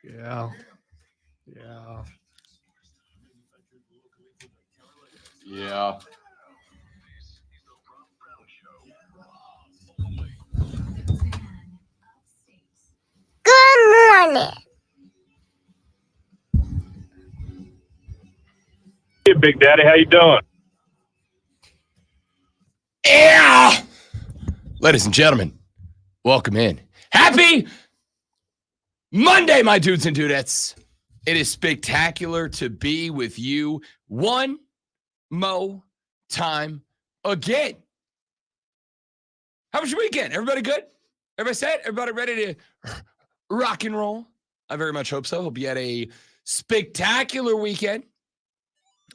Yeah. Yeah. Yeah. Good morning. Hey, Big Daddy, how you doing? Yeah. Ladies and gentlemen, welcome in. Happy Monday, my dudes and dudettes. It is spectacular to be with you one more time again. How was your weekend? Everybody good? Everybody set? Everybody ready to rock and roll? I very much hope so. Hope you had a spectacular weekend.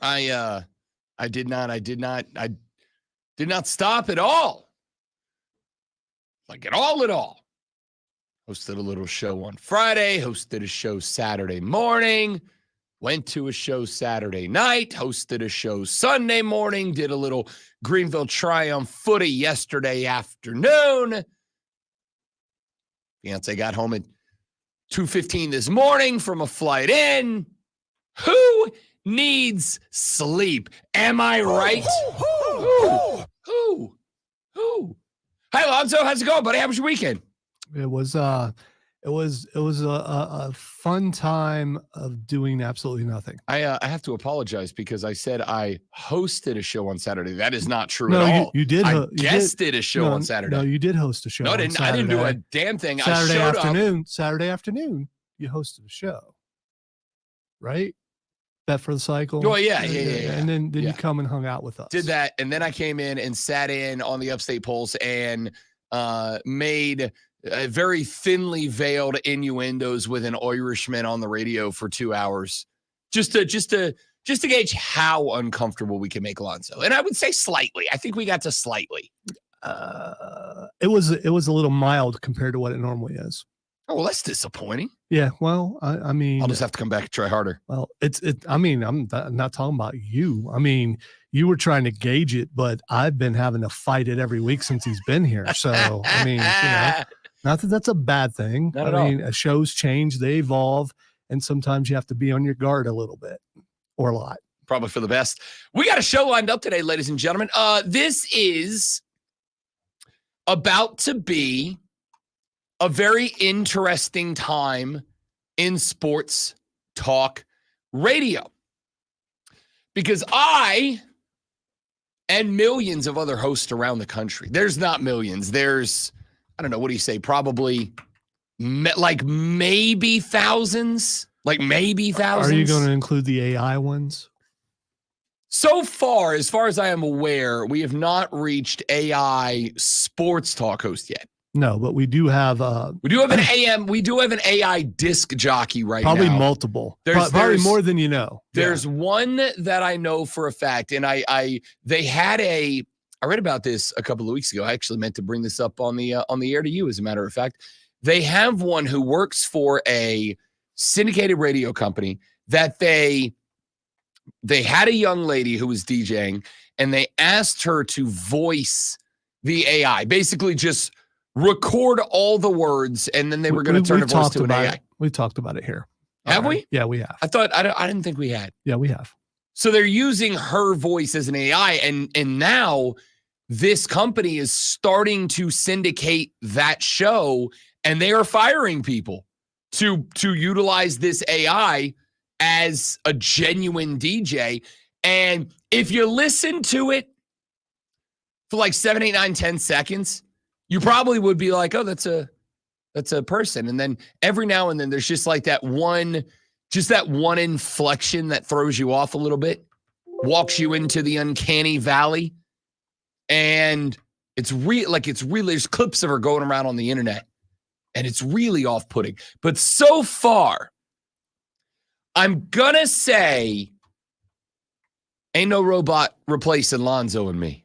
I did not stop at all. Like at all. Hosted a little show on Friday, hosted a show Saturday morning, went to a show Saturday night, hosted a show Sunday morning, did a little Greenville Triumph footy yesterday afternoon. Fiance got home at 2:15 this morning from a flight in. Who needs sleep? Am I right? Who? Hi, Lonzo. How's it going, buddy? How was your weekend? It was a fun time of doing absolutely nothing. I have to apologize because I said I hosted a show on Saturday. That is not true No, at all. you did. I guested a show on Saturday. No, you did host a show. No, I didn't. I didn't do a damn thing. Saturday afternoon, you hosted a show, right? Bet for the Cycle. Oh yeah. And then you come and hung out with us. Did that, and then I came in and sat in on the Upstate Pulse and made very thinly veiled innuendos with an Irishman on the radio for 2 hours, just to gauge how uncomfortable we can make Lonzo. And I would say slightly. I think we got to slightly. It was a little mild compared to what it normally is. Oh, well, that's disappointing. Yeah, well, I mean, I'll just have to come back and try harder. Well, I mean, I'm not talking about you. I mean, you were trying to gauge it, but I've been having to fight it every week since he's been here. So, I mean, not that that's a bad thing. Not at all. I mean, shows change, they evolve, and sometimes you have to be on your guard a little bit or a lot. Probably for the best. We got a show lined up today, ladies and gentlemen. This is about to be a very interesting time in sports talk radio, because I and millions of other hosts around the country, there's not millions, there's, I don't know, what do you say, probably maybe thousands. Are you going to include the AI ones? So far, as I am aware, we have not reached AI sports talk host yet. No, but we do have an AI disc jockey right now. Probably multiple. Probably more than you know. There's one that I know for a fact, and I read about this a couple of weeks ago. I actually meant to bring this up on the air to you, as a matter of fact. They have one who works for a syndicated radio company that they had a young lady who was DJing, and they asked her to voice the AI, basically just record all the words, and then they were going to turn her voice to an AI. We've talked about it here. Have we? Yeah, we have. I didn't think we had. Yeah, we have. So they're using her voice as an AI, and now this company is starting to syndicate that show, and they are firing people to utilize this AI as a genuine DJ. And if you listen to it for like 7, 8, 9, 10 seconds, you probably would be like, oh, that's a person. And then every now and then there's just like that one inflection that throws you off a little bit, walks you into the uncanny valley. And it's really, there's clips of her going around on the internet, and it's really off-putting. But so far, I'm gonna say ain't no robot replacing Lonzo and me.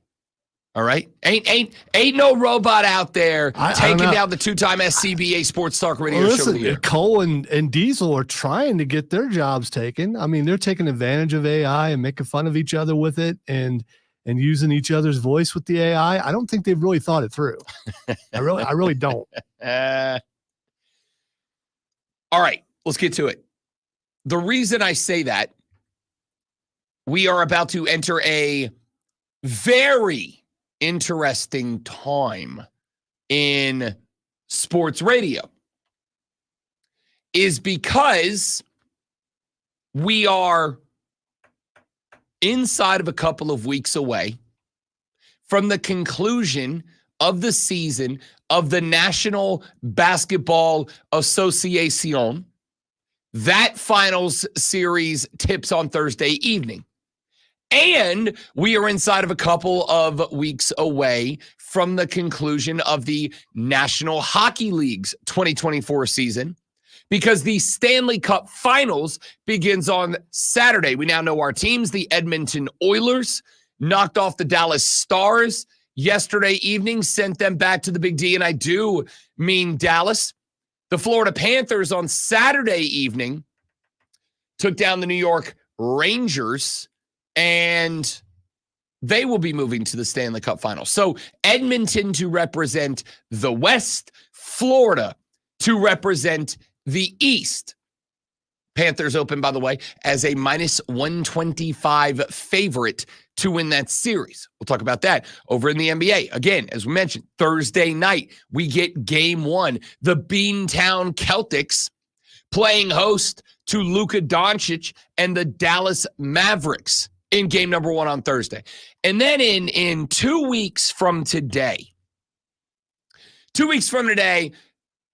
All right? Ain't no robot out there taking down the 2-time SCBA Sports Talk Radio Show of the Year. Cole and Diesel are trying to get their jobs taken. I mean, they're taking advantage of AI and making fun of each other with it and using each other's voice with the AI. I don't think they've really thought it through. I really don't. All right. let's get to it. The reason I say that, we are about to enter a very interesting time in sports radio, is because we are inside of a couple of weeks away from the conclusion of the season of the National Basketball Association. That finals series tips on Thursday evening. And we are inside of a couple of weeks away from the conclusion of the National Hockey League's 2024 season, because the Stanley Cup Finals begins on Saturday. We now know our teams. The Edmonton Oilers knocked off the Dallas Stars yesterday evening, sent them back to the Big D, and I do mean Dallas. The Florida Panthers on Saturday evening took down the New York Rangers, and they will be moving to the Stanley Cup Finals. So Edmonton to represent the West, Florida to represent the East. Panthers open, by the way, as a minus 125 favorite to win that series. We'll talk about that over in the NBA. Again, as we mentioned, Thursday night, we get game one. The Beantown Celtics playing host to Luka Doncic and the Dallas Mavericks in game number one on Thursday. And then in 2 weeks from today,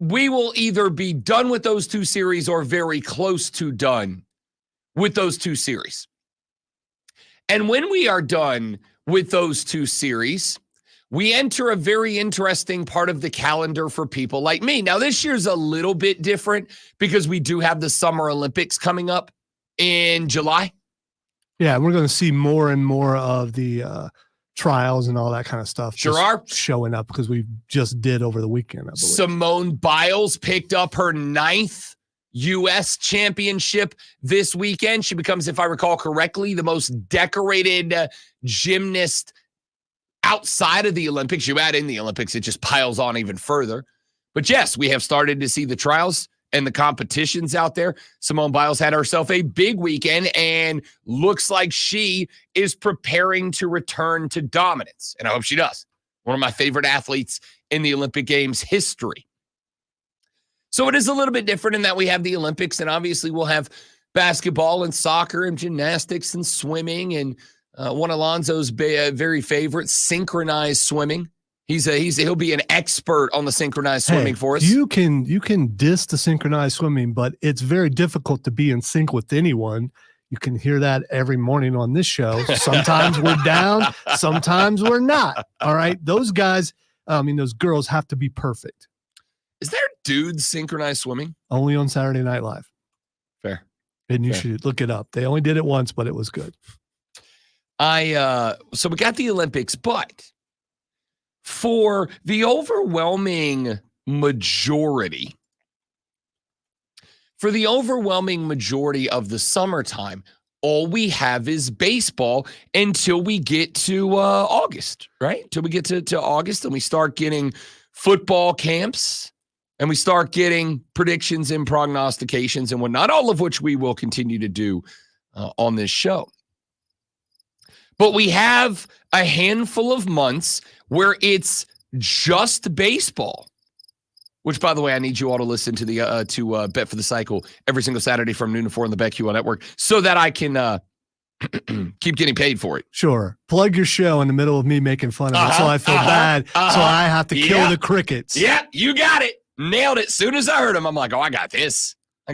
we will either be done with those two series or very close to done with those two series. And when we are done with those two series, we enter a very interesting part of the calendar for people like me. Now, this year's a little bit different because we do have the Summer Olympics coming up in July. Yeah, we're going to see more and more of the trials and all that kind of stuff. Sure are showing up because we just did over the weekend, I believe. Simone Biles picked up her 9th U.S. championship this weekend. She becomes, if I recall correctly, the most decorated gymnast outside of the Olympics. You add in the Olympics, it just piles on even further. But yes, we have started to see the trials and the competitions out there. Simone Biles had herself a big weekend and looks like she is preparing to return to dominance. And I hope she does. One of my favorite athletes in the Olympic Games history. So it is a little bit different in that we have the Olympics, and obviously we'll have basketball and soccer and gymnastics and swimming, and one of Alonzo's very favorite, synchronized swimming. He'll be an expert on the synchronized swimming for us. You can diss the synchronized swimming, but it's very difficult to be in sync with anyone. You can hear that every morning on this show. Sometimes we're down, sometimes we're not. All right. Those guys, those girls have to be perfect. Is there dudes synchronized swimming? Only on Saturday Night Live. Fair. And you should look it up. They only did it once, but it was good. So we got the Olympics, but for the overwhelming majority of the summertime, all we have is baseball until we get to August, right? Until we get to August and we start getting football camps and we start getting predictions and prognostications and whatnot, all of which we will continue to do on this show. But we have a handful of months where it's just baseball, which, by the way, I need you all to listen to the Bet for the Cycle every single Saturday from noon to 4 on the BetQL network so that I can keep getting paid for it. Sure. Plug your show in the middle of me making fun of it, so I feel bad, so I have to kill the crickets. Yeah, you got it. Nailed it. Soon as I heard him, I'm like, oh, I got this. I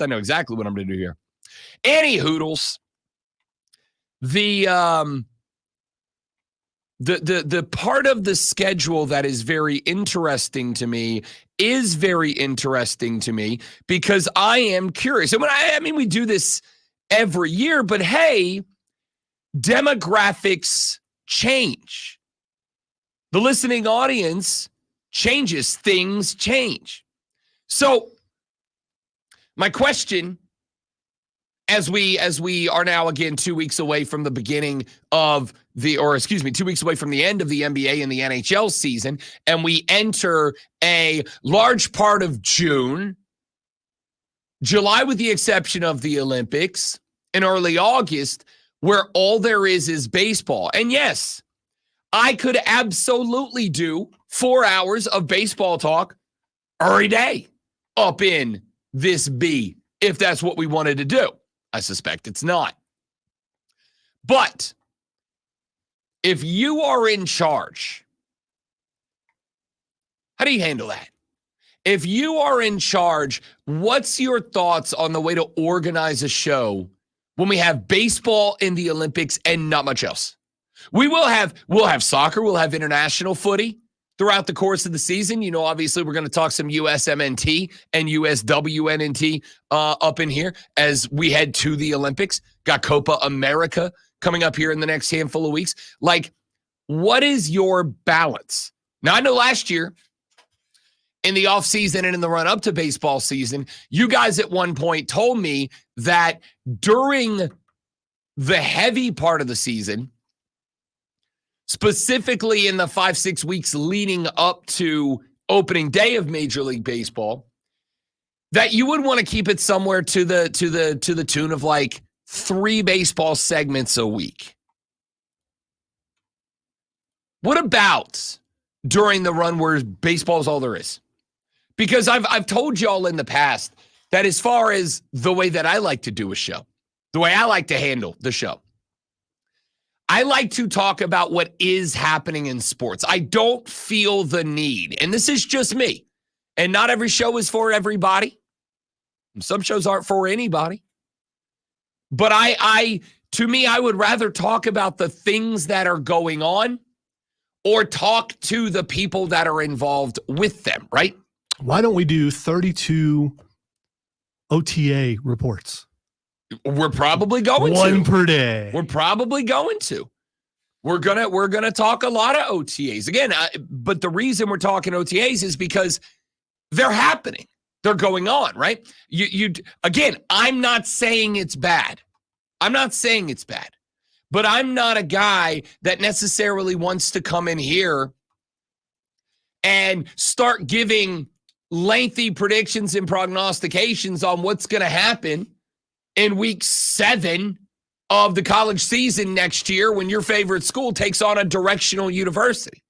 know exactly what I'm going to do here. Any hoodles. The part of the schedule that is very interesting to me because I am curious. And I mean, we do this every year, but hey, demographics change. The listening audience changes. Things change. So my question, as we are now again 2 weeks away from the beginning of 2 weeks away from the end of the NBA and the NHL season, and we enter a large part of June, July, with the exception of the Olympics, and early August, where all there is baseball. And yes, I could absolutely do 4 hours of baseball talk every day up in this B, if that's what we wanted to do. I suspect it's not. But if you are in charge, how do you handle that? If you are in charge, what's your thoughts on the way to organize a show when we have baseball in the Olympics and not much else? We'll have soccer, we'll have international footy throughout the course of the season. You know, obviously we're going to talk some USMNT and USWNNT up in here as we head to the Olympics. Got Copa America coming up here in the next handful of weeks. Like, what is your balance? Now, I know last year in the offseason and in the run-up to baseball season, you guys at one point told me that during the heavy part of the season, specifically in the 5-6 weeks leading up to opening day of Major League Baseball, that you would want to keep it somewhere to the tune of like 3 baseball segments a week. What about during the run where baseball is all there is? Because I've told y'all in the past that as far as the way that I like to do a show, the way I like to handle the show, I like to talk about what is happening in sports. I don't feel the need, and this is just me, and not every show is for everybody. Some shows aren't for anybody. But to me, I would rather talk about the things that are going on or talk to the people that are involved with them, right? Why don't we do 32 OTA reports? We're probably going to. One per day. We're probably going to. We're gonna talk a lot of OTAs. Again, but the reason we're talking OTAs is because they're happening. They're going on, right? Again, I'm not saying it's bad. But I'm not a guy that necessarily wants to come in here and start giving lengthy predictions and prognostications on what's going to happen in week 7 of the college season next year when your favorite school takes on a directional university.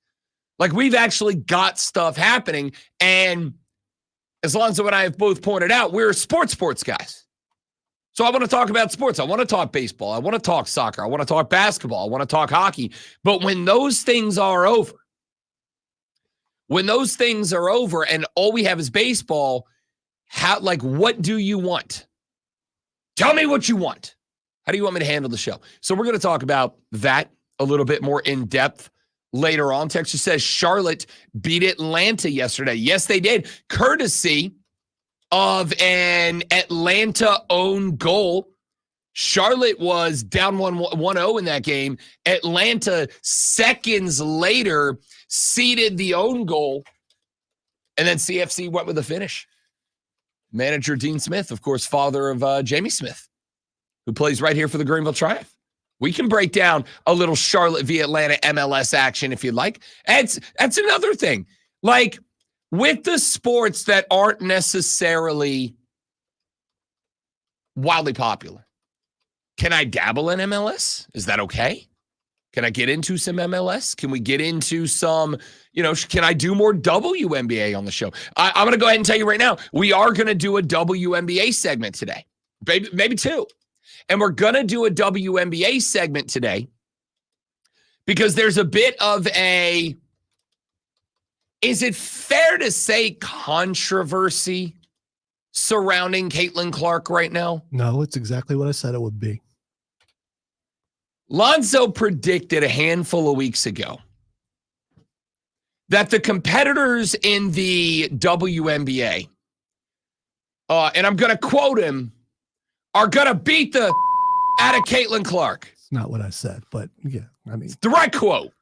Like, we've actually got stuff happening. And as Alonzo and I have both pointed out, we're sports guys. So I want to talk about sports. I want to talk baseball. I want to talk soccer. I want to talk basketball. I want to talk hockey. But when those things are over, and all we have is baseball, what do you want? Tell me what you want. How do you want me to handle the show? So we're going to talk about that a little bit more in depth later on. Texas says Charlotte beat Atlanta yesterday. Yes, they did. Courtesy of an Atlanta own goal. Charlotte was down 1-0 in that game. Atlanta, seconds later, seeded the own goal. And then CFC went with the finish. Manager Dean Smith, of course, father of Jamie Smith, who plays right here for the Greenville Triumph. We can break down a little Charlotte v. Atlanta MLS action if you'd like. That's another thing. Like, with the sports that aren't necessarily wildly popular, can I dabble in MLS? Is that okay? Can I get into some MLS? Can we get into some, can I do more WNBA on the show? I'm going to go ahead and tell you right now, we are going to do a WNBA segment today. Maybe 2. And we're going to do a WNBA segment today because there's a bit of a, is it fair to say, controversy surrounding Caitlin Clark right now? No, it's exactly what I said it would be. Lonzo predicted a handful of weeks ago that the competitors in the WNBA, and I'm going to quote him, are going to beat the out of Caitlin Clark. It's not what I said, but yeah, I mean. It's the right quote.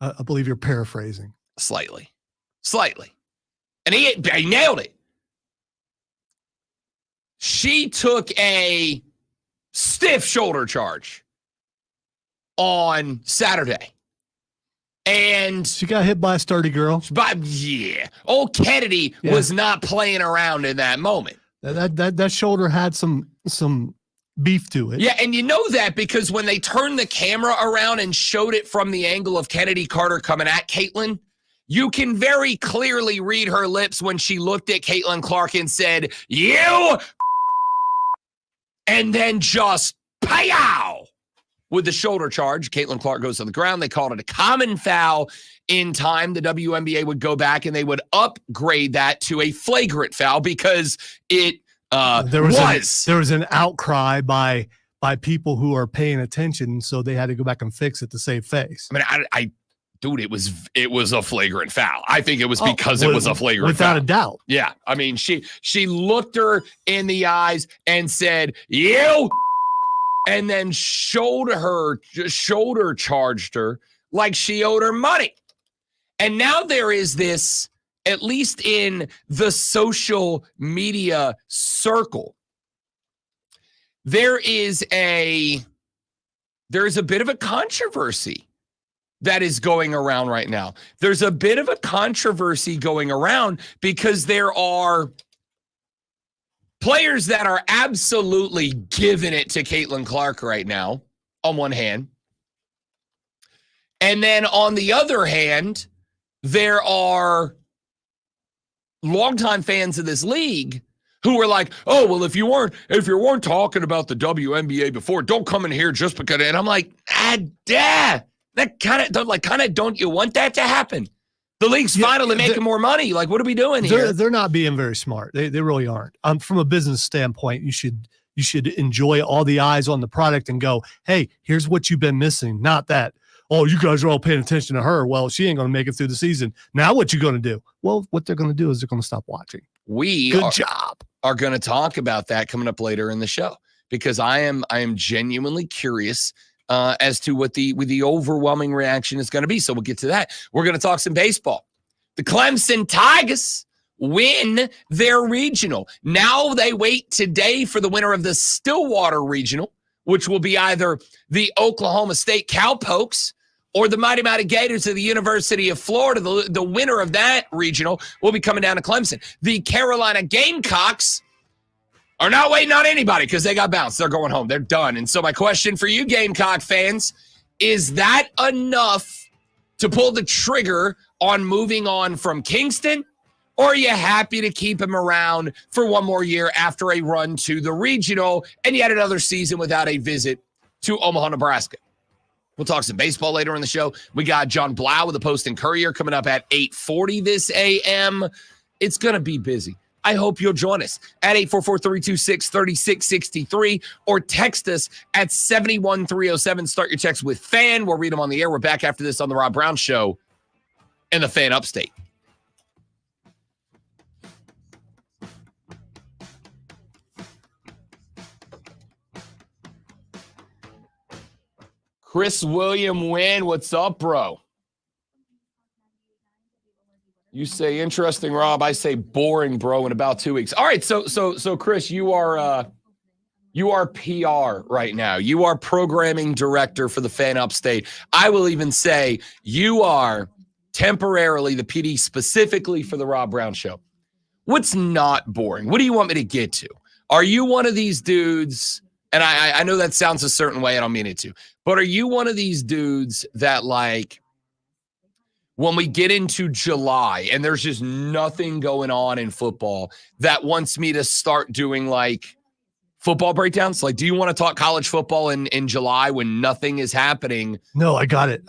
I believe you're paraphrasing. Slightly. And he nailed it. She took a stiff shoulder charge on Saturday. And she got hit by a sturdy girl. Old Kennedy was not playing around in that moment. That shoulder had some beef to it. Yeah, and you know that because when they turned the camera around and showed it from the angle of Kennedy Carter coming at Caitlin, you can very clearly read her lips when she looked at Caitlin Clark and said, "You," and then just pow with the shoulder charge. Caitlin Clark goes to the ground. They called it a common foul. In time, the WNBA would go back and they would upgrade that to a flagrant foul because it there was an outcry by people who are paying attention, so they had to go back and fix it to save face. I mean, dude, it was a flagrant foul. I think it was because it was a flagrant without foul. a doubt. Yeah, I mean, she looked her in the eyes and said, "You," and then shoulder charged her like she owed her money. And now there is this, at least in the social media circle, there's a bit of a controversy that is going around right now. There's a bit of a controversy going around because there are players that are absolutely giving it to Caitlin Clark right now, on one hand. And then on the other hand, there are longtime fans of this league who were like, "Oh, well, if you weren't talking about the WNBA before, don't come in here just because." And I'm like, that kind of don't you want that to happen? The league's finally making more money. Like, what are we doing here? They're not being very smart. They really aren't. From a business standpoint, you should enjoy all the eyes on the product and go, "Hey, here's what you've been missing." Not that, "Oh, you guys are all paying attention to her. Well, she ain't going to make it through the season. Now what you going to do?" Well, what they're going to do is they're going to stop watching. Good job. Are going to talk about that coming up later in the show because I am genuinely curious as to what the overwhelming reaction is going to be. So we'll get to that. We're going to talk some baseball. The Clemson Tigers win their regional. Now they wait today for the winner of the Stillwater Regional, which will be either the Oklahoma State Cowpokes or the Mighty Mighty Gators of the University of Florida. The winner of that regional will be coming down to Clemson. The Carolina Gamecocks are not waiting on anybody because they got bounced. They're going home. They're done. And so my question for you Gamecock fans, is that enough to pull the trigger on moving on from Kingston? Or are you happy to keep him around for one more year after a run to the regional and yet another season without a visit to Omaha, Nebraska? We'll talk some baseball later in the show. We got John Blau with the Post and Courier coming up at 8:40 this a.m. It's going to be busy. I hope you'll join us at 844-326-3663 or text us at 71307. Start your text with FAN. We'll read them on the air. We're back after this on the Rob Brown Show in the Fan Upstate. Chris William Wynn, what's up, bro? You say interesting, Rob. I say boring, bro, in about 2 weeks. All right, so Chris, you are PR right now. You are programming director for the Fan Upstate. I will even say you are temporarily the PD specifically for the Rob Brown Show. What's not boring? What do you want me to get to? Are you one of these dudes? And I know that sounds a certain way. I don't mean it to. But are you one of these dudes that, like, when we get into July and there's just nothing going on in football, that wants me to start doing, like, football breakdowns? Like, do you want to talk college football in July when nothing is happening? No, I got it.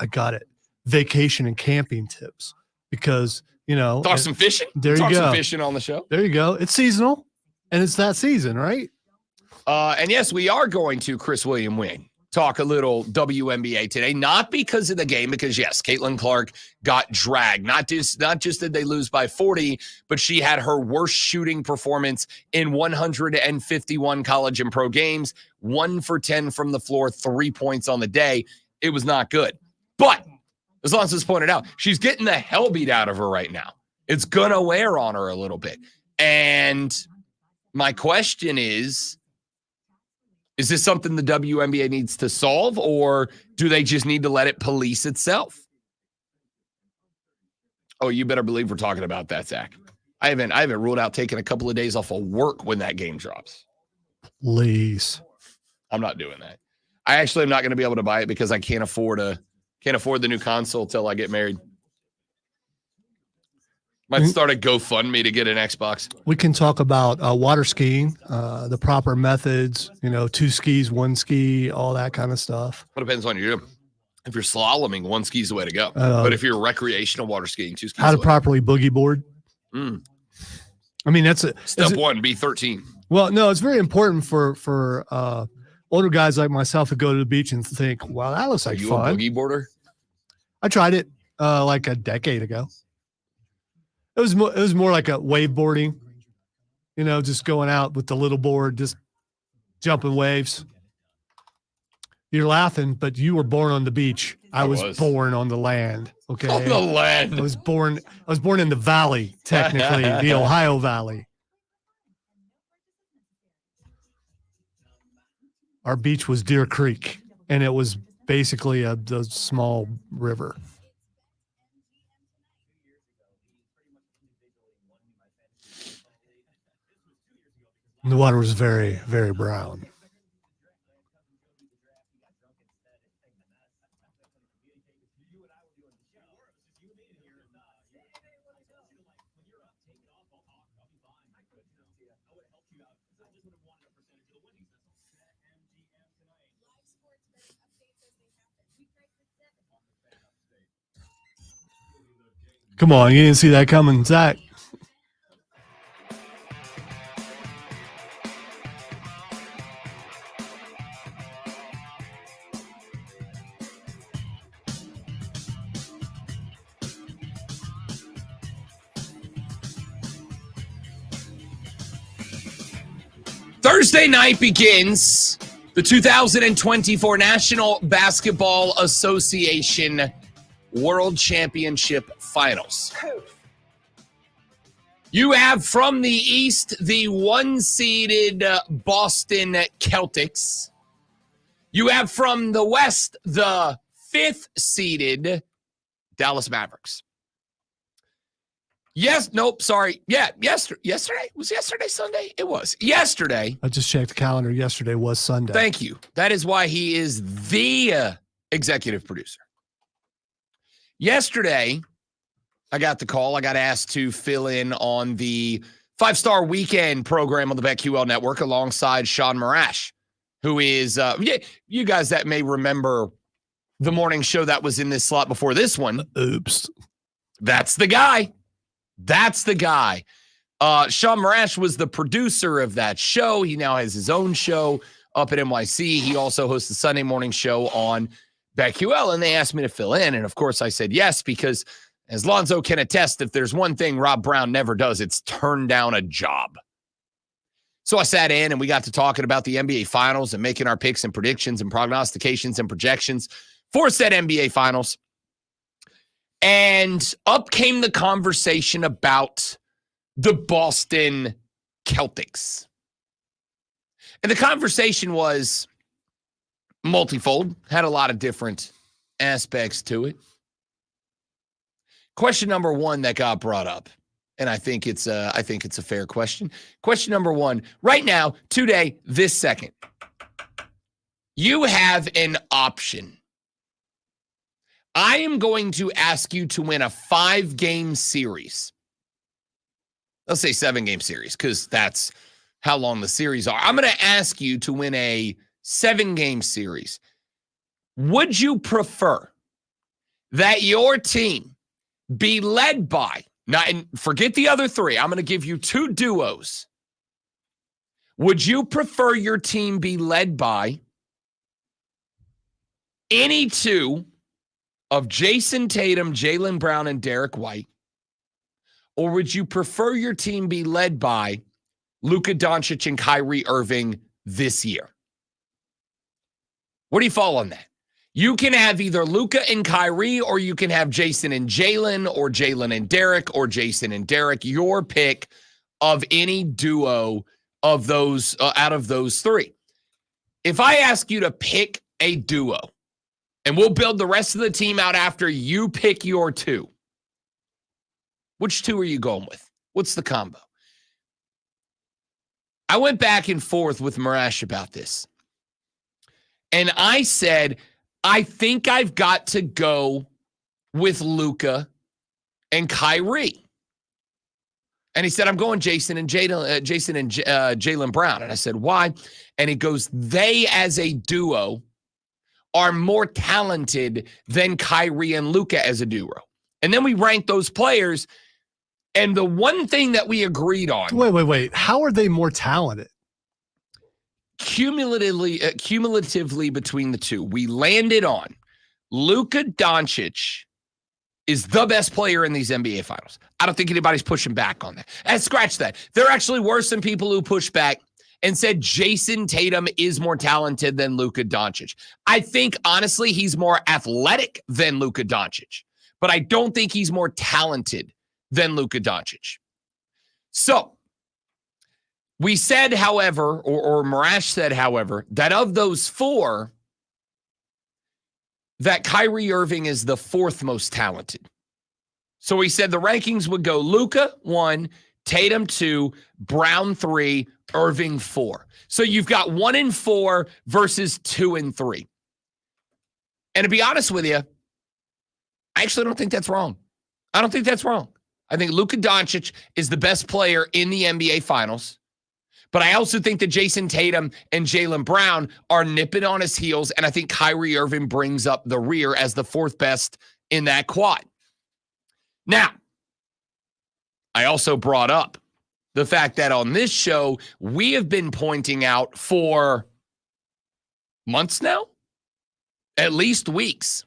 Vacation and camping tips because, Talk some fishing? There you go. Talk some fishing on the show. There you go. It's seasonal, and it's that season, right? And yes, we are going to, Chris William Wynn, talk a little WNBA today, not because of the game, because yes, Caitlin Clark got dragged. Not just did they lose by 40, but she had her worst shooting performance in 151 college and pro games, 1 for 10 from the floor, 3 points on the day. It was not good. But as Lance has pointed out, she's getting the hell beat out of her right now. It's going to wear on her a little bit. And my question is this something the WNBA needs to solve, or do they just need to let it police itself? Oh, you better believe we're talking about that, Zach. I haven't ruled out taking a couple of days off of work when that game drops. Please. I'm not doing that. I actually am not going to be able to buy it because I can't afford the new console till I get married. Might start a GoFundMe to get an Xbox. We can talk about water skiing, the proper methods, 2 skis, 1 ski, all that kind of stuff. It depends on you. If you're slaloming, 1 ski's the way to go. But if you're recreational water skiing, 2 skis. How to properly boogie board. I mean, that's step 1, be 13. Well, no, it's very important for older guys like myself to go to the beach and think, wow, that looks like fun. Are you a boogie boarder? I tried it like a decade ago. It was more like a wave boarding, just going out with the little board, just jumping waves. You're laughing, but you were born on the beach. I was born on the land. Okay. On the land. I was born in the valley, technically, the Ohio Valley. Our beach was Deer Creek, and it was basically a small river. The water was very, very brown. Come on, you didn't see that coming, Zach. Thursday night begins the 2024 National Basketball Association World Championship Finals. You have from the East the 1-seeded Boston Celtics. You have from the West the 5th-seeded Dallas Mavericks. Yesterday. Was yesterday Sunday? It was. Yesterday. I just checked the calendar. Yesterday was Sunday. Thank you. That is why he is the executive producer. Yesterday, I got the call. I got asked to fill in on the 5-Star Weekend program on the BetQL Network alongside Sean Marash, who is, you guys that may remember the morning show that was in this slot before this one. Oops. That's the guy. Sean Marash was the producer of that show. He now has his own show up at NYC. He also hosts the Sunday morning show on BetQL, and they asked me to fill in. And, of course, I said yes because, as Lonzo can attest, if there's one thing Rob Brown never does, it's turn down a job. So I sat in, and we got to talking about the NBA Finals and making our picks and predictions and prognostications and projections for said NBA Finals. And up came the conversation about the Boston Celtics. And the conversation was multifold, had a lot of different aspects to it. Question number 1 that got brought up, and I think it's a fair question. Question number 1, right now, today, this second, you have an option. I am going to ask you to win a 5-game series. Let's say 7-game series, because that's how long the series are. I'm going to ask you to win a 7-game series. Would you prefer that your team be led by, and forget the other 3, I'm going to give you 2 duos. Would you prefer your team be led by any 2 of Jason Tatum, Jaylen Brown, and Derek White? Or would you prefer your team be led by Luka Doncic and Kyrie Irving this year? Where do you fall on that? You can have either Luka and Kyrie, or you can have Jason and Jaylen, or Jaylen and Derek, or Jason and Derek. Your pick of any duo of those out of those 3. If I ask you to pick a duo, and we'll build the rest of the team out after you pick your 2, which 2 are you going with? What's the combo? I went back and forth with Marash about this. And I said, I think I've got to go with Luka and Kyrie. And he said, I'm going Jason and Jaylen Brown. And I said, why? And he goes, they as a duo are more talented than Kyrie and Luka as a duo. And then we ranked those players. And the one thing that we agreed on. Wait. How are they more talented? Cumulatively between the two, we landed on Luka Doncic is the best player in these NBA finals. I don't think anybody's pushing back on that. And scratch that. There actually were some people who pushed back and said Jason Tatum is more talented than Luka Doncic. I think, honestly, he's more athletic than Luka Doncic, but I don't think he's more talented than Luka Doncic. So we said, however, or Marash said, however, that of those four, that Kyrie Irving is the fourth most talented. So we said the rankings would go Luka 1, Tatum 2, Brown 3, Irving 4. So you've got 1 and 4 versus 2 and 3. And to be honest with you, I actually don't think that's wrong. I don't think that's wrong. I think Luka Doncic is the best player in the NBA Finals. But I also think that Jason Tatum and Jaylen Brown are nipping on his heels, and I think Kyrie Irving brings up the rear as the fourth best in that quad. Now, I also brought up the fact that on this show, we have been pointing out for months now, at least weeks,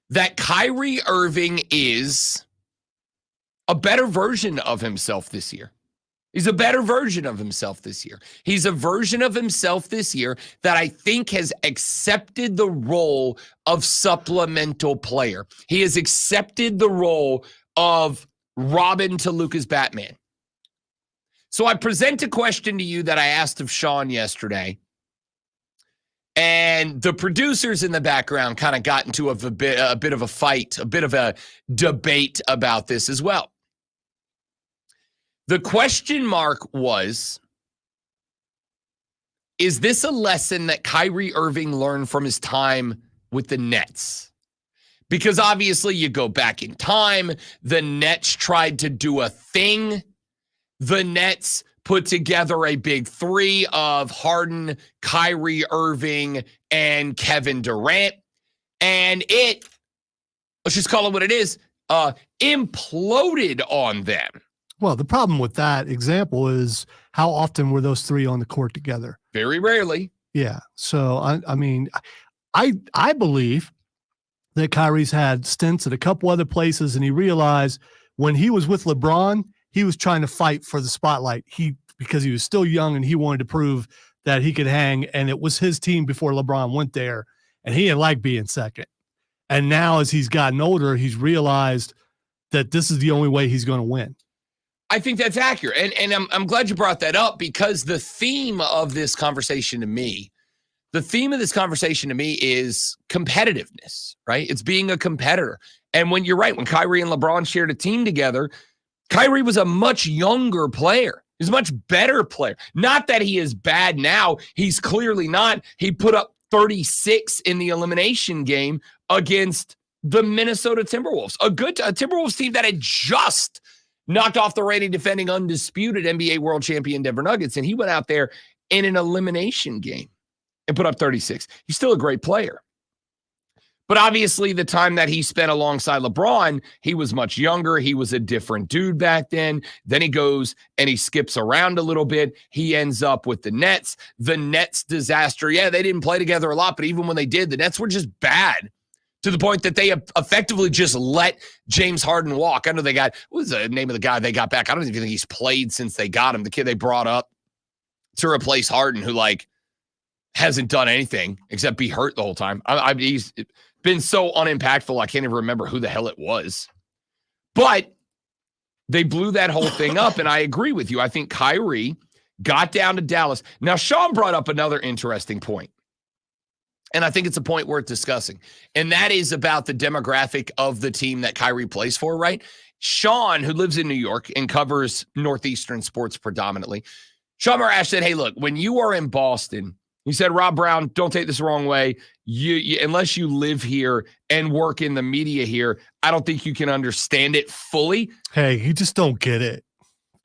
that Kyrie Irving is a better version of himself this year. He's a better version of himself this year. He's a version of himself this year that I think has accepted the role of supplemental player. He has accepted the role of Robin to Luka's Batman. So I present a question to you that I asked of Sean yesterday. And the producers in the background kind of got into a bit of a fight, a bit of a debate about this as well. The question mark was, is this a lesson that Kyrie Irving learned from his time with the Nets? Because obviously you go back in time, the Nets tried to do a thing. The Nets put together a big three of Harden, Kyrie Irving, and Kevin Durant. And it, let's just call it what it is, imploded on them. Well, the problem with that example is how often were those three on the court together? Very rarely. Yeah. So, I mean, I believe that Kyrie's had stints at a couple other places, and he realized when he was with LeBron, he was trying to fight for the spotlight. Because he was still young and he wanted to prove that he could hang, and it was his team before LeBron went there, and he didn't like being second. And now as he's gotten older, he's realized that this is the only way he's going to win. I think that's accurate. And I'm glad you brought that up, because the theme of this conversation to me is competitiveness, right? It's being a competitor. And when you're right, when Kyrie and LeBron shared a team together, Kyrie was a much younger player. He's a much better player. Not that he is bad now. He's clearly not. He put up 36 in the elimination game against the Minnesota Timberwolves, a Timberwolves team that had just knocked off the reigning defending undisputed NBA world champion Denver Nuggets, and he went out there in an elimination game and put up 36. He's still a great player. But obviously the time that he spent alongside LeBron, he was much younger. He was a different dude back then. Then he goes and he skips around a little bit. He ends up with the Nets. The Nets disaster. Yeah, they didn't play together a lot, but even when they did, the Nets were just bad, to the point that they effectively just let James Harden walk. I know they got, what was the name of the guy they got back? I don't even think he's played since they got him. The kid they brought up to replace Harden, who hasn't done anything except be hurt the whole time. He's been so unimpactful, I can't even remember who the hell it was. But they blew that whole thing up, and I agree with you. I think Kyrie got down to Dallas. Now, Sean brought up another interesting point, and I think it's a point worth discussing, and that is about the demographic of the team that Kyrie plays for, right? Sean, who lives in New York and covers Northeastern sports predominantly, Sean Marash said, hey, look, when you are in Boston, he said, Rob Brown, don't take this the wrong way. You unless you live here and work in the media here, I don't think you can understand it fully. Hey, you just don't get it.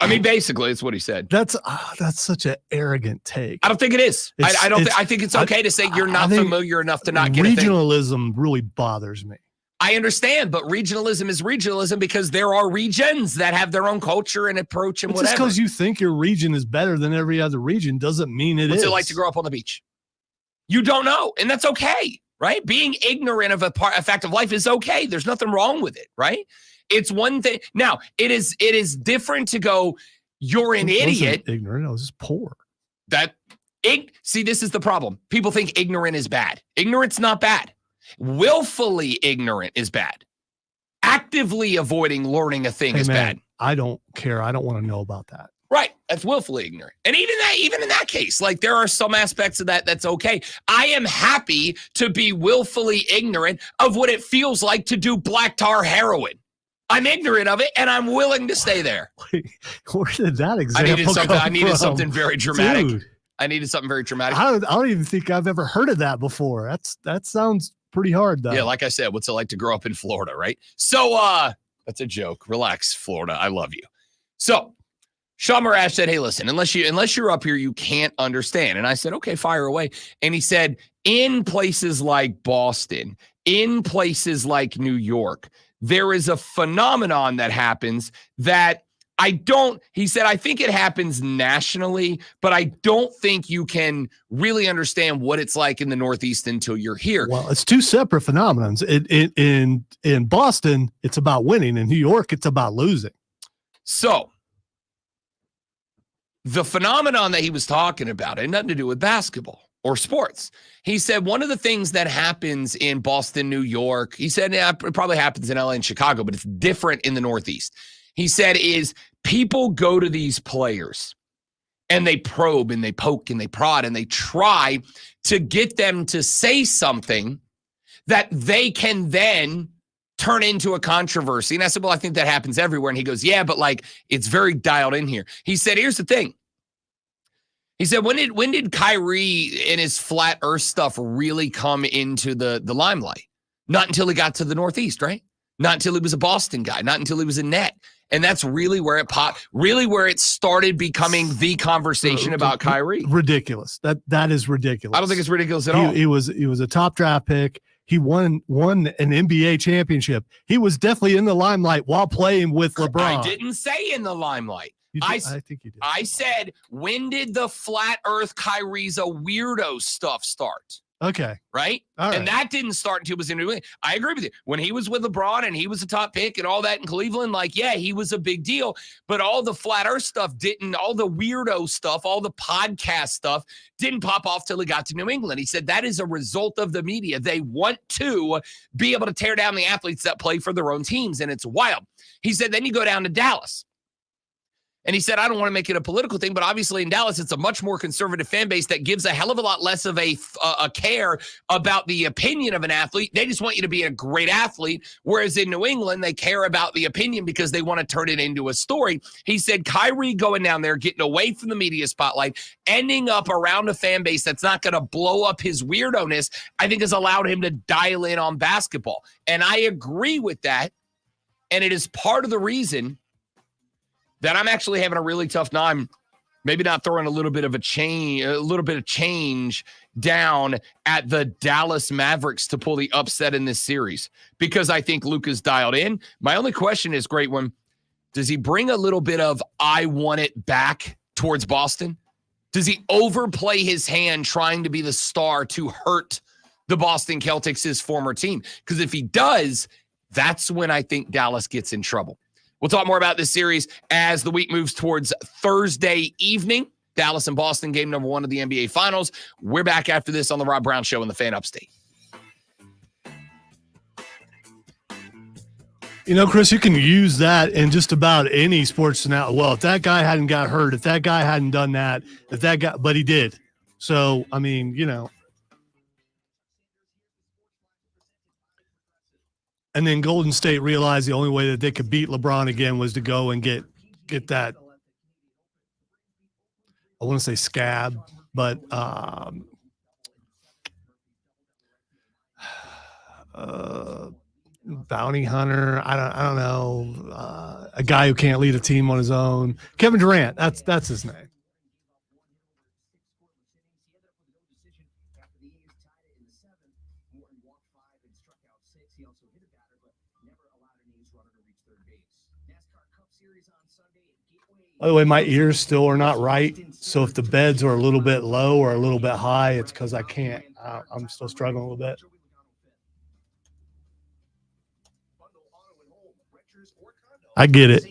I mean, basically, it's what he said. That's such an arrogant take. I don't think it is. I think it's okay to say you're not familiar enough to not get it. Regionalism really bothers me. I understand, but regionalism is regionalism because there are regions that have their own culture and approach and whatever. Just because you think your region is better than every other region doesn't mean it is. What's it like to grow up on the beach? You don't know, and that's okay, right? Being ignorant of a fact of life is okay. There's nothing wrong with it, right? It's one thing. Now, it is different to go, you're an idiot. Ignorant, I was just poor. See, this is the problem. People think ignorant is bad. Ignorant's not bad. Willfully ignorant is bad. Actively avoiding learning a thing is bad. I don't care. I don't want to know about that. Right. That's willfully ignorant. And even in that case, like there are some aspects of that that's okay. I am happy to be willfully ignorant of what it feels like to do black tar heroin. I'm ignorant of it and I'm willing to stay there. Wait, where did that example I needed something very dramatic. Dude, I needed something very dramatic. I don't even think I've ever heard of that before. That sounds pretty hard, though. Yeah, like I said, what's it like to grow up in Florida, right? So that's a joke. Relax, Florida. I love you. So Sean Marash said, hey, listen, unless you're up here, you can't understand. And I said, okay, fire away. And he said, in places like Boston, in places like New York, there is a phenomenon that happens that he said, I think it happens nationally, but I don't think you can really understand what it's like in the Northeast until you're here. Well, it's two separate phenomenons. In Boston, it's about winning. In New York, it's about losing. So the phenomenon that he was talking about had nothing to do with basketball or sports. He said one of the things that happens in Boston, New York, he said it probably happens in LA and Chicago, but it's different in the Northeast. He said is people go to these players and they probe and they poke and they prod and they try to get them to say something that they can then turn into a controversy. And I said, well, I think that happens everywhere. And he goes, yeah, but like it's very dialed in here. He said, here's the thing. He said, when did Kyrie and his flat earth stuff really come into the limelight? Not until he got to the Northeast, right? Not until he was a Boston guy, not until he was a net. And that's really where it popped, really where it started becoming the conversation about Kyrie. Ridiculous. That is ridiculous. I don't think it's ridiculous at all. He was a top draft pick. He won an NBA championship. He was definitely in the limelight while playing with LeBron. I didn't say in the limelight. I think you did. I said, when did the flat earth Kyrie's a weirdo stuff start? Okay. Right? All right. And that didn't start until he was in New England. I agree with you. When he was with LeBron and he was a top pick and all that in Cleveland, like, yeah, he was a big deal. But all the flat earth stuff all the weirdo stuff, all the podcast stuff didn't pop off till he got to New England. He said that is a result of the media. They want to be able to tear down the athletes that play for their own teams, and it's wild. He said, then you go down to Dallas. And he said, I don't want to make it a political thing, but obviously in Dallas, it's a much more conservative fan base that gives a hell of a lot less of a care about the opinion of an athlete. They just want you to be a great athlete. Whereas in New England, they care about the opinion because they want to turn it into a story. He said, Kyrie going down there, getting away from the media spotlight, ending up around a fan base that's not going to blow up his weirdo-ness, I think has allowed him to dial in on basketball. And I agree with that. And it is part of the reason that I'm actually having a really tough time, maybe not throwing a little bit of change down at the Dallas Mavericks to pull the upset in this series, because I think Luka's dialed in. My only question is, great one, does he bring a little bit of I want it back towards Boston? Does he overplay his hand trying to be the star to hurt the Boston Celtics, his former team? Because if he does, that's when I think Dallas gets in trouble. We'll talk more about this series as the week moves towards Thursday evening. Dallas and Boston, game number 1 of the NBA Finals. We're back after this on the Rob Brown Show in the Fan Upstate. You know, Chris, you can use that in just about any sports now. Well, if that guy hadn't got hurt, if that guy hadn't done that, but he did. So, I mean, you know. And then Golden State realized the only way that they could beat LeBron again was to go and get that, I want to say scab, but bounty hunter. I don't know. A guy who can't lead a team on his own. Kevin Durant. That's his name. By the way, my ears still are not right. So if the beds are a little bit low or a little bit high, it's because I can't. I'm still struggling a little bit. I get it.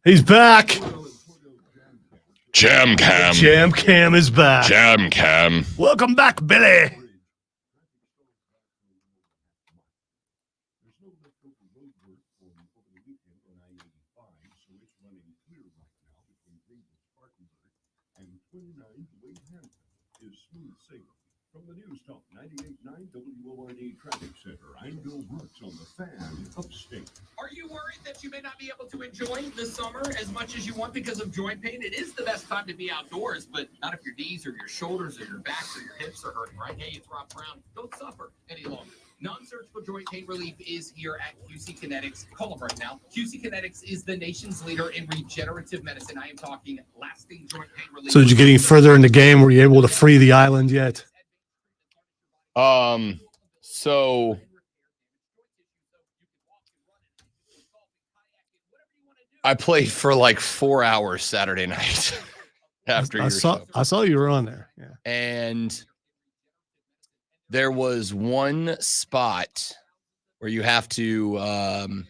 He's back. Jam Cam. Jam Cam is back. Jam Cam. Welcome back, Billy. From the News Talk 98.9 WORD Traffic Center, I'm Bill Brooks on the Fan Upstate. Are you worried that you may not be able to enjoy the summer as much as you want because of joint pain? It is the best time to be outdoors, but not if your knees or your shoulders or your backs or your hips are hurting, right? Hey, it's Rob Brown. Don't suffer any longer. Non-surgical joint pain relief is here at QC Kinetics. Call them right now. QC Kinetics is the nation's leader in regenerative medicine. I am talking lasting joint pain relief. So, did you get any further in the game? Were you able to free the island yet? So I played for like 4 hours Saturday night after I saw you were on there. Yeah. And there was one spot where you have to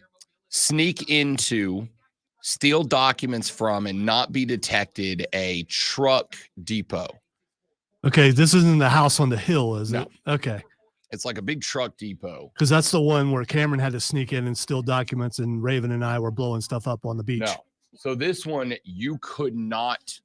sneak into, steal documents from, and not be detected, a truck depot. Okay, this isn't the house on the hill, is it? Okay. It's like a big truck depot. Because that's the one where Cameron had to sneak in and steal documents, and Raven and I were blowing stuff up on the beach. No. So this one, you could not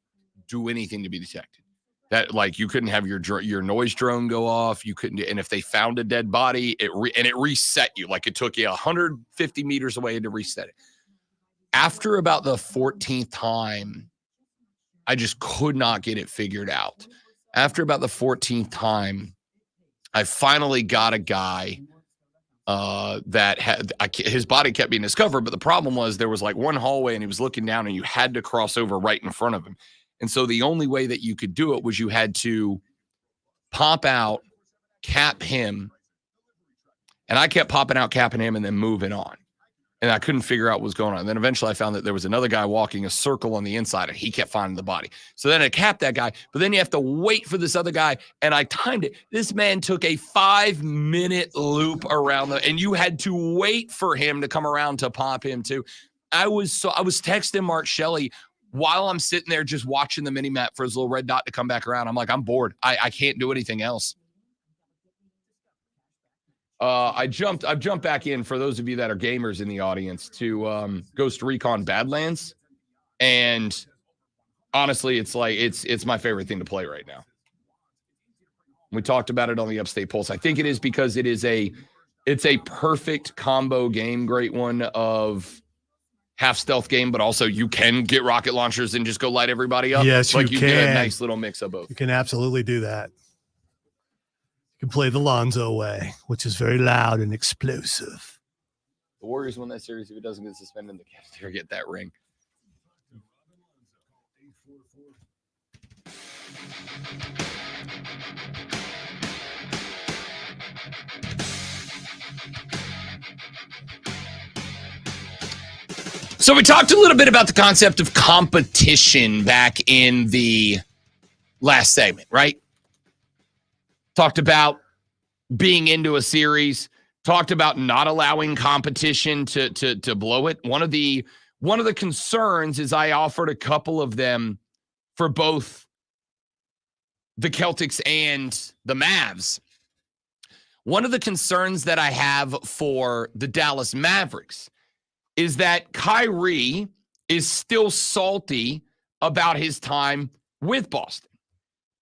do anything to be detected. That, like, you couldn't have your noise drone go off. You couldn't, and if they found a dead body, it reset you. Like, it took you 150 meters away to reset it. After about the 14th time, I just could not get it figured out. After about the 14th time, I finally got a guy that had his body kept being discovered, but the problem was there was like one hallway and he was looking down and you had to cross over right in front of him. And so the only way that you could do it was you had to pop out, cap him, and I kept popping out, capping him, and then moving on. And I couldn't figure out what was going on. And then eventually I found that there was another guy walking a circle on the inside, and he kept finding the body. So then I capped that guy, but then you have to wait for this other guy, and I timed it. This man took a 5-minute loop around and you had to wait for him to come around to pop him too. I was texting Mark Shelley while I'm sitting there just watching the mini map for his little red dot to come back around. I'm like, I'm bored. I can't do anything else. I've jumped back in, for those of you that are gamers in the audience, to Ghost Recon Badlands, and honestly, it's my favorite thing to play right now. We talked about it on the Upstate Pulse. I think it is because it's a perfect combo game, great one of half stealth game, but also you can get rocket launchers and just go light everybody up. Yes, like you get a can. nice little mix of both. You can absolutely do that. You can play the Lonzo way, which is very loud and explosive. The Warriors win that series if it doesn't get suspended. The Cavs get that ring. So we talked a little bit about the concept of competition back in the last segment, right? Talked about being into a series, talked about not allowing competition to blow it. One of the concerns is I offered a couple of them for both the Celtics and the Mavs. One of the concerns that I have for the Dallas Mavericks is that Kyrie is still salty about his time with Boston.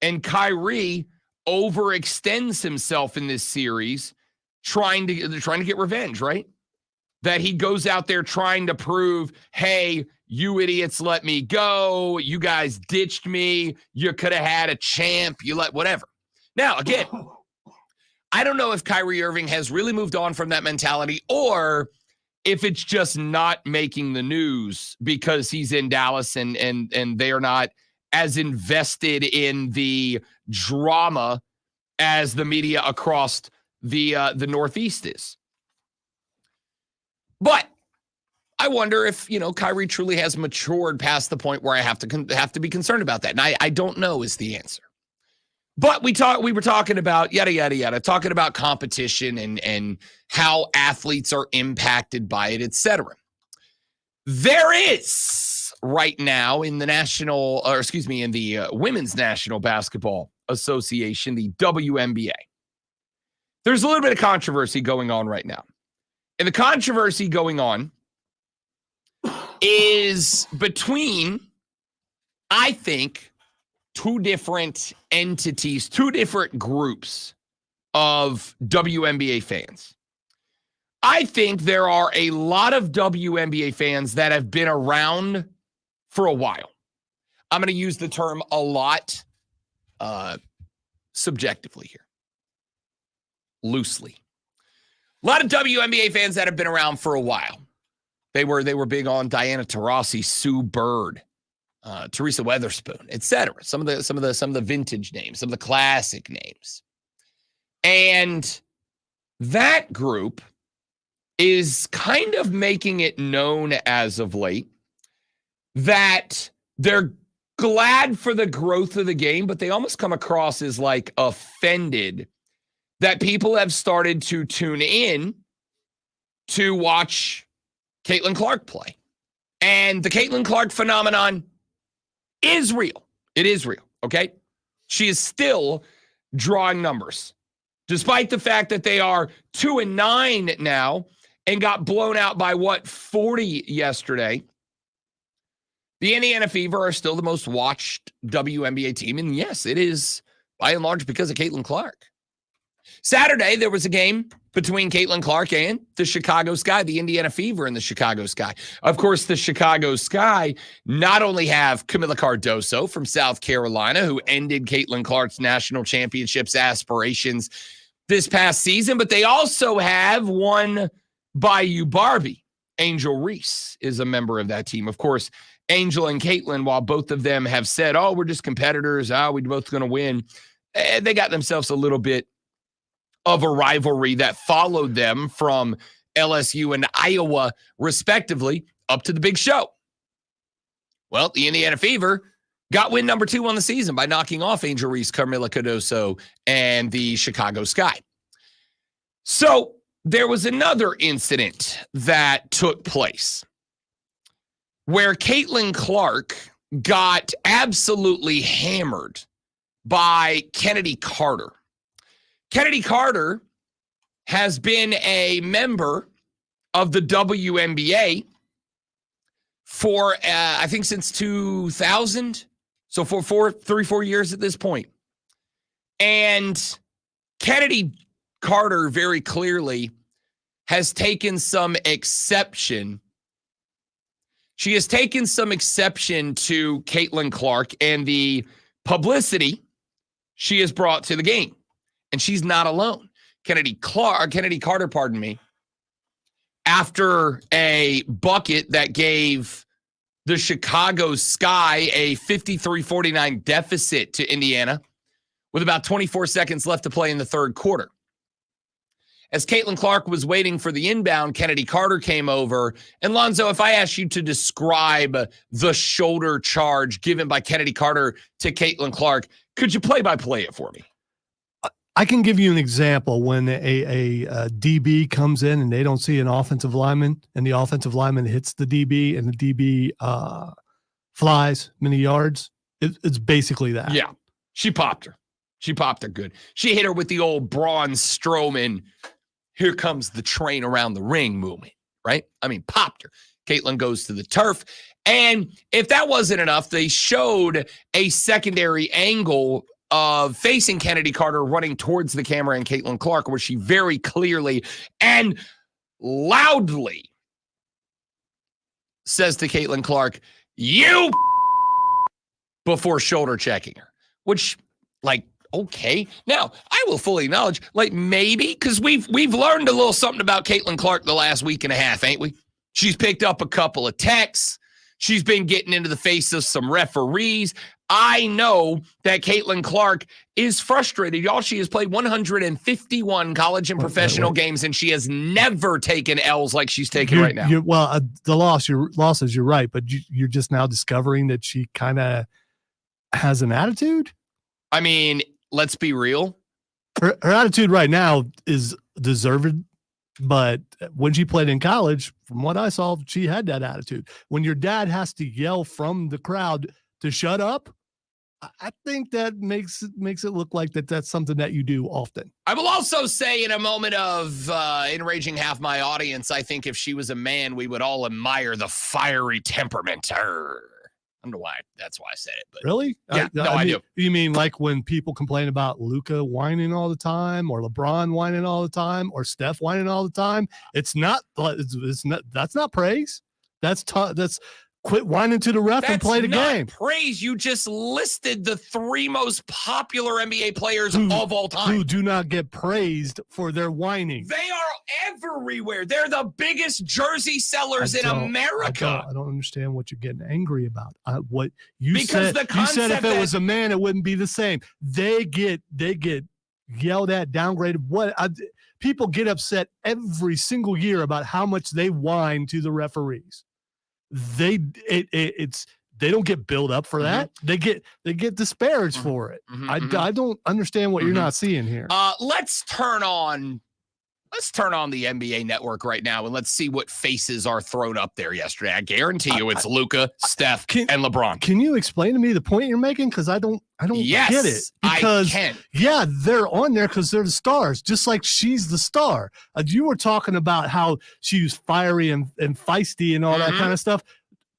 And Kyrie overextends himself in this series trying to get revenge, right? That he goes out there trying to prove, hey, you idiots let me go. You guys ditched me. You could have had a champ. You let whatever. Now, again, I don't know if Kyrie Irving has really moved on from that mentality or if it's just not making the news because he's in Dallas and they are not as invested in the drama as the media across the Northeast is. But I wonder if, Kyrie truly has matured past the point where I have to be concerned about that. And I don't know is the answer. But we were talking about yada, yada, yada, talking about competition and how athletes are impacted by it, etc. There is right now in the Women's National Basketball Association, the WNBA. There's a little bit of controversy going on right now. And the controversy going on is between, I think, two different entities, two different groups of WNBA fans. I think there are a lot of WNBA fans that have been around for a while. I'm going to use the term a lot subjectively here, loosely. A lot of WNBA fans that have been around for a while. They were big on Diana Taurasi, Sue Bird, Teresa Weatherspoon, etc. Some of the vintage names, some of the classic names. And that group is kind of making it known as of late that they're glad for the growth of the game, but they almost come across as like offended that people have started to tune in to watch Caitlin Clark play. And the Caitlin Clark phenomenon is real. It is real, okay? She is still drawing numbers, despite the fact that they are 2-9 now and got blown out by 40 yesterday. The Indiana Fever are still the most watched WNBA team. And yes, it is by and large because of Caitlin Clark. Saturday, there was a game between Caitlin Clark and the Chicago Sky, the Indiana Fever and the Chicago Sky. Of course, the Chicago Sky not only have Camila Cardoso from South Carolina, who ended Caitlin Clark's national championships aspirations this past season, but they also have one Bayou Barbie. Angel Reese is a member of that team. Of course, Angel and Caitlin, while both of them have said, oh, we're just competitors, we're both going to win, they got themselves a little bit of a rivalry that followed them from LSU and Iowa, respectively, up to the big show. Well, the Indiana Fever got win number 2 on the season by knocking off Angel Reese, Camila Cardoso, and the Chicago Sky. So there was another incident that took place where Caitlin Clark got absolutely hammered by Kennedy Carter. Kennedy Carter has been a member of the WNBA for, I think, since 2000. So for 4 years at this point. And Kennedy Carter very clearly has taken some exception. She has taken some exception to Caitlin Clark and the publicity she has brought to the game. And she's not alone. Kennedy Carter, after a bucket that gave the Chicago Sky a 53-49 deficit to Indiana with about 24 seconds left to play in the third quarter. As Caitlin Clark was waiting for the inbound, Kennedy Carter came over. And Lonzo, if I asked you to describe the shoulder charge given by Kennedy Carter to Caitlin Clark, could you play-by-play it for me? I can give you an example when a DB comes in and they don't see an offensive lineman and the offensive lineman hits the DB and the DB flies many yards. It's basically that. Yeah. She popped her. She popped her good. She hit her with the old Braun Strowman, here comes the train around the ring movement, right? I mean, popped her. Caitlin goes to the turf. And if that wasn't enough, they showed a secondary angle of facing Kennedy Carter running towards the camera and Caitlin Clark, where she very clearly and loudly says to Caitlin Clark, "You," before shoulder checking her, which, like, okay. Now, I will fully acknowledge, like, maybe, because we've learned a little something about Caitlin Clark the last week and a half, ain't we? She's picked up a couple of texts. She's been getting into the face of some referees. I know that Caitlin Clark is frustrated. Y'all, she has played 151 college and professional games, and she has never taken L's like she's taking right now. The losses, you're right, but you're just now discovering that she kind of has an attitude? I mean, let's be real. Her attitude right now is deserved, but when she played in college, from what I saw, she had that attitude. When your dad has to yell from the crowd to shut up, I think that makes it look like that's something that you do often. I will also say, in a moment of enraging half my audience, I think if she was a man, we would all admire the fiery temperament. I don't know why. That's why I said it. But really? Yeah, I do. You mean like when people complain about Luka whining all the time, or LeBron whining all the time, or Steph whining all the time? It's not. That's not praise. That's quit whining to the ref and play the game. Praise. You just listed the three most popular NBA players of all time who do not get praised for their whining. They are everywhere. They're the biggest jersey sellers in America. I don't understand what you're getting angry about. What you because said? You said if it was a man, it wouldn't be the same. They get yelled at, downgraded. People get upset every single year about how much they whine to the referees. They don't get built up for that. They get disparaged for it. I don't understand what you're not seeing here. Let's turn on the NBA network right now and let's see what faces are thrown up there yesterday. I guarantee you it's Luka, Steph, and LeBron. Can you explain to me the point you're making? Because I don't get it. Because I can. Yeah, they're on there because they're the stars, just like she's the star. You were talking about how she was fiery and feisty and all that kind of stuff.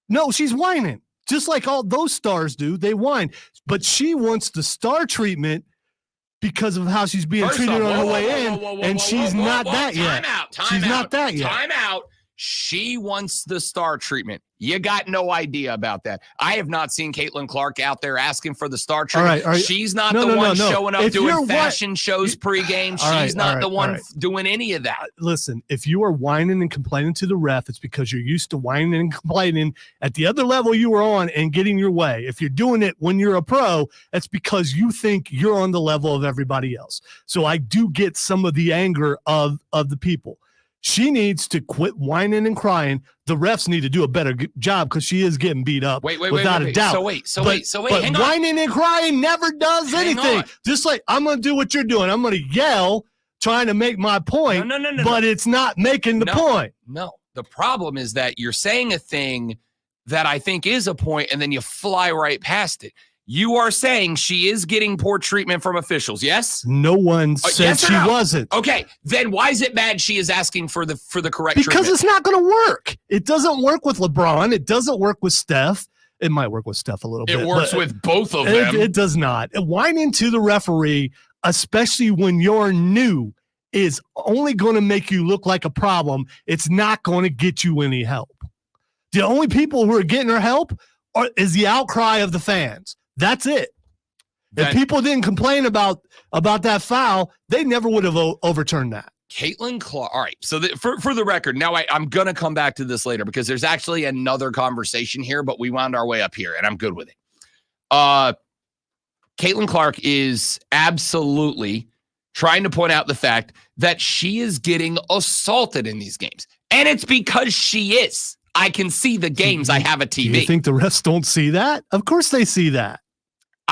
No, she's whining, just like all those stars do. They whine, but she wants the star treatment because of how she's being treated on her way in, and she's not that yet. She's not that yet. Time out. She wants the star treatment. You got no idea about that. I have not seen Caitlin Clark out there asking for the star treatment. All right. She's not the one showing up doing fashion shows pregame. She's not the one doing any of that. Listen, if you are whining and complaining to the ref, it's because you're used to whining and complaining at the other level you were on and getting your way. If you're doing it when you're a pro, that's because you think you're on the level of everybody else. So I do get some of the anger of the people. She needs to quit whining and crying. The refs need to do a better job because she is getting beat up without a doubt. So wait. Hang on. Whining and crying never does anything. Just like, I'm going to do what you're doing. I'm going to yell trying to make my point, but it's not making the point. No, the problem is that you're saying a thing that I think is a point, and then you fly right past it. You are saying she is getting poor treatment from officials, yes? No one said she wasn't. Okay, then why is it bad she is asking for the correct treatment? Because it's not going to work. It doesn't work with LeBron. It doesn't work with Steph. It might work with Steph a little bit. It works with both of them. It does not. Whining to the referee, especially when you're new, is only going to make you look like a problem. It's not going to get you any help. The only people who are getting her help is the outcry of the fans. That's it. If people didn't complain about that foul, they never would have overturned that. Caitlin Clark. All right. So for the record, now I'm going to come back to this later because there's actually another conversation here, but we wound our way up here and I'm good with it. Caitlin Clark is absolutely trying to point out the fact that she is getting assaulted in these games. And it's because she is. I can see the games. I have a TV. Do you think the refs don't see that? Of course they see that.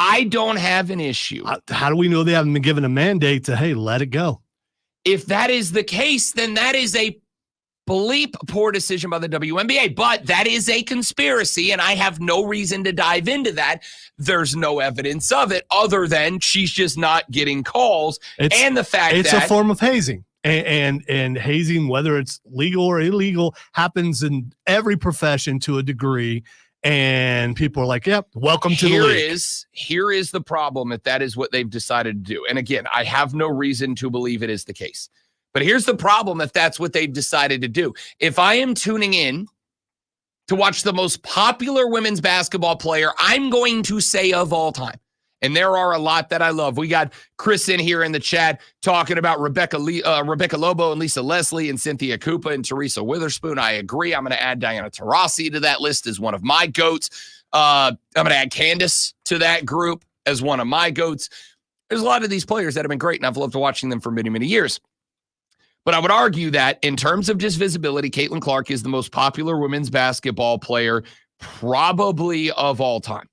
I don't have an issue. How do we know they haven't been given a mandate to, hey, let it go? If that is the case, then that is a bleep poor decision by the WNBA. But that is a conspiracy, and I have no reason to dive into that. There's no evidence of it other than she's just not getting calls. And the fact it's a form of hazing. And hazing, whether it's legal or illegal, happens in every profession to a degree. And people are like, yep, welcome to the league. Here is the problem if that is what they've decided to do. And again, I have no reason to believe it is the case. But here's the problem if that's what they've decided to do. If I am tuning in to watch the most popular women's basketball player, I'm going to say of all time, and there are a lot that I love. We got Chris in here in the chat talking about Rebecca Lobo and Lisa Leslie and Cynthia Koupa and Teresa Witherspoon. I agree. I'm going to add Diana Taurasi to that list as one of my GOATs. I'm going to add Candace to that group as one of my GOATs. There's a lot of these players that have been great, and I've loved watching them for many, many years. But I would argue that in terms of just visibility, Caitlin Clark is the most popular women's basketball player probably of all time.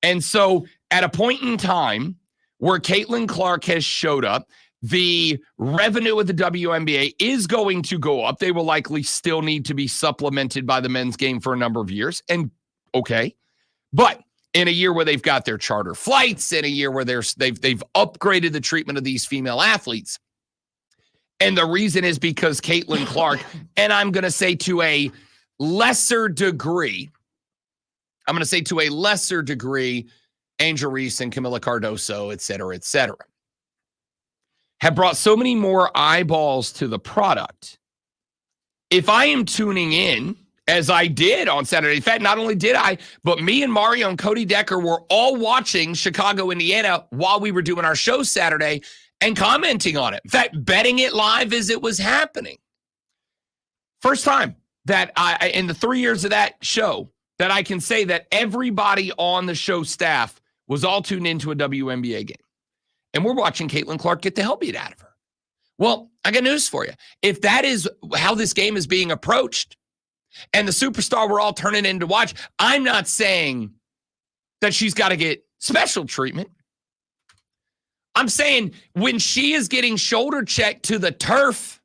And so at a point in time where Caitlin Clark has showed up, the revenue of the WNBA is going to go up. They will likely still need to be supplemented by the men's game for a number of years. And okay, but in a year where they've got their charter flights, in a year where they've upgraded the treatment of these female athletes. And the reason is because Caitlin Clark, and I'm going to say to a lesser degree, Angel Reese and Camila Cardoso, et cetera, have brought so many more eyeballs to the product. If I am tuning in, as I did on Saturday, in fact, not only did I, but me and Mario and Cody Decker were all watching Chicago, Indiana while we were doing our show Saturday and commenting on it. In fact, betting it live as it was happening. First time that in the 3 years of that show, that I can say that everybody on the show staff was all tuned into a WNBA game. And we're watching Caitlin Clark get the hell beat out of her. Well, I got news for you. If that is how this game is being approached and the superstar we're all turning in to watch, I'm not saying that she's got to get special treatment. I'm saying when she is getting shoulder checked to the turf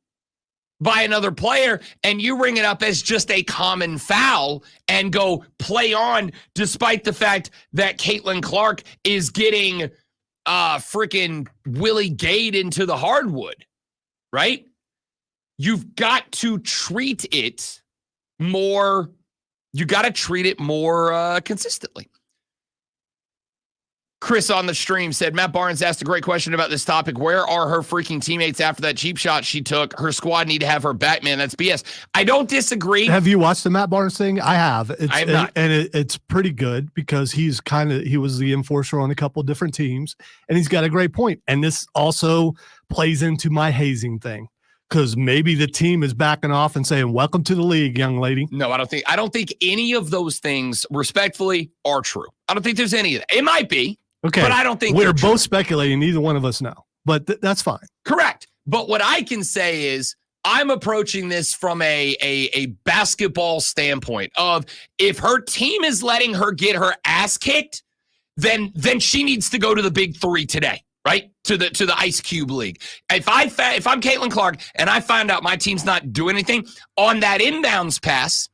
by another player and you ring it up as just a common foul and go play on, despite the fact that Caitlin Clark is getting freaking Willie Gayed into the hardwood, right? You've got to treat it more. You got to treat it more consistently. Chris on the stream said, Matt Barnes asked a great question about this topic. Where are her freaking teammates after that cheap shot she took? Her squad need to have her back, man. That's BS. I don't disagree. Have you watched the Matt Barnes thing? I have. I have not. It's pretty good because he was the enforcer on a couple of different teams, and he's got a great point. And this also plays into my hazing thing because maybe the team is backing off and saying, welcome to the league, young lady. No, I don't think any of those things respectfully are true. I don't think there's any of that. It might be. Okay, but I don't think we're both speculating. Neither one of us know, but that's fine. Correct. But what I can say is I'm approaching this from a basketball standpoint of if her team is letting her get her ass kicked, then she needs to go to the big three today, right? To the Ice Cube League. If I'm Caitlin Clark and I find out my team's not doing anything on that inbounds pass,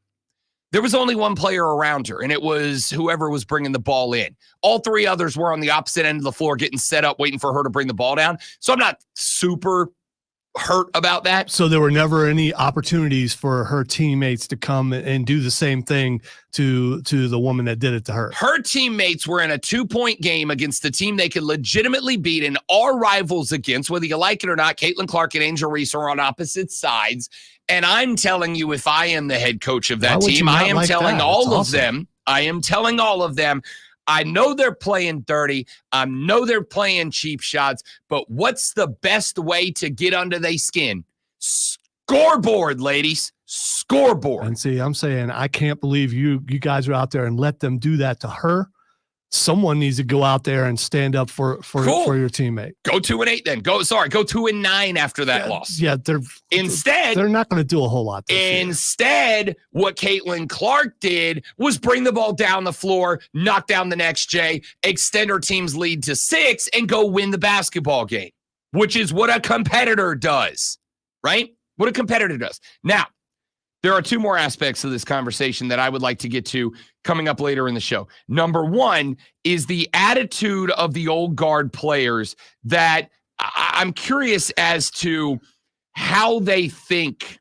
there was only one player around her, and it was whoever was bringing the ball in. All three others were on the opposite end of the floor getting set up, waiting for her to bring the ball down. So I'm not super hurt about that. So there were never any opportunities for her teammates to come and do the same thing to the woman that did it to her. Her teammates were in a 2-point game against the team they could legitimately beat and are rivals against, whether you like it or not. Caitlin Clark and Angel Reese are on opposite sides. And I'm telling you, if I am the head coach of that team, I am telling all of them, I know they're playing dirty. I know they're playing cheap shots, but what's the best way to get under their skin? Scoreboard, ladies. Scoreboard. And see, I'm saying I can't believe you guys are out there and let them do that to her. Someone needs to go out there and stand up for your teammate. Go 2-8 then. Go 2-9 after that loss. Yeah, they're not going to do a whole lot. Instead, what Caitlin Clark did was bring the ball down the floor, knock down the next J, extend her team's lead to 6, and go win the basketball game, which is what a competitor does, right? What a competitor does. Now, there are two more aspects of this conversation that I would like to get to coming up later in the show. Number one is the attitude of the old guard players that I'm curious as to how they think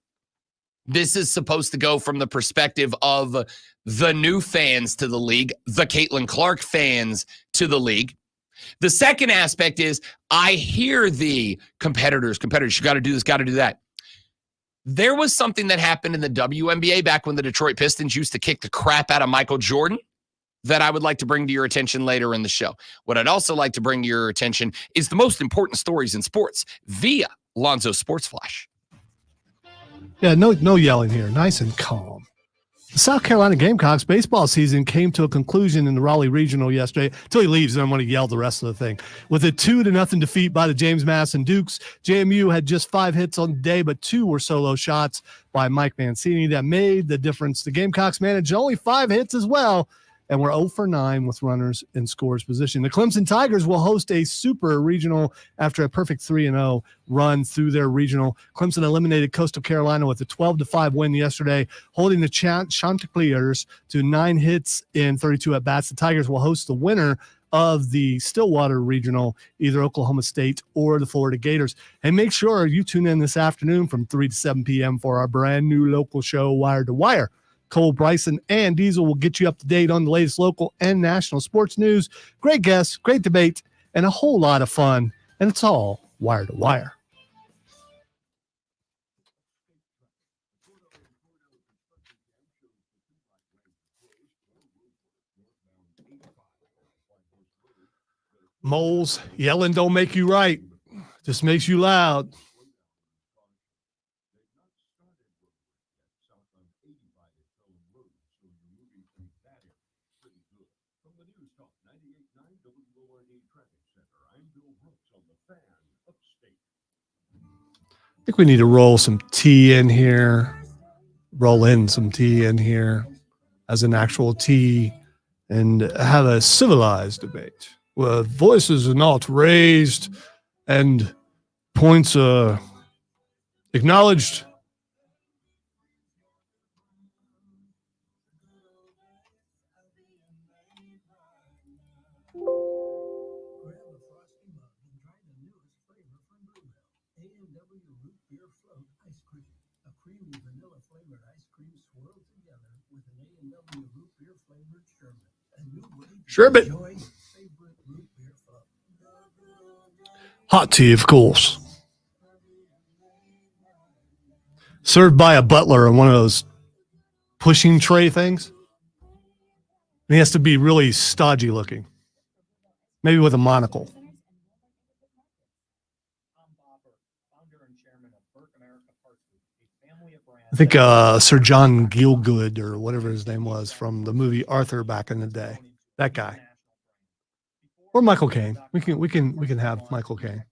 this is supposed to go from the perspective of the new fans to the league, the Caitlin Clark fans to the league. The second aspect is I hear the competitors, you got to do this, got to do that. There was something that happened in the WNBA back when the Detroit Pistons used to kick the crap out of Michael Jordan that I would like to bring to your attention later in the show. What I'd also like to bring to your attention is the most important stories in sports via Lonzo Sports Flash. Yeah, no yelling here. Nice and calm. The South Carolina Gamecocks baseball season came to a conclusion in the Raleigh Regional yesterday. Until he leaves, then I'm going to yell the rest of the thing. With a 2-0 defeat by the James Madison Dukes, JMU had just 5 hits on the day, but 2 were solo shots by Mike Mancini that made the difference. The Gamecocks managed only 5 hits as well, and we're 0 for 9 with runners in scores position. The Clemson Tigers will host a super regional after a perfect 3-0 run through their regional. Clemson eliminated Coastal Carolina with a 12-5 win yesterday, holding the Chanticleers to 9 hits in 32 at-bats. The Tigers will host the winner of the Stillwater Regional, either Oklahoma State or the Florida Gators. And make sure you tune in this afternoon from 3 to 7 p.m. for our brand new local show, Wire to Wire. Cole, Bryson, and Diesel will get you up to date on the latest local and national sports news. Great guests, great debate, and a whole lot of fun. And it's all Wire to Wire. Moles, yelling don't make you right. Just makes you loud. I think we need to roll some tea in here, roll in some tea in here as an actual tea and have a civilized debate where voices are not raised and points are acknowledged. Sherbet. Hot tea, of course. Served by a butler on one of those pushing tray things. And he has to be really stodgy looking. Maybe with a monocle. I think Sir John Gielgud or whatever his name was from the movie Arthur back in the day. That guy. Or Michael Caine. We can have Michael Caine.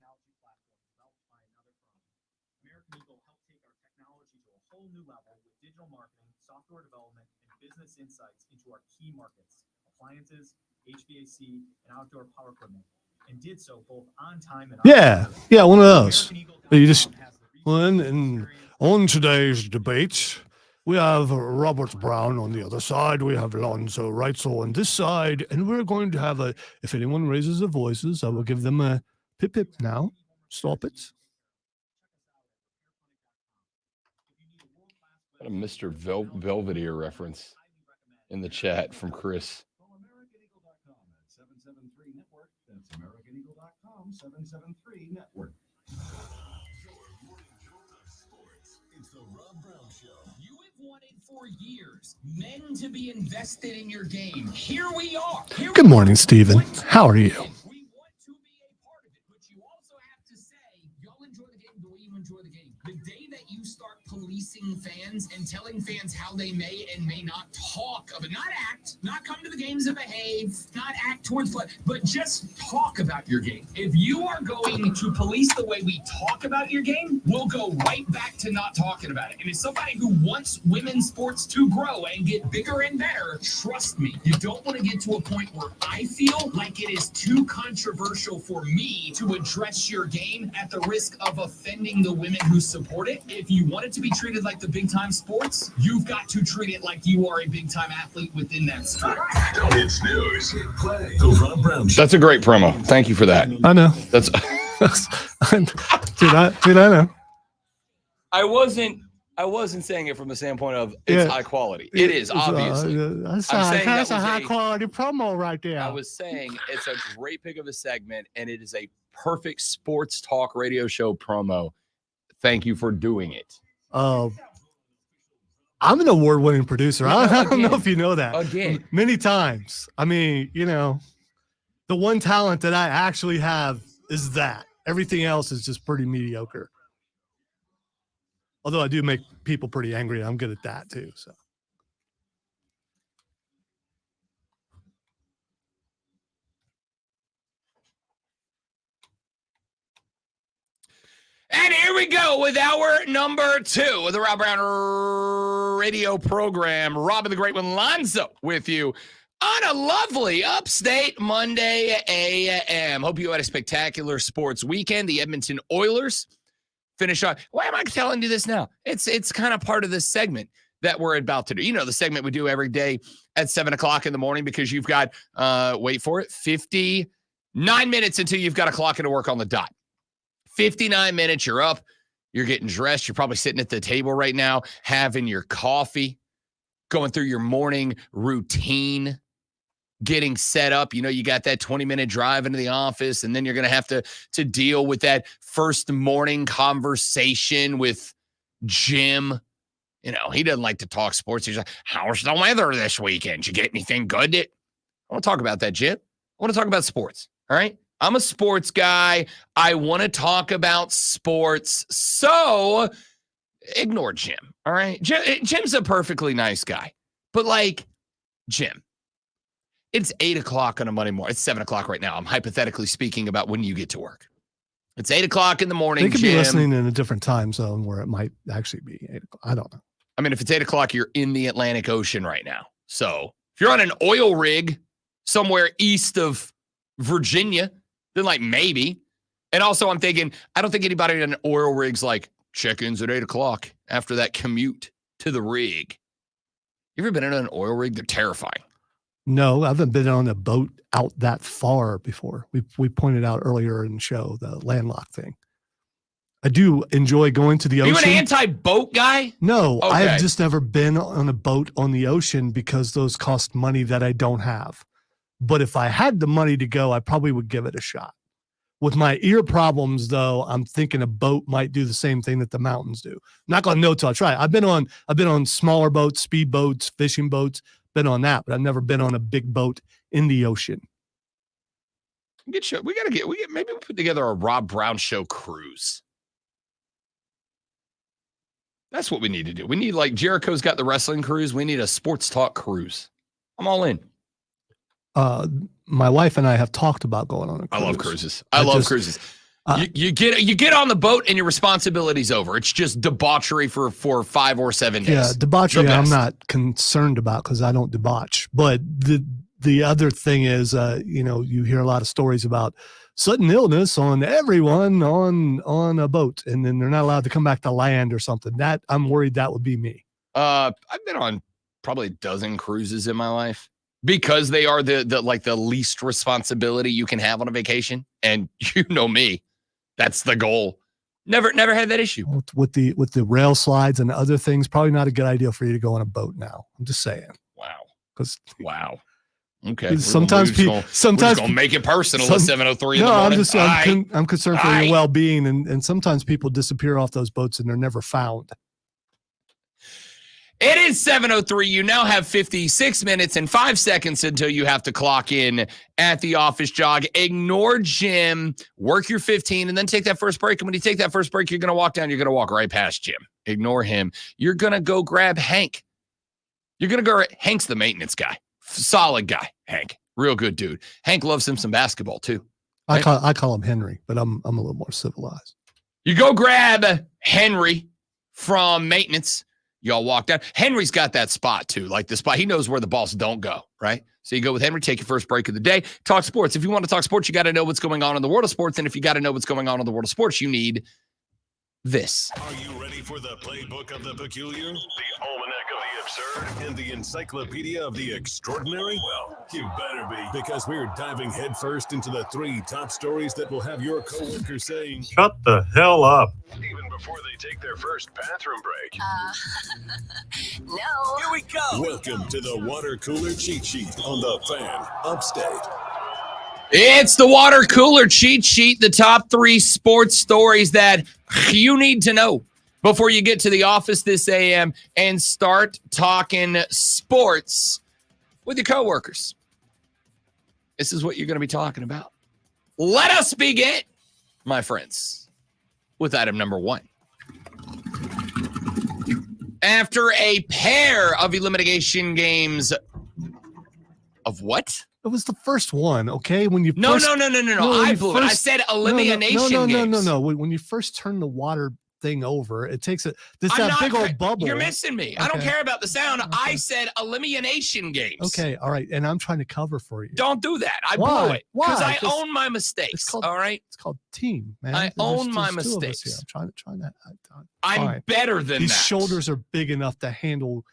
American Eagle helped take our technology to a whole new level with digital marketing, software development, and business insights into our key markets, appliances, HVAC, and outdoor power equipment, and did so both on time and one of those. You just and on today's debate, we have Robert Brown on the other side. We have Lonzo Reitzel on this side. And we're going to have if anyone raises their voices, I will give them a pip now. Stop it. Got a Mr. Belvedere reference in the chat from Chris. That's AmericanEagle.com, 773 Network. It's the Rob Brown Show. You have wanted for years men to be invested in your game. Here we are. Good morning, Stephen. How are you? We want to be a part of it, but you also have to say, y'all enjoy the game the way you enjoy the game. The day that you start policing fans and telling fans how they may and may not talk of it, not act, not come to the games and behave, not act towards play, but just talk about your game. If you are going to police the way we talk about your game, we'll go right back to not talking about it. And as somebody who wants women's sports to grow and get bigger and better, trust me, you don't want to get to a point where I feel like it is too controversial for me to address your game at the risk of offending the women who support it. If you want it to be treated like the big time sports, you've got to treat it like you are a big time athlete within that sport. It's news. The Rob Brown Show. That's a great promo. Thank you for that. I know. That's dude, I know. I wasn't saying it from the standpoint of it's high quality. It is, obviously. That's I'm saying that's that a was high quality promo right there. I was saying it's a great pick of a segment, and it is a perfect sports talk radio show promo. Thank you for doing it. I'm an award-winning producer. I don't know if you know that. Again. Many times. I mean, the one talent that I actually have is that. Everything else is just pretty mediocre. Although I do make people pretty angry. I'm good at that too. So. And here we go with our number 2 of the Rob Brown radio program. Rob and the Great One Lonzo with you on a lovely upstate Monday a.m. Hope you had a spectacular sports weekend. The Edmonton Oilers finish on. Why am I telling you this now? It's kind of part of this segment that we're about to do. The segment we do every day at 7 o'clock in the morning because you've got, wait for it, 59 minutes until you've got to clock into work on the dot. 59 minutes, you're up, you're getting dressed. You're probably sitting at the table right now, having your coffee, going through your morning routine, getting set up. You got that 20-minute drive into the office, and then you're going to have to deal with that first morning conversation with Jim. He doesn't like to talk sports. He's like, how's the weather this weekend? Did you get anything good? I want to talk about that, Jim. I want to talk about sports, all right? I'm a sports guy. I want to talk about sports. So ignore Jim. All right. Jim's a perfectly nice guy. But Jim, it's 8 o'clock on a Monday morning. It's 7 o'clock right now. I'm hypothetically speaking about when you get to work. It's 8 o'clock in the morning. They could Jim. be listening in a different time zone where it might actually be 8 o'clock. I don't know. I mean, if it's 8 o'clock, you're in the Atlantic Ocean right now. So if you're on an oil rig somewhere east of Virginia, then maybe. And also I'm thinking, I don't think anybody on oil rigs check-ins at 8 o'clock after that commute to the rig. You ever been in an oil rig? They're terrifying. No, I haven't been on a boat out that far before. We pointed out earlier in the show, the landlocked thing. I do enjoy going to the ocean. Are you an anti-boat guy? No, Okay. I've just never been on a boat on the ocean because those cost money that I don't have. But if I had the money to go, I probably would give it a shot. With my ear problems, though, I'm thinking a boat might do the same thing that the mountains do. I'm not going to know till I try it. I've been on smaller boats, speed boats, fishing boats, been on that, but I've never been on a big boat in the ocean. Maybe we put together a Rob Brown Show cruise. That's what we need to do. We need Jericho's got the wrestling cruise. We need a sports talk cruise. I'm all in. My wife and I have talked about going on a cruise. I love cruises. I love cruises. You get on the boat and your responsibility's over. It's just debauchery for 5 or 7 days. Yeah, debauchery I'm not concerned about because I don't debauch. But the other thing is, you hear a lot of stories about sudden illness on everyone on a boat, and then they're not allowed to come back to land or something. That I'm worried that would be me. I've been on probably a dozen cruises in my life. Because they are the least responsibility you can have on a vacation. And you know me, that's the goal. Never had that issue. With the rail slides and other things, probably not a good idea for you to go on a boat now. I'm just saying. Wow. Okay. Sometimes people gonna make it personal at 7:03 in the morning. I'm concerned for your well-being, and sometimes people disappear off those boats and they're never found. It is 7:03. You now have 56 minutes and 5 seconds until you have to clock in at the office jog. Ignore Jim, work your 15, and then take that first break. And when you take that first break, you're going to walk down. You're going to walk right past Jim. Ignore him. You're going to go grab Hank. Hank's the maintenance guy. Solid guy, Hank. Real good dude. Hank loves him some basketball, too. Right? I call him Henry, but I'm a little more civilized. You go grab Henry from maintenance. Y'all walk down. Henry's got that spot, too, the spot. He knows where the balls don't go, right? So you go with Henry, take your first break of the day, talk sports. If you want to talk sports, you got to know what's going on in the world of sports. And if you got to know what's going on in the world of sports, you need this. Are you ready for the playbook of the peculiar? The almanac of the absurd and the encyclopedia of the extraordinary? Well, you better be, because we're diving headfirst into the 3 top stories that will have your coworkers saying, Shut the hell up. even before they take their first bathroom break. No. Here we go. Welcome to the Water Cooler Cheat Sheet on the Fan Upstate. It's the water cooler cheat sheet, the top 3 sports stories that you need to know before you get to the office this AM and start talking sports with your coworkers. This is what you're going to be talking about. Let us begin, my friends, with item number 1. After a pair of elimination games of what? It was the first one, okay? When you No. first, I blew it. I said elimination games. No. When you first turn the water thing over, it takes this I'm that not big old bubble. You're missing me. I don't Okay. care about the sound. Okay. I said elimination games. Okay, all right, and I'm trying to cover for you. Don't do that. I Why? blew it because Why? I Just- own my mistakes. it's called- all right. It's called team, man. I There's own my 2 of us here. mistakes. I'm trying to. I'm fine. better than These that. shoulders are big enough to handle,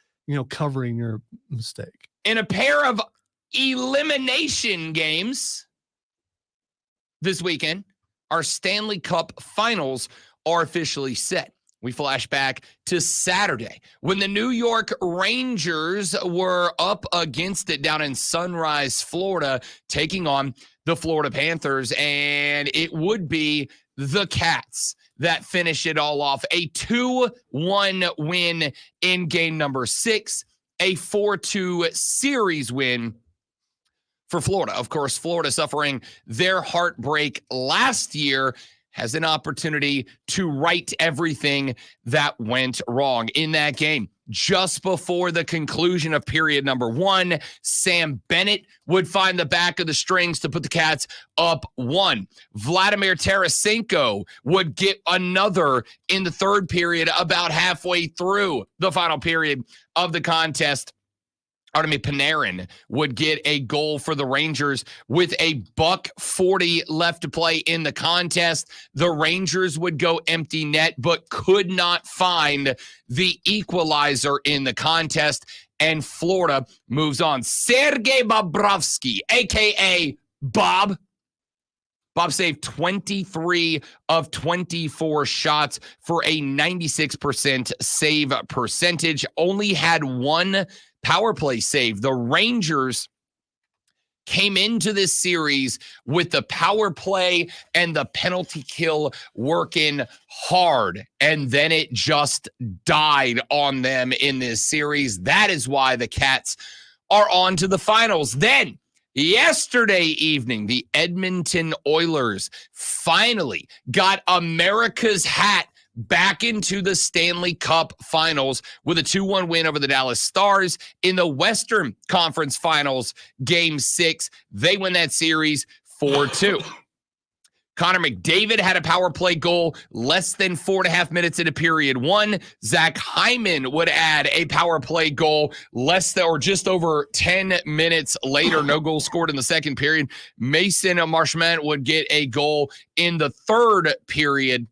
covering your mistake. In a pair of elimination games this weekend, our Stanley Cup finals are officially set. We flash back to Saturday when the New York Rangers were up against it down in Sunrise, Florida, taking on the Florida Panthers, and it would be the Cats that finish it all off. A 2-1 win in game number 6, a 4-2 series win for Florida. Of course, Florida, suffering their heartbreak last year, has an opportunity to right everything that went wrong in that game. Just before the conclusion of period number 1, Sam Bennett would find the back of the strings to put the Cats up 1. Vladimir Tarasenko would get another in the 3rd period, about halfway through the final period of the contest. Artemi Panarin would get a goal for the Rangers with a $1:40 left to play in the contest. The Rangers would go empty net, but could not find the equalizer in the contest, and Florida moves on. Sergei Bobrovsky, a.k.a. Bob. Bob saved 23 of 24 shots for a 96% save percentage. Only had 1 power play save. The Rangers came into this series with the power play and the penalty kill working hard, and then it just died on them in this series. That is why the Cats are on to the finals. Then yesterday evening, the Edmonton Oilers finally got America's hat back into the Stanley Cup Finals with a 2-1 win over the Dallas Stars in the Western Conference Finals, Game 6. They win that series 4-2. Connor McDavid had a power play goal less than 4.5 minutes into period 1. Zach Hyman would add a power play goal less than or just over 10 minutes later. No goal scored in the 2nd period. Mason Marchment would get a goal in the 3rd period.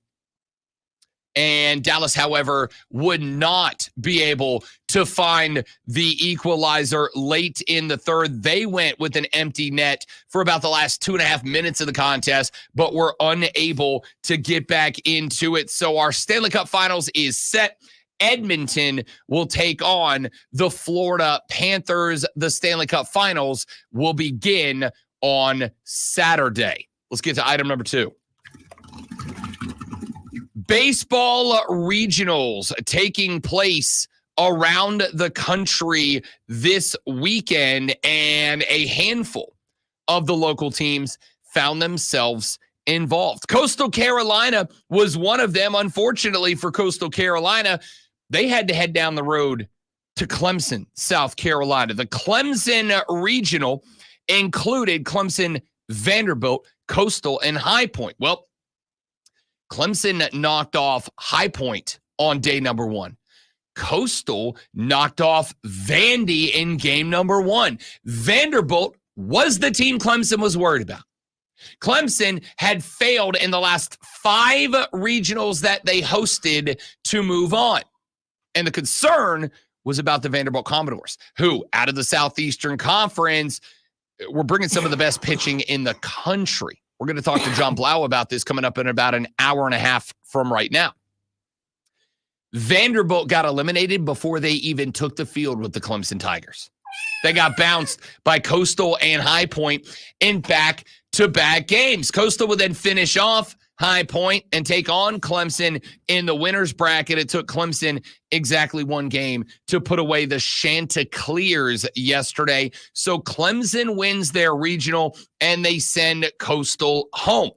And Dallas, however, would not be able to find the equalizer late in the 3rd. They went with an empty net for about the last 2.5 minutes of the contest, but were unable to get back into it. So our Stanley Cup Finals is set. Edmonton will take on the Florida Panthers. The Stanley Cup Finals will begin on Saturday. Let's get to item number 2. Baseball regionals taking place around the country this weekend, and a handful of the local teams found themselves involved. Coastal Carolina was one of them. Unfortunately for Coastal Carolina, they had to head down the road to Clemson, South Carolina. The Clemson regional included Clemson, Vanderbilt, Coastal, and High Point. Well, Clemson knocked off High Point on day number 1. Coastal knocked off Vandy in game number 1. Vanderbilt was the team Clemson was worried about. Clemson had failed in the last 5 regionals that they hosted to move on. And the concern was about the Vanderbilt Commodores, who out of the Southeastern Conference, we're bringing some of the best pitching in the country. We're going to talk to John Blau about this coming up in about an hour and a half from right now. Vanderbilt got eliminated before they even took the field with the Clemson Tigers. They got bounced by Coastal and High Point in back-to-back games. Coastal would then finish off High Point and take on Clemson in the winner's bracket. It took Clemson exactly one game to put away the Chanticleers yesterday. So Clemson wins their regional and they send Coastal home.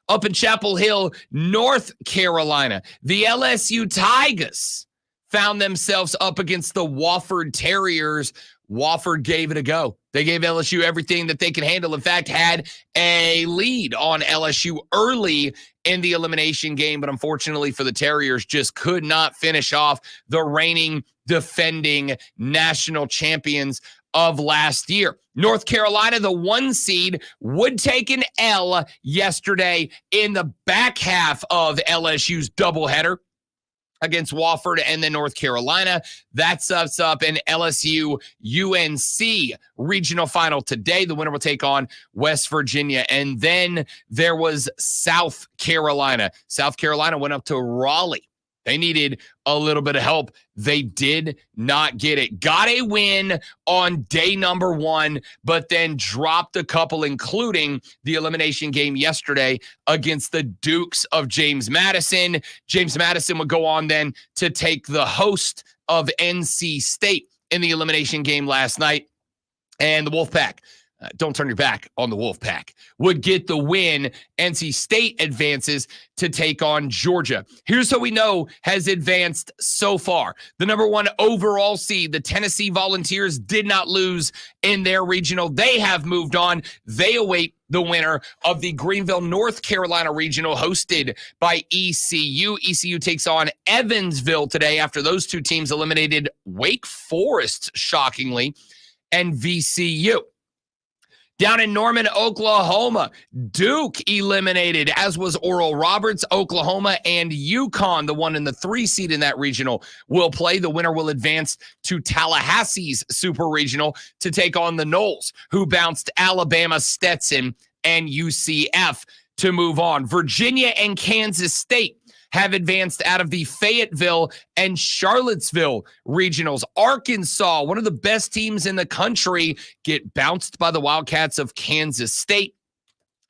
Up in Chapel Hill, North Carolina, the LSU Tigers found themselves up against the Wofford Terriers. Wofford gave it a go. They gave LSU everything that they could handle. In fact, had a lead on LSU early in the elimination game, but unfortunately for the Terriers, just could not finish off the reigning, defending national champions of last year. North Carolina, the 1 seed, would take an L yesterday in the back half of LSU's doubleheader against Wofford and then North Carolina. That sets up an LSU UNC regional final today. The winner will take on West Virginia. And then there was South Carolina. South Carolina went up to Raleigh. They needed a little bit of help. They did not get it. Got a win on day number 1, but then dropped a couple, including the elimination game yesterday against the Dukes of James Madison. James Madison would go on then to take the host of NC State in the elimination game last night. And the Wolfpack, don't turn your back on the Wolfpack, would get the win. NC State advances to take on Georgia. Here's who we know has advanced so far. The number 1 overall seed, the Tennessee Volunteers, did not lose in their regional. They have moved on. They await the winner of the Greenville, North Carolina regional hosted by ECU. ECU takes on Evansville today after those two teams eliminated Wake Forest, shockingly, and VCU. Down in Norman, Oklahoma, Duke eliminated, as was Oral Roberts. Oklahoma and UConn, the 1 and the 3 seed in that regional, will play. The winner will advance to Tallahassee's super regional to take on the Noles, who bounced Alabama, Stetson, and UCF to move on. Virginia and Kansas State have advanced out of the Fayetteville and Charlottesville regionals. Arkansas, one of the best teams in the country, get bounced by the Wildcats of Kansas State.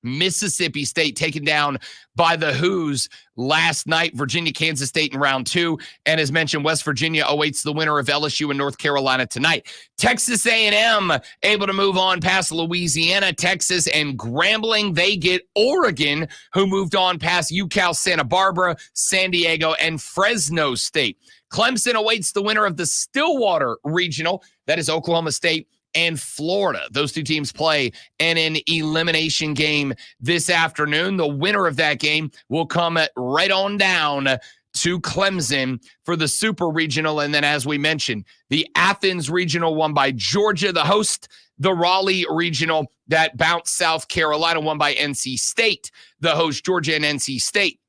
Mississippi State taken down by the Hoos last night. Virginia, Kansas State in round 2. And as mentioned, West Virginia awaits the winner of LSU and North Carolina tonight. Texas A&M able to move on past Louisiana. Texas and Grambling, they get Oregon, who moved on past UCal, Santa Barbara, San Diego, and Fresno State. Clemson awaits the winner of the Stillwater Regional. That is Oklahoma State and Florida. Those two teams play in an elimination game this afternoon. The winner of that game will come right on down to Clemson for the Super Regional. And then, as we mentioned, the Athens Regional won by Georgia, the host. The Raleigh Regional that bounced South Carolina won by NC State. The host, Georgia and NC State,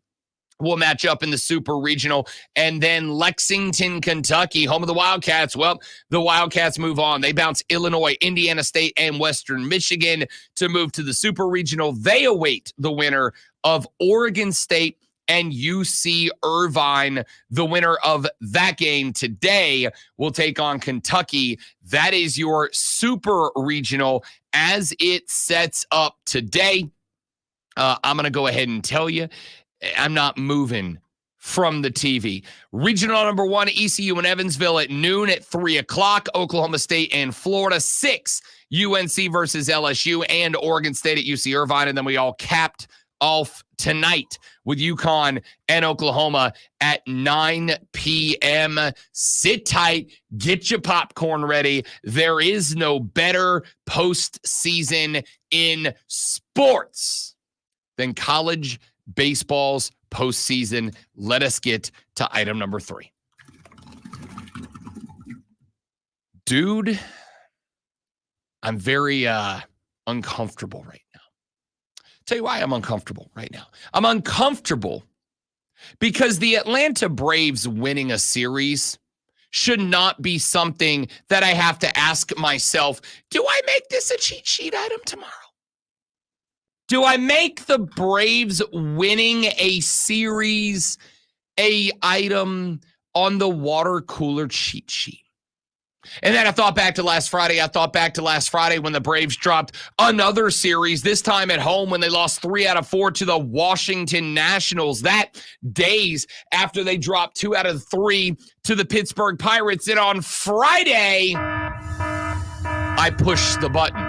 will match up in the Super Regional. And then Lexington, Kentucky, home of the Wildcats. Well, the Wildcats move on. They bounce Illinois, Indiana State, and Western Michigan to move to the Super Regional. They await the winner of Oregon State and UC Irvine. The winner of that game today will take on Kentucky. That is your Super Regional as it sets up today. I'm going to go ahead and tell you, I'm not moving from the TV. Regional number 1, ECU and Evansville at noon. At 3 o'clock, Oklahoma State and Florida. 6, UNC versus LSU and Oregon State at UC Irvine. And then we all capped off tonight with UConn and Oklahoma at 9 p.m. Sit tight. Get your popcorn ready. There is no better postseason in sports than college baseball's postseason. Let us get to item number 3. Dude, I'm very uncomfortable right now. Tell you why I'm uncomfortable right now. I'm uncomfortable because the Atlanta Braves winning a series should not be something that I have to ask myself, do I make this a cheat sheet item tomorrow? Do I make the Braves winning a series a item on the water cooler cheat sheet? And then I thought back to last Friday. When the Braves dropped another series, this time at home when they lost 3 out of 4 to the Washington Nationals. That days after they dropped 2 out of 3 to the Pittsburgh Pirates. And on Friday, I pushed the button.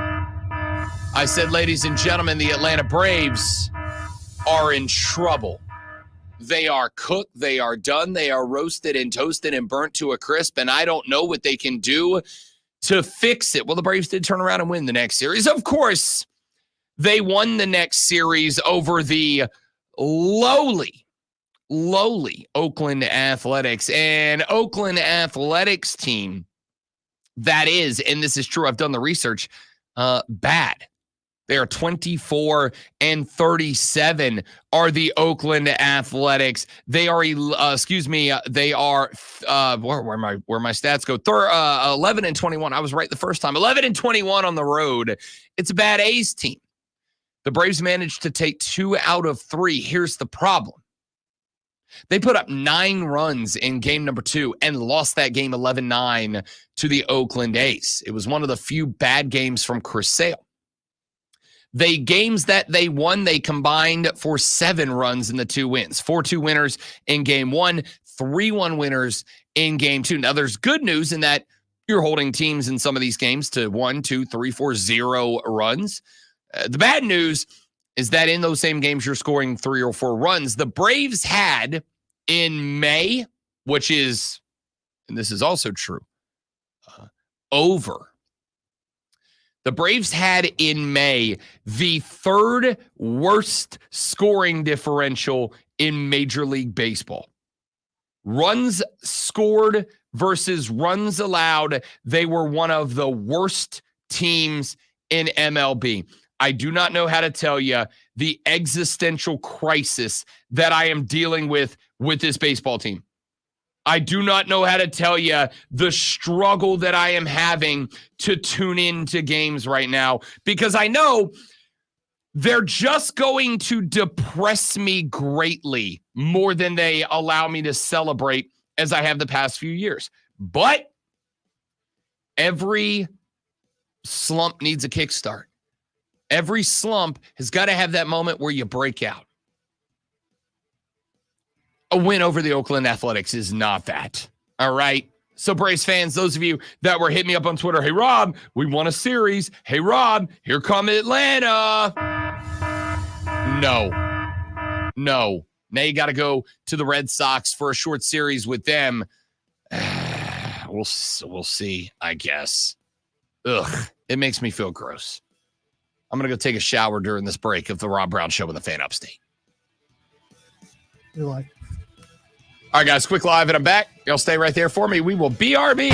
I said, ladies and gentlemen, the Atlanta Braves are in trouble. They are cooked, they are done, they are roasted and toasted and burnt to a crisp, and I don't know what they can do to fix it. Well, the Braves did turn around and win the next series. Of course, they won the next series over the lowly Oakland Athletics. And Oakland Athletics team, that is, and this is true, I've done the research, bad. They are 24-37 are the Oakland Athletics. They are, where my stats go? 11-21. I was right the first time. 11-21 on the road. It's a bad A's team. The Braves managed to take 2 out of 3. Here's the problem. They put up 9 runs in game number 2 and lost that game 11-9 to the Oakland A's. It was one of the few bad games from Chris Sale. The games that they won, they combined for 7 runs in the 2 wins. 4-2 winners in game 1, 3-1 winners in game 2. Now, there's good news in that you're holding teams in some of these games to 1, 2, 3, 4, 0 runs. The bad news is that in those same games, you're scoring 3 or 4 runs. The Braves had in May, which is, and this is also true, the Braves had in May the 3rd worst scoring differential in Major League Baseball. Runs scored versus runs allowed, they were one of the worst teams in MLB. I do not know how to tell you the existential crisis that I am dealing with this baseball team. I do not know how to tell you the struggle that I am having to tune into games right now, because I know they're just going to depress me greatly more than they allow me to celebrate as I have the past few years. But every slump needs a kickstart. Every slump has got to have that moment where you break out. A win over the Oakland Athletics is not that. All right. So Braves fans, those of you that were hitting me up on Twitter, hey, Rob, we won a series. Hey, Rob, here come Atlanta. No. Now you got to go to the Red Sox for a short series with them. We'll see, I guess. Ugh, it makes me feel gross. I'm going to go take a shower during this break of the Rob Brown Show in the Fan Upstate. You like? All right, guys, quick live, and I'm back. Y'all stay right there for me. We will BRB.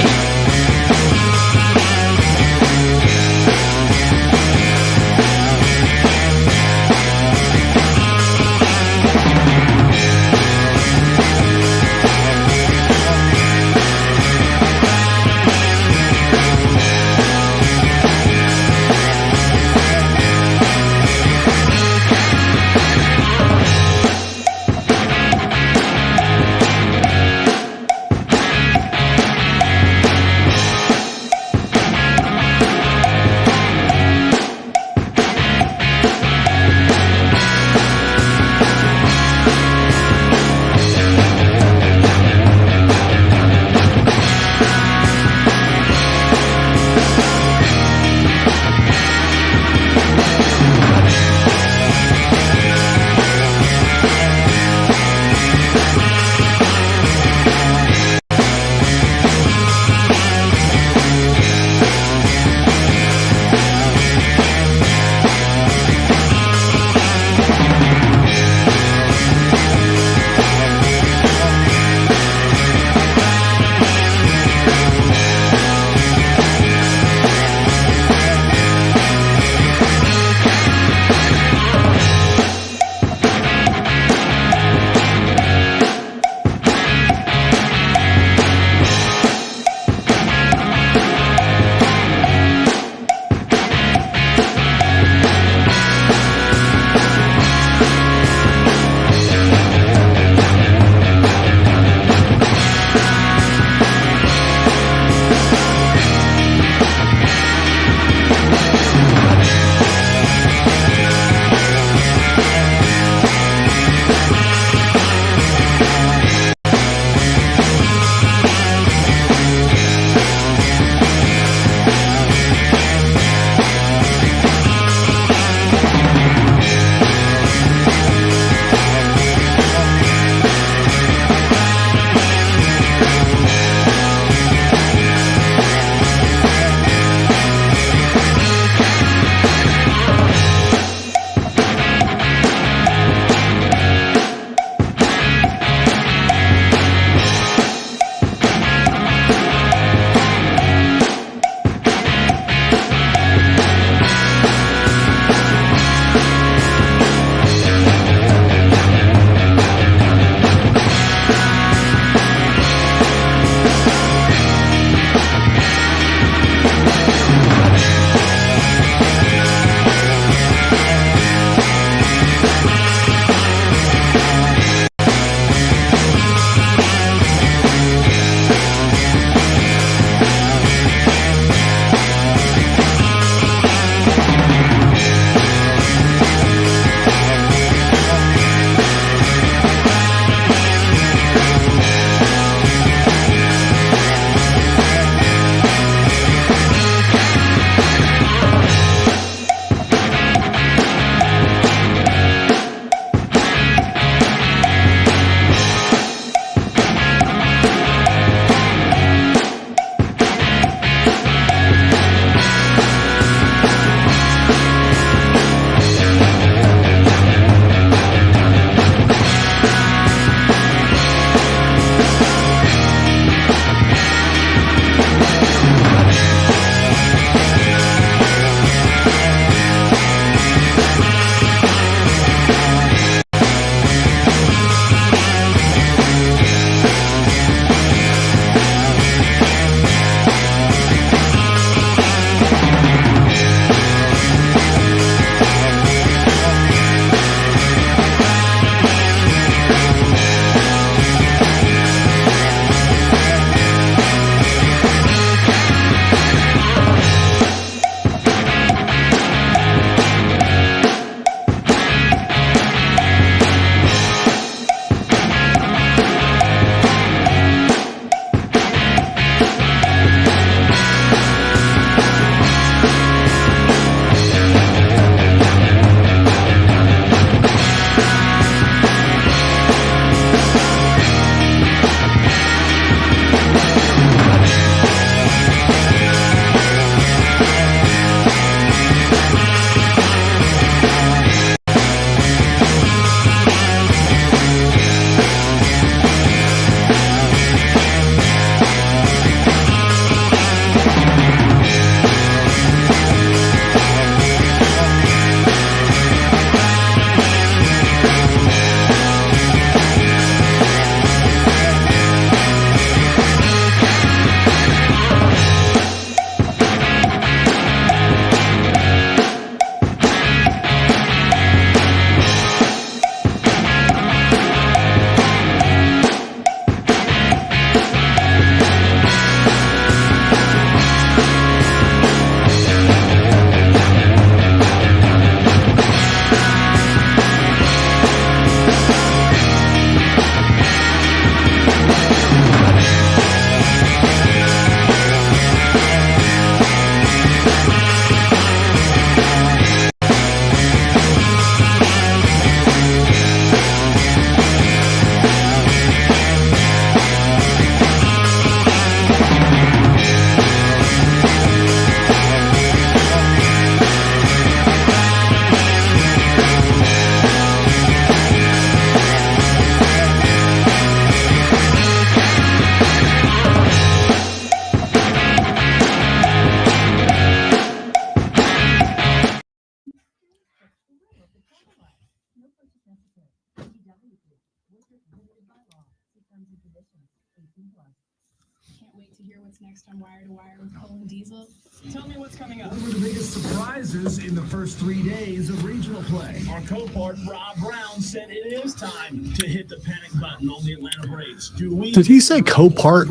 Can't wait to hear what's next on Wire to Wire with Cole and Diesel. Tell me what's coming up. What were the biggest surprises in the first 3 days of regional play? Our co-part, Rob Brown, said it is time to hit the panic button on the Atlanta Braves. Did he say co-part?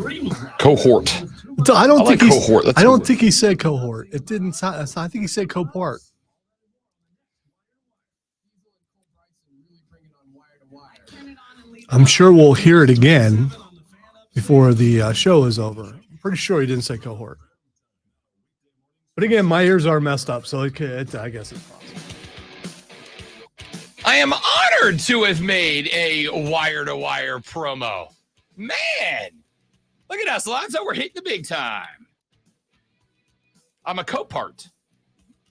Cohort. I don't think like cohort. I don't think he said cohort. It didn't sound. I think he said co-part. I'm sure we'll hear it again before the show is over. I'm pretty sure he didn't say cohort. But again, my ears are messed up, so I guess it's possible. I am honored to have made a wire-to-wire promo. Man, look at us, Lonzo. We're hitting the big time. I'm a co-part.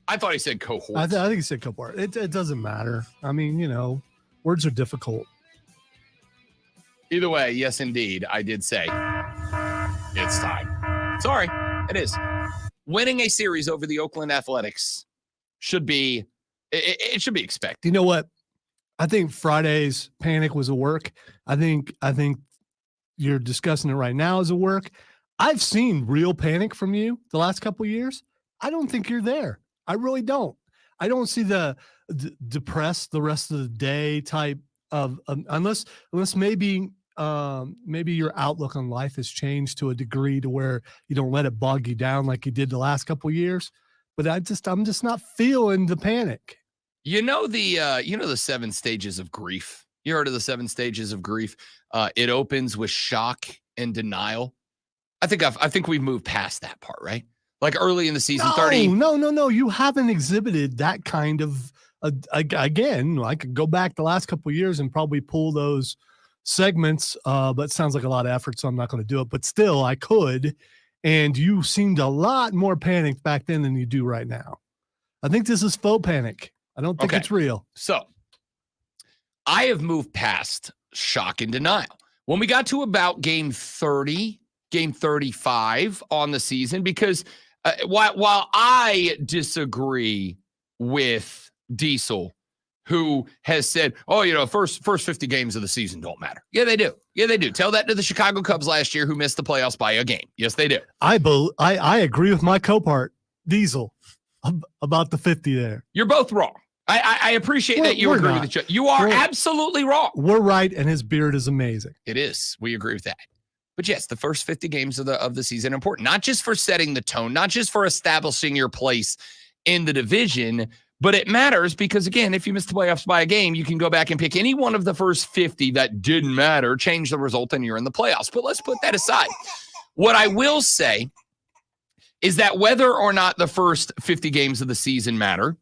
I thought he said cohort. I think he said co-part. It doesn't matter. I mean, words are difficult. Either way, yes, indeed, I did say it's time. Sorry, it is. Winning a series over the Oakland Athletics should be expected. You know what? I think Friday's panic was a work. I think you're discussing it right now as a work. I've seen real panic from you the last couple of years. I don't think you're there. I really don't. I don't see the depressed the rest of the day type of unless maybe your outlook on life has changed to a degree to where you don't let it bog you down like you did the last couple of years. But I'm just not feeling the panic. The 7 stages of grief. You heard of the 7 stages of grief? It opens with shock and denial. I think we've moved past that part, right? Like early in the season, 30. No. You haven't exhibited that kind of. Again, I could go back the last couple of years and probably pull those segments, but it sounds like a lot of effort, so I'm not going to do it. But still, I could. And you seemed a lot more panicked back then than you do right now. I think this is faux panic. I don't think it's real. So I have moved past shock and denial. When we got to about game 30, game 35 on the season, because while I disagree with Diesel, who has said, first 50 games of the season don't matter. Yeah, they do. Tell that to the Chicago Cubs last year who missed the playoffs by a game. Yes, they do. I agree with my co-part, Diesel, about the 50 there. You're both wrong. I appreciate that you agree with each other. You are absolutely wrong. We're right, and his beard is amazing. It is. We agree with that. But yes, the first 50 games of the season are important, not just for setting the tone, not just for establishing your place in the division, but it matters because, again, if you miss the playoffs by a game, you can go back and pick any one of the first 50 that didn't matter, change the result, and you're in the playoffs. But let's put that aside. What I will say is that whether or not the first 50 games of the season matter,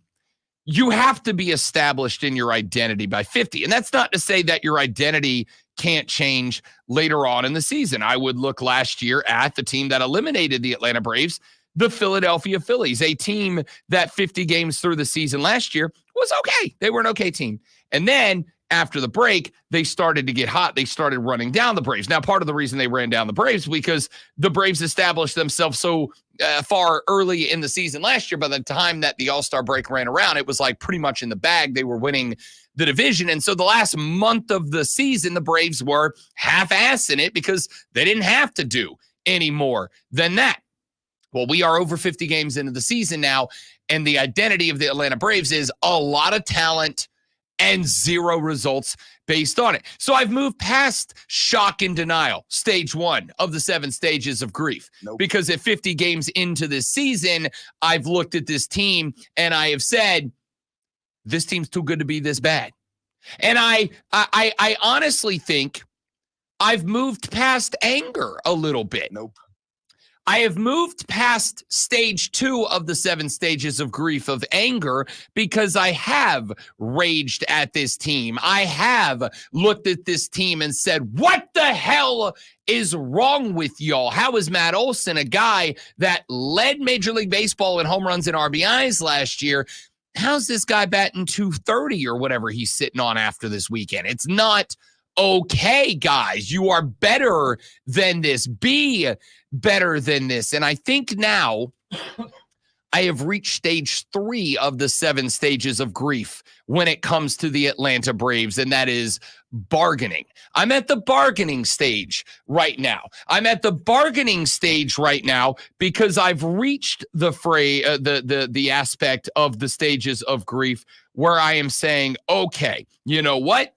you have to be established in your identity by 50. And that's not to say that your identity can't change later on in the season. I would look last year at the team that eliminated the Atlanta Braves, the Philadelphia Phillies, a team that 50 games through the season last year was okay. They were an okay team. And then after the break, they started to get hot. They started running down the Braves. Now, part of the reason they ran down the Braves because the Braves established themselves so far early in the season last year. By the time that the All-Star break ran around, it was like pretty much in the bag. They were winning the division. And so the last month of the season, the Braves were half-assing it because they didn't have to do any more than that. Well, we are over 50 games into the season now, and the identity of the Atlanta Braves is a lot of talent and zero results based on it. So I've moved past shock and denial, stage 1 of the 7 stages of grief. Nope. Because at 50 games into this season, I've looked at this team and I have said, this team's too good to be this bad. And I honestly think I've moved past anger a little bit. Nope. I have moved past stage 2 of the 7 stages of grief of anger because I have raged at this team. I have looked at this team and said, what the hell is wrong with y'all? How is Matt Olson, a guy that led Major League Baseball in home runs and RBIs last year, how's this guy batting 230 or whatever he's sitting on after this weekend? It's not okay, guys. You are better than this. Be better than this. And I think now I have reached stage 3 of the 7 stages of grief when it comes to the Atlanta Braves, and that is bargaining. I'm at the bargaining stage right now. I'm at the bargaining stage right now because I've reached the aspect of the stages of grief where I am saying, okay, you know what?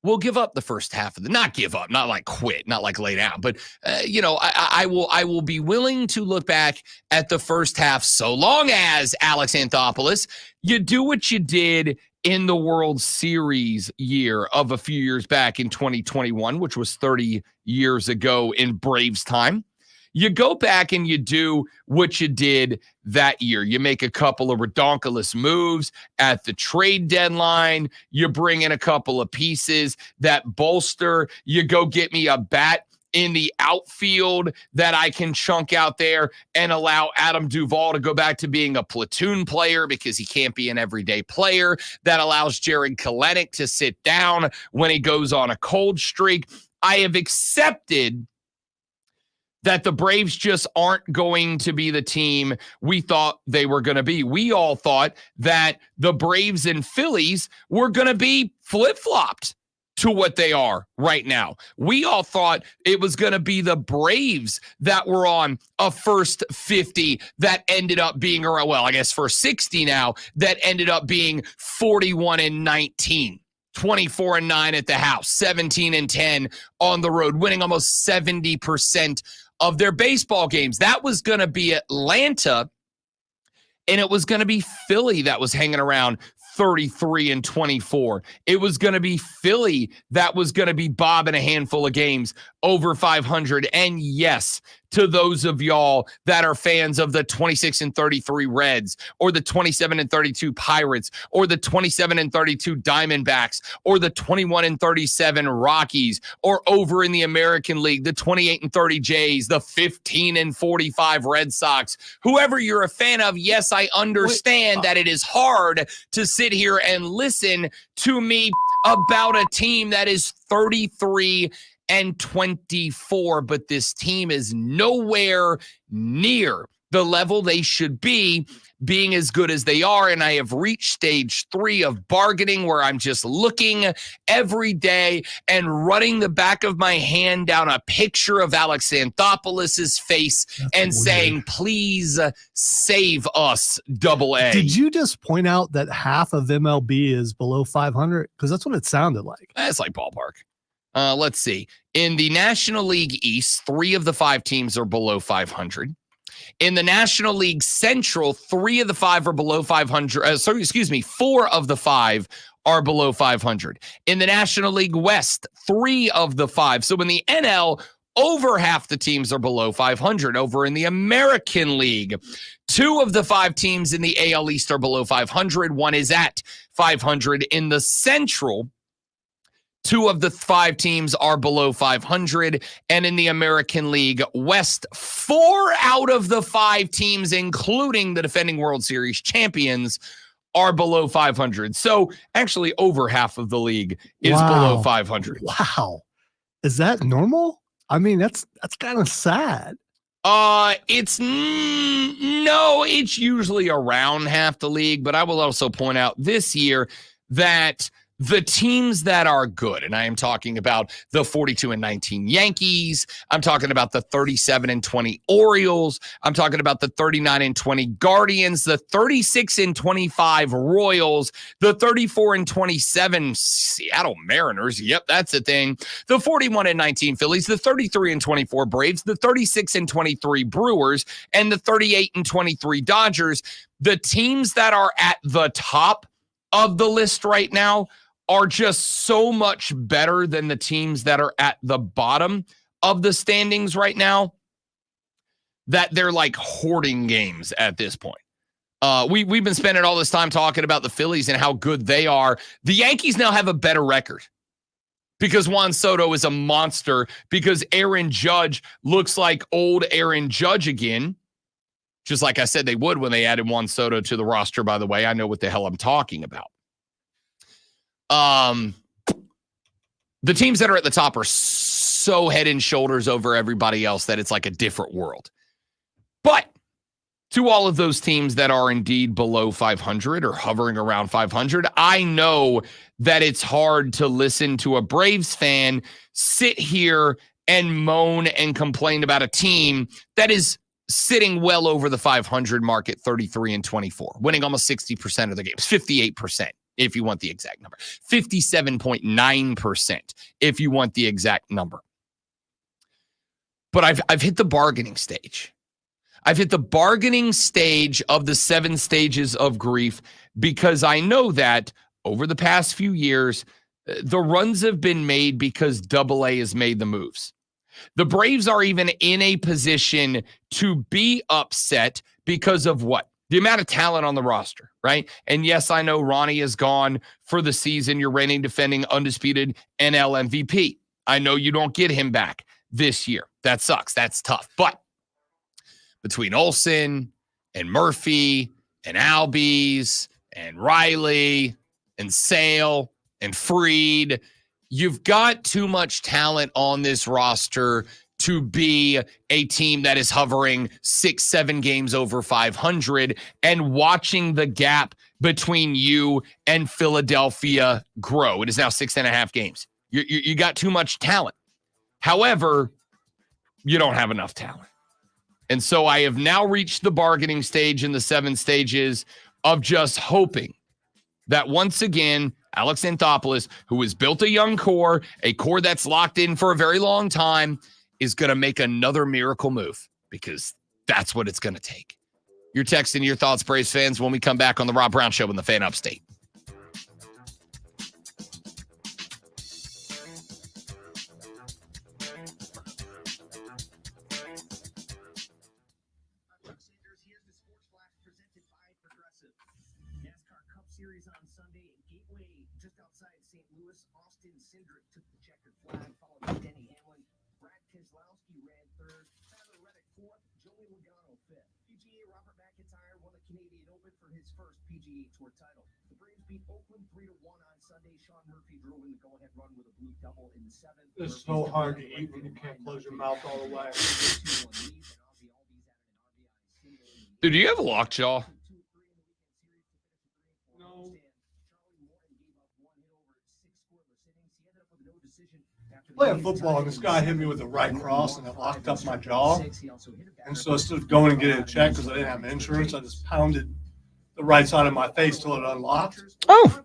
We'll give up the first half of not give up, not like quit, not like lay down, but I will be willing to look back at the first half so long as Alex Anthopoulos, you do what you did in the World Series year of a few years back in 2021, which was 30 years ago in Braves time. You go back and you do what you did that year. You make a couple of redonkulous moves at the trade deadline. You bring in a couple of pieces that bolster. You go get me a bat in the outfield that I can chunk out there and allow Adam Duvall to go back to being a platoon player because he can't be an everyday player. That allows Jared Kelenic to sit down when he goes on a cold streak. I have accepted that the Braves just aren't going to be the team we thought they were going to be. We all thought that the Braves and Phillies were going to be flip-flopped to what they are right now. We all thought it was going to be the Braves that were on a first 50 that ended up being, first 60 now, that ended up being 41-19. 24-9 at the house, 17-10 on the road, winning almost 70% of their baseball games. That was going to be Atlanta, and it was going to be Philly that was hanging around 33-24. It was going to be Philly that was going to be bobbing a handful of games over 500. And yes, to those of y'all that are fans of the 26-33 Reds or the 27-32 Pirates or the 27-32 Diamondbacks or the 21-37 Rockies or over in the American League, the 28-30 Jays, the 15-45 Red Sox, whoever you're a fan of, yes, I understand that it is hard to sit here and listen to me about a team that is 33-24, but this team is nowhere near the level they should be, being as good as they are. And I have reached stage 3 of bargaining, where I'm just looking every day and running the back of my hand down a picture of Alex Anthopoulos' face and saying, please save us, AA. Did you just point out that half of MLB is below 500? Because that's what it sounded like. That's like ballpark. Let's see. In the National League East, 3 of the 5 teams are below 500. In the National League Central, 3 of the 5 are below 500. 4 of the 5 are below 500. In the National League West, 3 of the 5. So in the NL, over half the teams are below 500. Over in the American League, 2 of the 5 teams in the AL East are below 500. 1 is at 500. In the Central, 2 of the 5 teams are below 500. And in the American League West, 4 out of the 5 teams, including the defending World Series champions, are below 500. So actually over half of the league is below 500. Wow. Is that normal? I mean, that's kind of sad. It's usually around half the league, but I will also point out this year that the teams that are good, and I am talking about the 42-19 Yankees, I'm talking about the 37-20 Orioles, I'm talking about the 39-20 Guardians, the 36-25 Royals, the 34-27 Seattle Mariners, yep, that's a thing, the 41-19 Phillies, the 33-24 Braves, the 36-23 Brewers, and the 38-23 Dodgers. The teams that are at the top of the list right now are just so much better than the teams that are at the bottom of the standings right now that they're like hoarding games at this point. We've been spending all this time talking about the Phillies and how good they are. The Yankees now have a better record because Juan Soto is a monster, because Aaron Judge looks like old Aaron Judge again, just like I said they would when they added Juan Soto to the roster, by the way. I know what the hell I'm talking about. The teams that are at the top are so head and shoulders over everybody else that it's like a different world. But to all of those teams that are indeed below 500 or hovering around 500. I know that it's hard to listen to a Braves fan sit here and moan and complain about a team that is sitting well over the 500 mark at 33-24, winning almost 60% of the games, 58% if you want the exact number, 57.9% if you want the exact number. But I've hit the bargaining stage. I've hit the bargaining stage of the 7 stages of grief because I know that over the past few years, the runs have been made because AA has made the moves. The Braves are even in a position to be upset because of what? The amount of talent on the roster, right? And yes, I know Ronnie is gone for the season. Your reigning, defending, undisputed NL MVP. I know you don't get him back this year. That sucks. That's tough. But between Olsen and Murphy and Albies and Riley and Sale and Freed, you've got too much talent on this roster to be a team that is hovering 6-7 games over 500 and watching the gap between you and Philadelphia grow. It is now 6.5 games. You got too much talent. However, you don't have enough talent. And so I have now reached the bargaining stage in the 7 stages of just hoping that once again, Alex Anthopoulos, who has built a young core, a core that's locked in for a very long time, is going to make another miracle move because that's what it's going to take. You're texting your thoughts, Braves fans, when we come back on the Rob Brown Show in the Fan Upstate. Series on Sunday at Gateway, just outside St. Louis. Austin Cindric took the checkered flag, followed by Denny Hamlin. Brad Keselowski ran third. Tyler Reddick fourth. Joey Logano fifth. PGA Robert McIntyre won the Canadian Open for his first PGA Tour title. The Braves beat Oakland 3-1 on Sunday. Sean Murphy drove in the go-ahead run with a blue double in 7th. It's so hard to eat when you can't close your mouth all the way. Dude, do you have a lockjaw? Playing football, and this guy hit me with the right cross, and it locked up my jaw. And so instead of going and getting it checked because I didn't have insurance, I just pounded the right side of my face till it unlocked. Oh.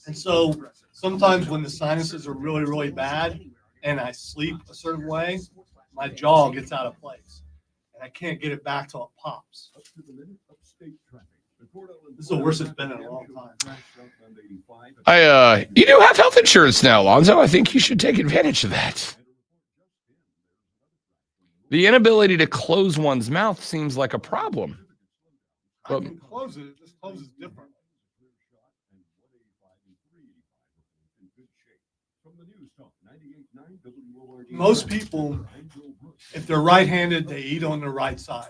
And so sometimes when the sinuses are really, really bad and I sleep a certain way, my jaw gets out of place. And I can't get it back till it pops. This is the worst it's been in a long time. You do have health insurance now, Alonzo. I think you should take advantage of that. The inability to close one's mouth seems like a problem. I can close it. It just closes differently. Most people, if they're right-handed, they eat on the right side.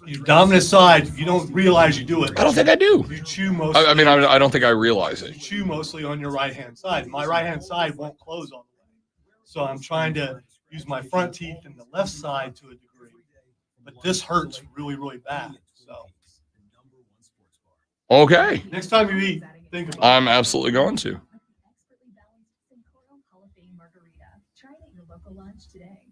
Your dominant side, you don't realize you do it. I don't think I do. You chew mostly. I mean, I don't think I realize You it. chew mostly on your right-hand side. My right-hand side won't close all the way. So I'm trying to use my front teeth and the left side to a degree. But this hurts really, really bad. So Okay. next time you eat, think about it. I'm absolutely going to. Try it at your local lunch today.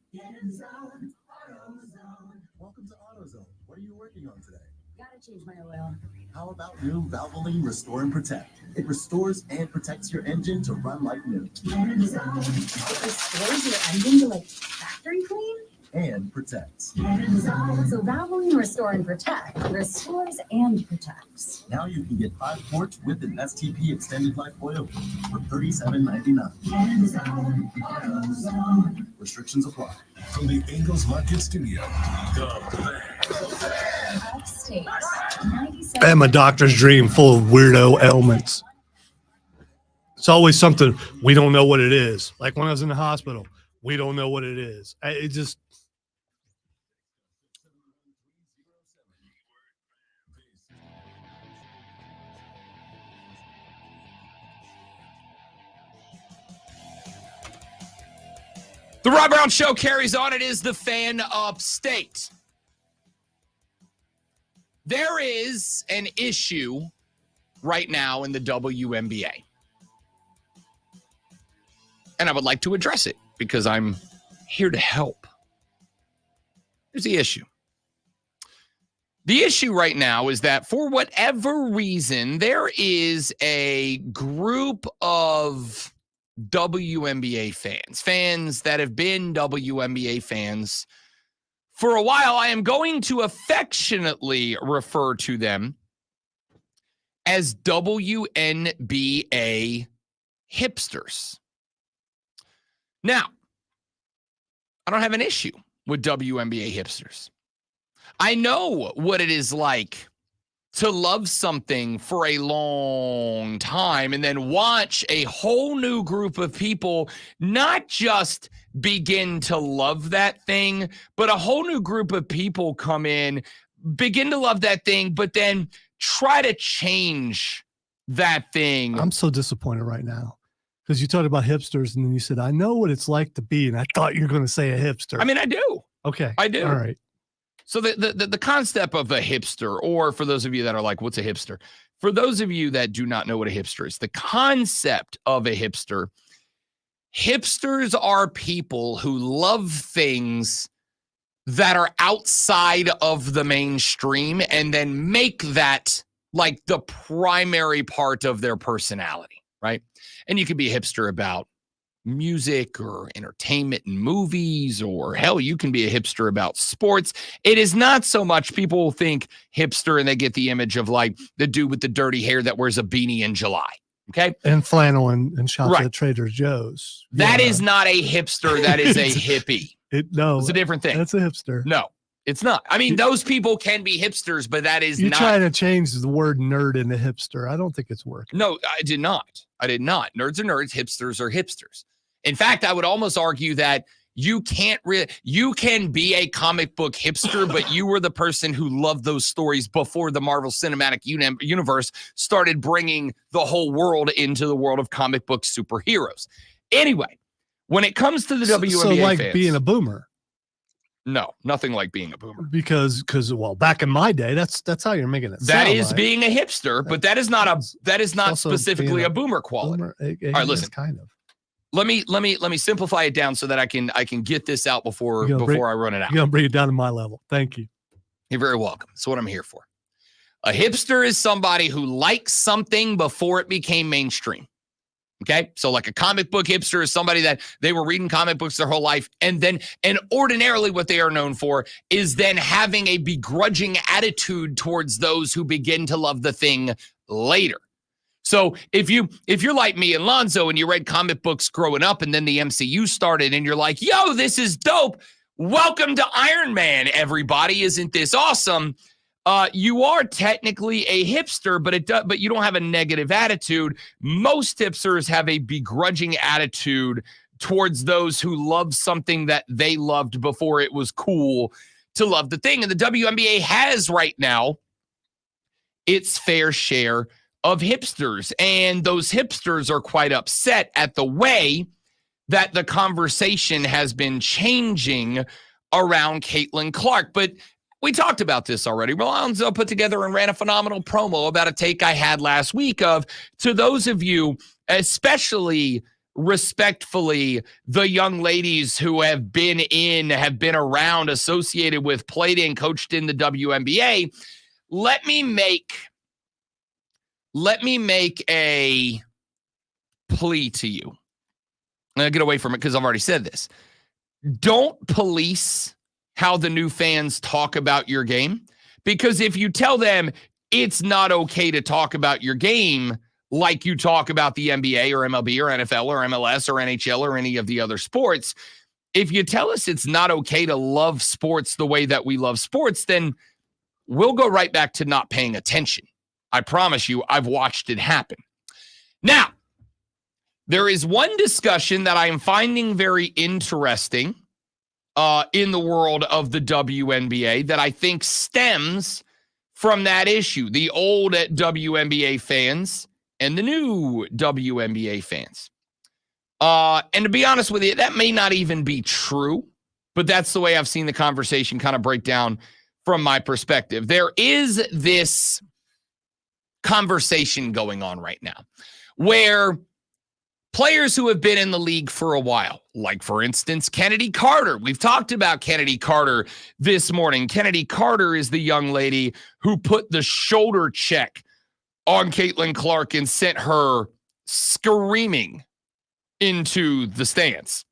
Welcome to AutoZone. What are you working on today? Gotta change my oil. How about new Valvoline Restore and Protect? It restores and protects your engine to run like new. It restores your engine to like factory clean? And protects. So Valvoline Restore and Protect restores and protects. Now you can get 5 quarts with an STP extended life oil for $37.99. Restrictions apply. From the Ingles Market Studio, the Upstate. I have my doctor's dream full of weirdo ailments. It's always something we don't know what it is. Like when I was in the hospital, we don't know what it is. It just. The Rob Brown Show carries on. It is the Fan Upstate. There is an issue right now in the WNBA. And I would like to address it because I'm here to help. Here's the issue. The issue right now is that for whatever reason, there is a group of WNBA fans that have been WNBA fans for a while. I am going to affectionately refer to them as WNBA hipsters. Now, I don't have an issue with WNBA hipsters. I know what it is like to love something for a long time and then watch a whole new group of people not just begin to love that thing, but a whole new group of people come in, begin to love that thing, but then try to change that thing. I'm so disappointed right now because you talked about hipsters and then you said, I know what it's like to be, and I thought you were going to say a hipster. I mean, I do. Okay. I do. All right. So the concept of a hipster, or for those of you that are like, what's a hipster? For those of you that do not know what a hipster is, the concept of a hipsters are people who love things that are outside of the mainstream and then make that like the primary part of their personality, right? And you can be a hipster about music or entertainment and movies, or hell, you can be a hipster about sports. It is not so much people think hipster and they get the image of like the dude with the dirty hair that wears a beanie in July. Okay. And flannel and shops Right. at Trader Joe's. That Yeah. is not a hipster. That is a hippie. No, It's a different thing. That's a hipster. No, it's not. I mean, those people can be hipsters, but that is You're not. trying to change the word nerd into hipster. I don't think it's working. No, I did not. Nerds are nerds. Hipsters are hipsters. In fact, I would almost argue that you can be a comic book hipster, but you were the person who loved those stories before the Marvel Cinematic Universe started bringing the whole world into the world of comic book superheroes. Anyway, when it comes to the WNBA So like fans, being a boomer. no, nothing like being a boomer. Because well, back in my day, that's how you're making it. That sound is like. being a hipster, but that is not also specifically being a boomer quality. Boomer, All right, listen. kind of. Let me simplify it down so that I can get this out before You're gonna I run it out. You're gonna bring it down to my level. Thank you. You're very welcome. That's what I'm here for. A hipster is somebody who likes something before it became mainstream. Okay. So like a comic book hipster is somebody that they were reading comic books their whole life. And ordinarily what they are known for is then having a begrudging attitude towards those who begin to love the thing later. So if you're like me and Lonzo and you read comic books growing up and then the MCU started and you're like, yo, this is dope. Welcome to Iron Man, everybody. Isn't this awesome? You are technically a hipster, but you don't have a negative attitude. Most hipsters have a begrudging attitude towards those who love something that they loved before it was cool to love the thing. And the WNBA has right now its fair share of hipsters. And those hipsters are quite upset at the way that the conversation has been changing around Caitlin Clark. But we talked about this already. Rolando put together and ran a phenomenal promo about a take I had last week of, to those of you, especially respectfully, the young ladies who have been around, associated with, played in, coached in the WNBA, let me make a plea to you. I'm going to get away from it because I've already said this. Don't police how the new fans talk about your game, because if you tell them it's not okay to talk about your game like you talk about the NBA or MLB or NFL or MLS or NHL or any of the other sports, if you tell us it's not okay to love sports the way that we love sports, then we'll go right back to not paying attention. I promise you, I've watched it happen. Now, there is one discussion that I am finding very interesting in the world of the WNBA that I think stems from that issue. The old WNBA fans and the new WNBA fans. And to be honest with you, that may not even be true, but that's the way I've seen the conversation kind of break down from my perspective. There is this conversation going on right now where players who have been in the league for a while, like, for instance, Kennedy Carter. We've talked about Kennedy Carter this morning. Kennedy Carter is the young lady who put the shoulder check on Caitlin Clark and sent her screaming into the stands.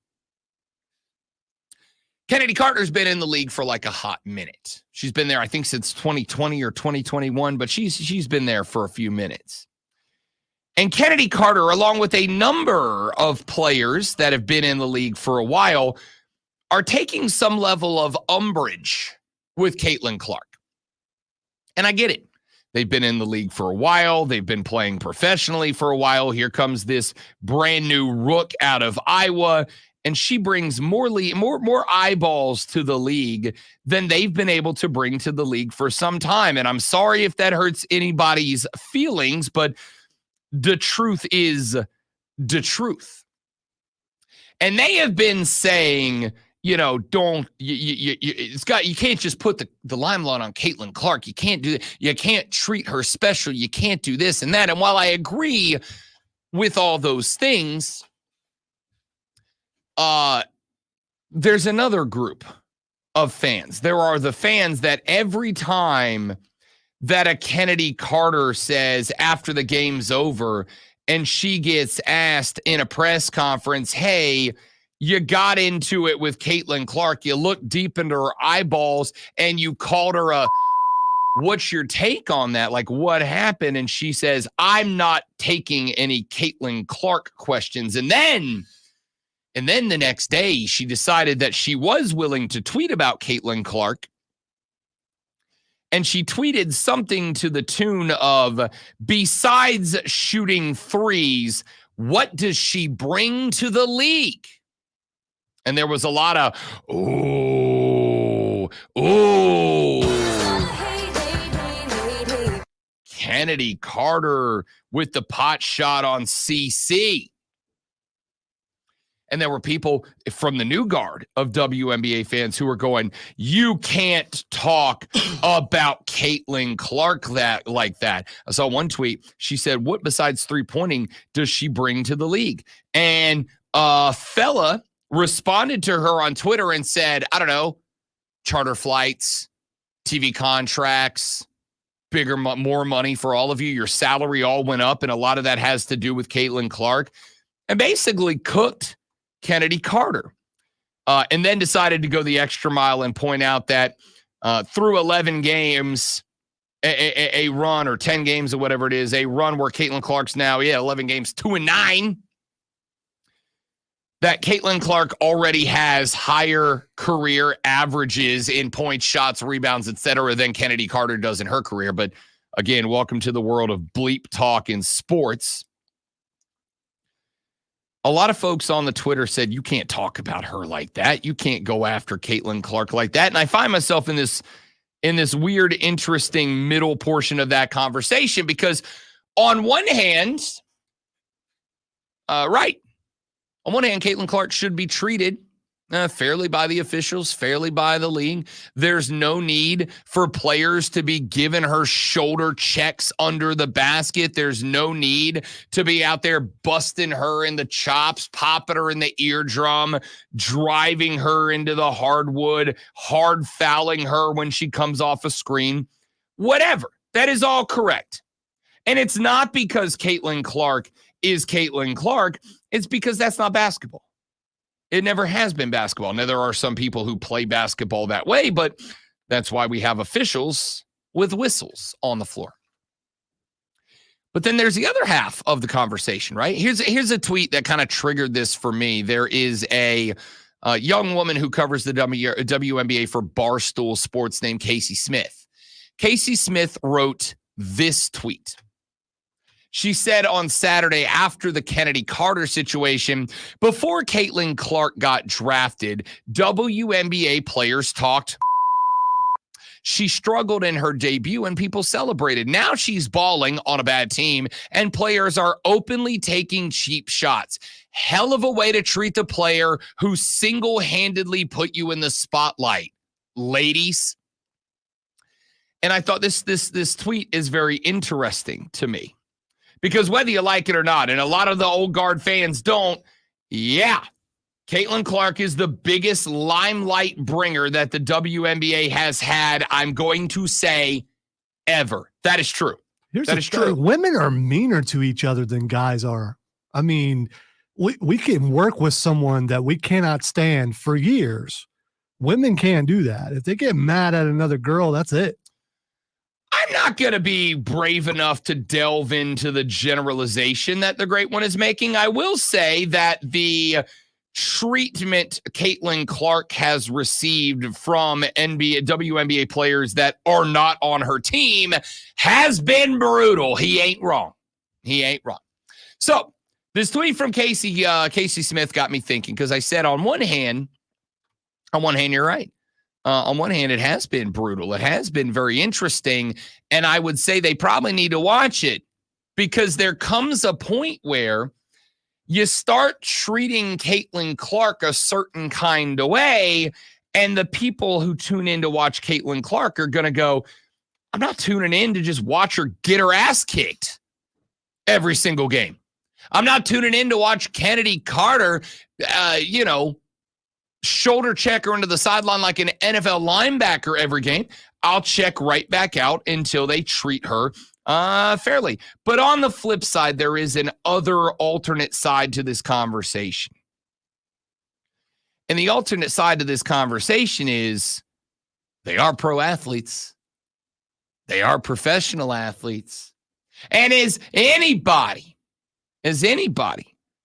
Kennedy Carter's been in the league for like a hot minute. She's been there, I think, since 2020 or 2021, but she's been there for a few minutes. And Kennedy Carter, along with a number of players that have been in the league for a while, are taking some level of umbrage with Caitlin Clark. And I get it. They've been in the league for a while. They've been playing professionally for a while. Here comes this brand new rook out of Iowa, and she brings more eyeballs to the league than they've been able to bring to the league for some time. And I'm sorry if that hurts anybody's feelings, but the truth is the truth. And they have been saying, you know, you can't just put the limelight on Caitlin Clark. You can't do that. You can't treat her special. You can't do this and that. And while I agree with all those things, there's another group of fans. There are the fans that every time that a Kennedy Carter says after the game's over and she gets asked in a press conference, hey, you got into it with Caitlin Clark. You looked deep into her eyeballs and you called her what's your take on that? Like, what happened? And she says, I'm not taking any Caitlin Clark questions. And then the next day, she decided that she was willing to tweet about Caitlin Clark. And she tweeted something to the tune of, besides shooting threes, what does she bring to the league? And there was a lot of, ooh. Kennedy Carter with the pot shot on CC. And there were people from the new guard of WNBA fans who were going, you can't talk about Caitlin Clark like that. I saw one tweet. She said, what besides three-pointing does she bring to the league? And a fella responded to her on Twitter and said, I don't know, charter flights, TV contracts, more money for all of you. Your salary all went up, and a lot of that has to do with Caitlin Clark. And basically cooked Kennedy Carter, and then decided to go the extra mile and point out that through 11 games, a run, or 10 games or whatever it is, a run where Caitlin Clark's now, 11 games, 2-9, that Caitlin Clark already has higher career averages in points, shots, rebounds, etc. than Kennedy Carter does in her career. But again, welcome to the world of bleep talk in sports. A lot of folks on the Twitter said, you can't talk about her like that. You can't go after Caitlin Clark like that. And I find myself in this weird, interesting middle portion of that conversation, because on one hand, on one hand, Caitlin Clark should be treated fairly by the officials, fairly by the league. There's no need for players to be giving her shoulder checks under the basket. There's no need to be out there busting her in the chops, popping her in the eardrum, driving her into the hardwood, hard fouling her when she comes off a screen. Whatever. That is all correct. And it's not because Caitlin Clark is Caitlin Clark. It's because that's not basketball. It never has been basketball. Now, there are some people who play basketball that way, but that's why we have officials with whistles on the floor. But then there's the other half of the conversation, right? Here's a tweet that kind of triggered this for me. There is a young woman who covers the WNBA for Barstool Sports named Casey Smith. Casey Smith wrote this tweet. She said on Saturday, after the Kennedy Carter situation, before Caitlin Clark got drafted, WNBA players talked. She struggled in her debut and people celebrated. Now she's balling on a bad team and players are openly taking cheap shots. Hell of a way to treat the player who single-handedly put you in the spotlight. Ladies. And I thought this tweet is very interesting to me because whether you like it or not, and a lot of the old guard fans don't, yeah, Caitlin Clark is the biggest limelight bringer that the WNBA has had, I'm going to say, ever. That is true. That is true. Women are meaner to each other than guys are. I mean, we can work with someone that we cannot stand for years. Women can't do that. If they get mad at another girl, that's it. I'm not going to be brave enough to delve into the generalization that the great one is making. I will say that the treatment Caitlin Clark has received from WNBA players that are not on her team has been brutal. He ain't wrong. He ain't wrong. So this tweet from Casey Smith got me thinking because I said on one hand, you're right. On one hand, it has been brutal. It has been very interesting. And I would say they probably need to watch it because there comes a point where you start treating Caitlin Clark a certain kind of way. And the people who tune in to watch Caitlin Clark are going to go, I'm not tuning in to just watch her get her ass kicked every single game. I'm not tuning in to watch Kennedy Carter, shoulder check her into the sideline like an NFL linebacker every game. I'll check right back out until they treat her fairly. But on the flip side, there is an other alternate side to this conversation. And the alternate side to this conversation is they are pro athletes. They are professional athletes. And as anybody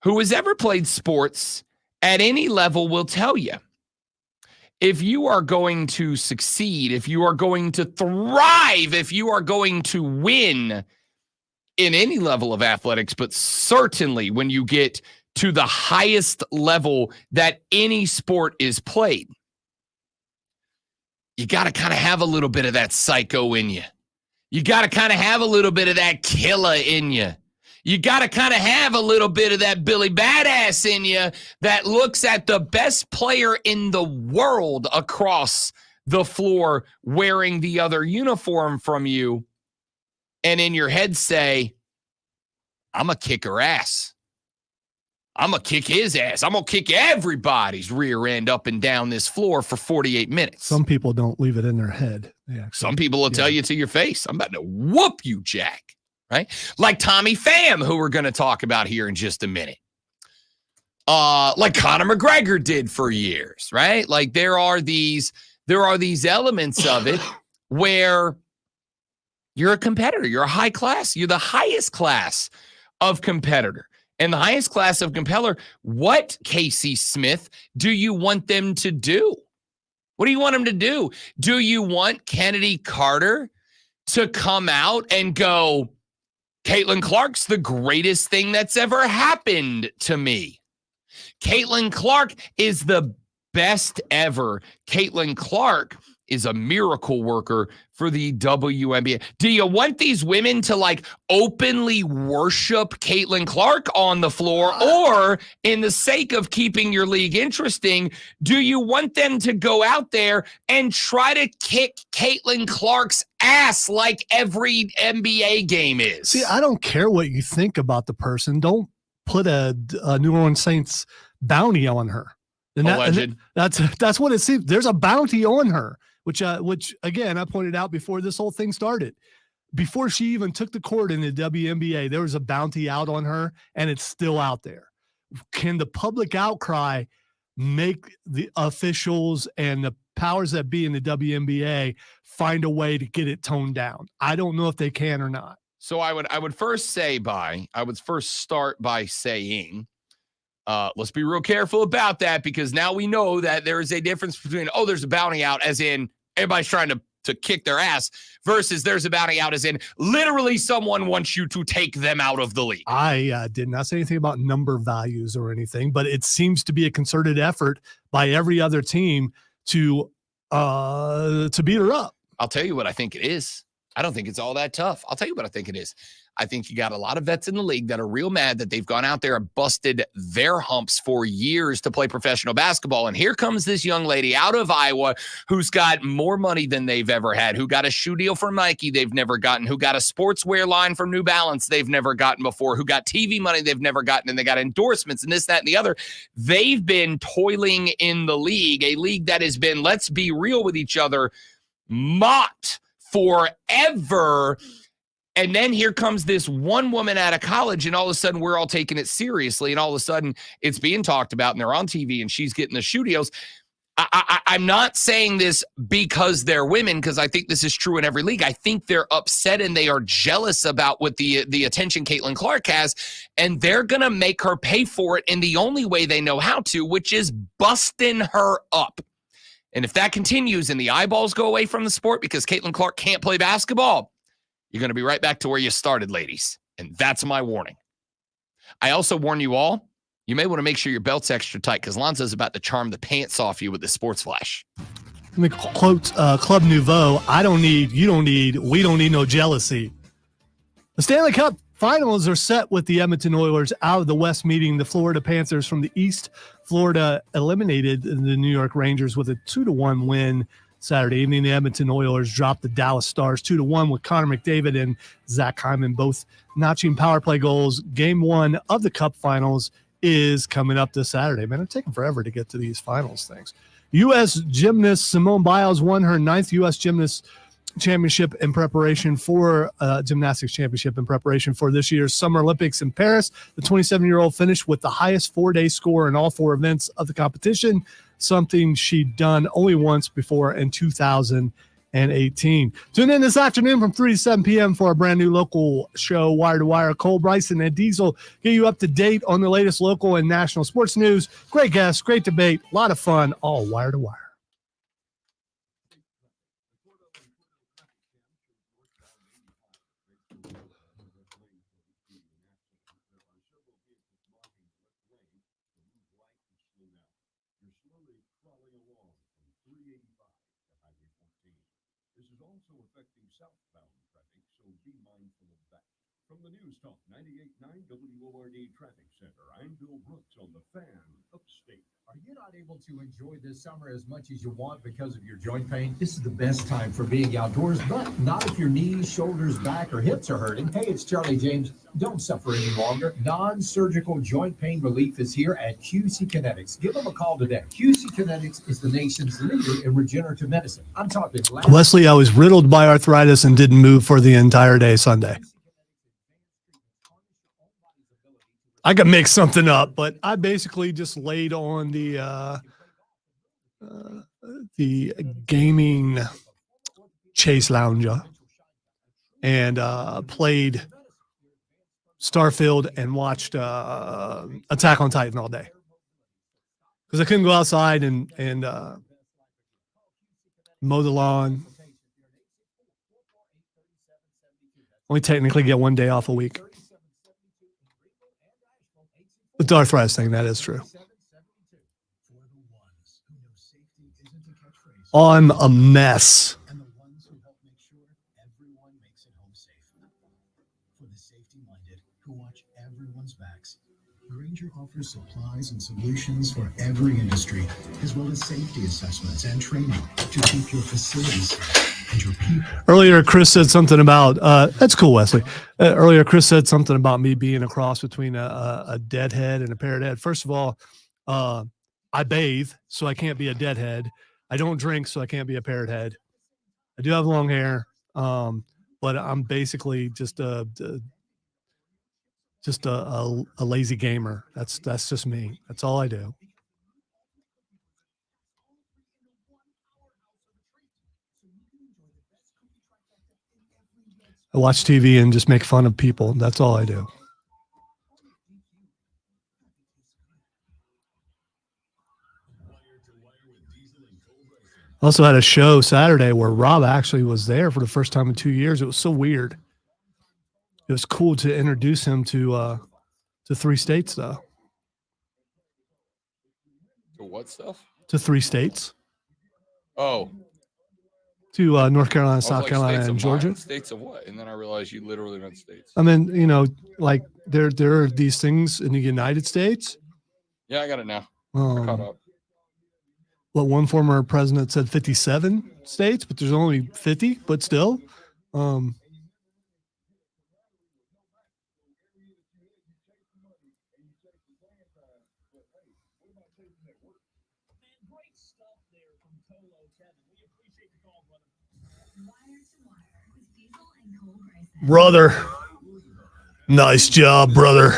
who has ever played sports at any level will tell you, if you are going to succeed, if you are going to thrive, if you are going to win in any level of athletics, but certainly when you get to the highest level that any sport is played, you got to kind of have a little bit of that psycho in you. You got to kind of have a little bit of that killer in you. You got to kind of have a little bit of that Billy Badass in you that looks at the best player in the world across the floor wearing the other uniform from you and in your head say, I'm going to kick her ass. I'm going to kick his ass. I'm going to kick everybody's rear end up and down this floor for 48 minutes. Some people don't leave it in their head. Some people will tell you to your face, I'm about to whoop you, Jack. Right? Like Tommy Pham, who we're going to talk about here in just a minute. Like Conor McGregor did for years, right? Like there are these elements of it where you're a competitor. You're a high class. You're the highest class of competitor. And the highest class of competitor, what, Casey Smith, do you want them to do? What do you want them to do? Do you want Kennedy Carter to come out and go, Caitlin Clark's the greatest thing that's ever happened to me. Caitlin Clark is the best ever. Caitlin Clark is a miracle worker for the WNBA. Do you want these women to like openly worship Caitlin Clark on the floor, or in the sake of keeping your league interesting, do you want them to go out there and try to kick Caitlin Clark's ass like every NBA game is? See, I don't care what you think about the person. Don't put a New Orleans Saints bounty on her. And that's what it seems. There's a bounty on her. Which again, I pointed out before this whole thing started. Before she even took the court in the WNBA, there was a bounty out on her, and it's still out there. Can the public outcry make the officials and the powers that be in the WNBA find a way to get it toned down? I don't know if they can or not. So I would first start by saying, let's be real careful about that, because now we know that there is a difference between, there's a bounty out, as in everybody's trying to kick their ass, versus there's a bounty out, as in literally someone wants you to take them out of the league. I did not say anything about number values or anything, but it seems to be a concerted effort by every other team to beat her up. I'll tell you what I think it is. I don't think it's all that tough. I'll tell you what I think it is. I think you got a lot of vets in the league that are real mad that they've gone out there and busted their humps for years to play professional basketball. And here comes this young lady out of Iowa who's got more money than they've ever had, who got a shoe deal from Nike they've never gotten, who got a sportswear line from New Balance they've never gotten before, who got TV money they've never gotten, and they got endorsements and this, that, and the other. They've been toiling in the league, a league that has been, let's be real with each other, mocked forever. And then here comes this one woman out of college, and all of a sudden we're all taking it seriously, and all of a sudden it's being talked about, and they're on TV, and she's getting the shoe deals. I'm not saying this because they're women, because I think this is true in every league. I think they're upset and they are jealous about what the attention Caitlin Clark has, and they're going to make her pay for it in the only way they know how to, which is busting her up. And if that continues and the eyeballs go away from the sport because Caitlin Clark can't play basketball, you're going to be right back to where you started, ladies. And that's my warning. I also warn you all, you may want to make sure your belt's extra tight because Lonzo's about to charm the pants off you with the sports flash. Let me quote Club Nouveau. I don't need, you don't need, we don't need no jealousy. The Stanley Cup Finals are set with the Edmonton Oilers out of the West meeting the Florida Panthers from the East. Florida eliminated the New York Rangers with a 2-1 win Saturday evening. The Edmonton Oilers dropped the Dallas Stars 2-1 with Connor McDavid and Zach Hyman both notching power play goals. Game 1 of the Cup Finals is coming up this Saturday. Man, it's taking forever to get to these finals things. U.S. gymnast Simone Biles won her 9th U.S. gymnastics championship in preparation for this year's Summer Olympics in Paris. The 27-year-old finished with the highest 4-day score in all 4 events of the competition, something she'd done only once before in 2018. Tune in this afternoon from 3 to 7 p.m. for a brand new local show, Wire to Wire. Cole, Bryson, and Diesel get you up to date on the latest local and national sports news. Great guests, great debate, a lot of fun, all Wire to Wire. This is also affecting southbound traffic, so be mindful of that. From the News Talk 98.9 WORD Traffic Center, I'm Bill Brooks on the Fan Upstate. Are you not able to enjoy this summer as much as you want because of your joint pain? This is the best time for being outdoors, but not if your knees, shoulders, back, or hips are hurting. Hey, it's Charlie James. Don't suffer any longer. Non-surgical joint pain relief is here at QC Kinetics. Give them a call today. QC Kinetics is the nation's leader in regenerative medicine. I'm talking Wesley, I was riddled by arthritis and didn't move for the entire day Sunday. I could make something up, but I basically just laid on the gaming chase lounger and played Starfield and watched Attack on Titan all day because I couldn't go outside and mow the lawn. Only technically get one day off a week. The arthritis thing, that is true. Oh, I'm a mess. And the ones who help make sure everyone makes it home safe. For the safety-minded who watch everyone's backs, Grainger offers supplies and solutions for every industry, as well as safety assessments and training to keep your facilities safe and your people. Earlier, Chris said something about, that's cool, Wesley. Earlier, Chris said something about me being a cross between a deadhead and a parrot head. First of all, I bathe, so I can't be a deadhead. I don't drink, so I can't be a parrot head. I do have long hair, but I'm basically just a lazy gamer. That's just me. That's all I do. I watch TV and just make fun of people. That's all I do. Also had a show Saturday where Rob actually was there for the first time in 2 years. It was so weird. It was cool to introduce him to 3 states, though. To what stuff? To 3 states. Oh. to North Carolina, I was South like, Carolina, states and of Georgia. what? States of what? And then I realized you literally meant states. I mean, like there are these things in the United States. Yeah, I got it now. I caught up. What one former president said 57 states, but there's only 50, but still. Brother. Nice job, brother.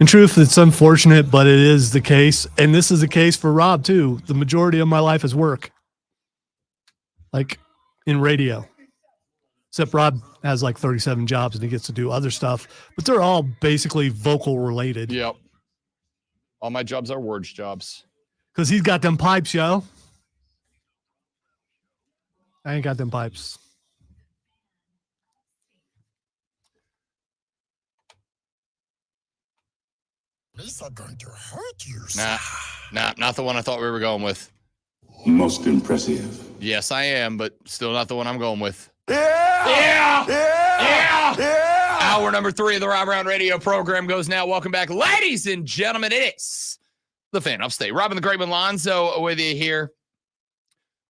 In truth, it's unfortunate, but it is the case. And this is the case for Rob, too. The majority of my life is work, like in radio. Except Rob has like 37 jobs and he gets to do other stuff, but they're all basically vocal related. Yep. All my jobs are words jobs. Because he's got them pipes, yo. I ain't got them pipes. These are going to hurt you. Nah, not the one I thought we were going with. Most impressive. Yes, I am, but still not the one I'm going with. Yeah! Hour number 3 of the Rob Brown Radio program goes now. Welcome back, ladies and gentlemen. It is the Fan Upstate. Robin the Great Lonzo with you here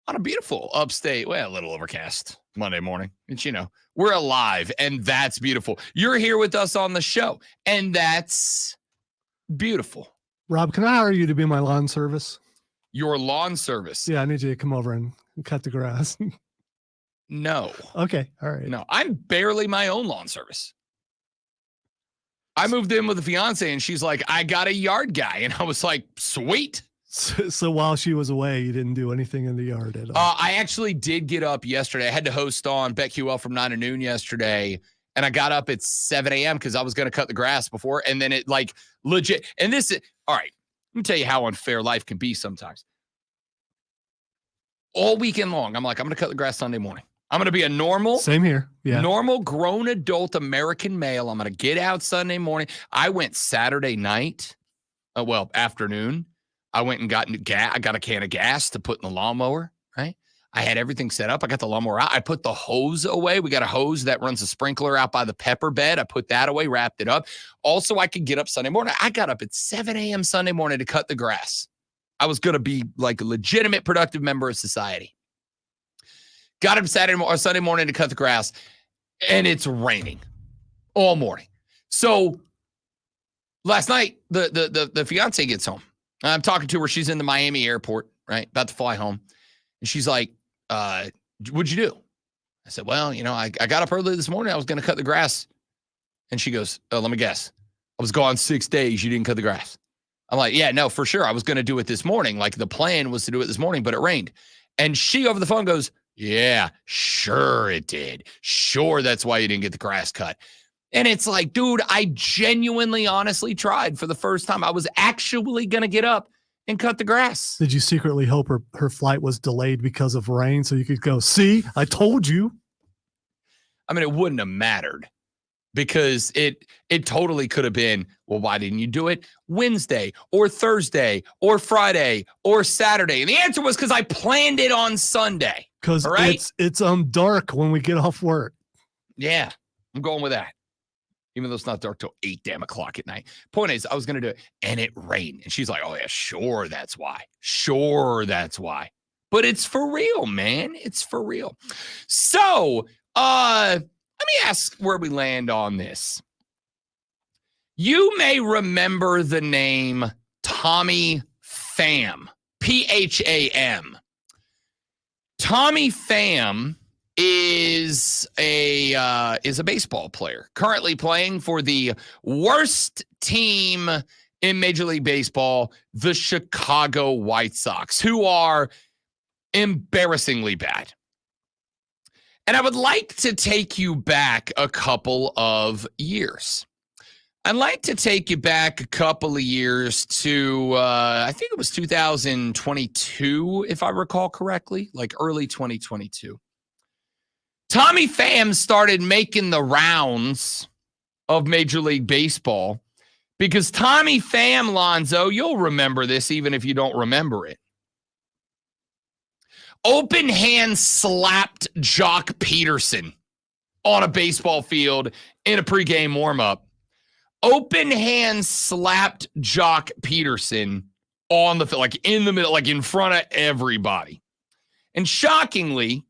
on a beautiful upstate, well, a little overcast Monday morning. It's, we're alive, and that's beautiful. You're here with us on the show, and that's beautiful. Rob, can I hire you to be my lawn service? Your lawn service? Yeah, I need you to come over and cut the grass. No. Okay, all right. No, I'm barely my own lawn service. I moved in with a fiance, and she's like, I got a yard guy. And I was like, sweet. So while she was away, you didn't do anything in the yard at all? I actually did get up yesterday. I had to host on BetQL from 9 to noon yesterday, and I got up at 7 a.m. because I was going to cut the grass before, and then it like legit. And this is, all right, let me tell you how unfair life can be sometimes. All weekend long, I'm like, I'm going to cut the grass Sunday morning. I'm going to be a normal. Same here. Yeah. Normal grown adult American male. I'm going to get out Sunday morning. I went Saturday night, afternoon. I went and got I got a can of gas to put in the lawnmower, right? I had everything set up. I got the lawnmower out. I put the hose away. We got a hose that runs a sprinkler out by the pepper bed. I put that away, wrapped it up. Also, I could get up Sunday morning. I got up at 7 a.m. Sunday morning to cut the grass. I was going to be like a legitimate productive member of society. Got up Sunday morning to cut the grass, and it's raining all morning. So last night, the fiance gets home. I'm talking to her. She's in the Miami airport, right? About to fly home. And she's like, what'd you do? I said, well, I got up early this morning. I was going to cut the grass. And she goes, oh, let me guess. I was gone 6 days. You didn't cut the grass. I'm like, yeah, no, for sure. I was going to do it this morning. Like the plan was to do it this morning, but it rained. And she over the phone goes, yeah, sure it did. Sure, that's why you didn't get the grass cut. And it's like, dude, I genuinely, honestly tried for the first time. I was actually going to get up and cut the grass. Did you secretly hope her flight was delayed because of rain so you could go, see, I told you? I mean, it wouldn't have mattered because it totally could have been, well, why didn't you do it Wednesday or Thursday or Friday or Saturday? And the answer was because I planned it on Sunday. Because it's dark when we get off work. Yeah, I'm going with that. Even though it's not dark till 8 damn o'clock at night. Point is, I was going to do it, and it rained. And she's like, oh, yeah, sure, that's why. Sure, that's why. But it's for real, man. It's for real. So, let me ask where we land on this. You may remember the name Tommy Pham, Pham. Tommy Pham is a baseball player currently playing for the worst team in Major League Baseball, the Chicago White Sox, who are embarrassingly bad. And I would like to take you back a couple of years. I'd like to take you back a couple of years to, I think it was 2022, if I recall correctly, like early 2022. Tommy Pham started making the rounds of Major League Baseball because Tommy Pham, Lonzo, you'll remember this even if you don't remember it, open hand slapped Jock Peterson on a baseball field in a pregame warmup. Open hand slapped Jock Peterson on the field, like in the middle, like in front of everybody. And shockingly,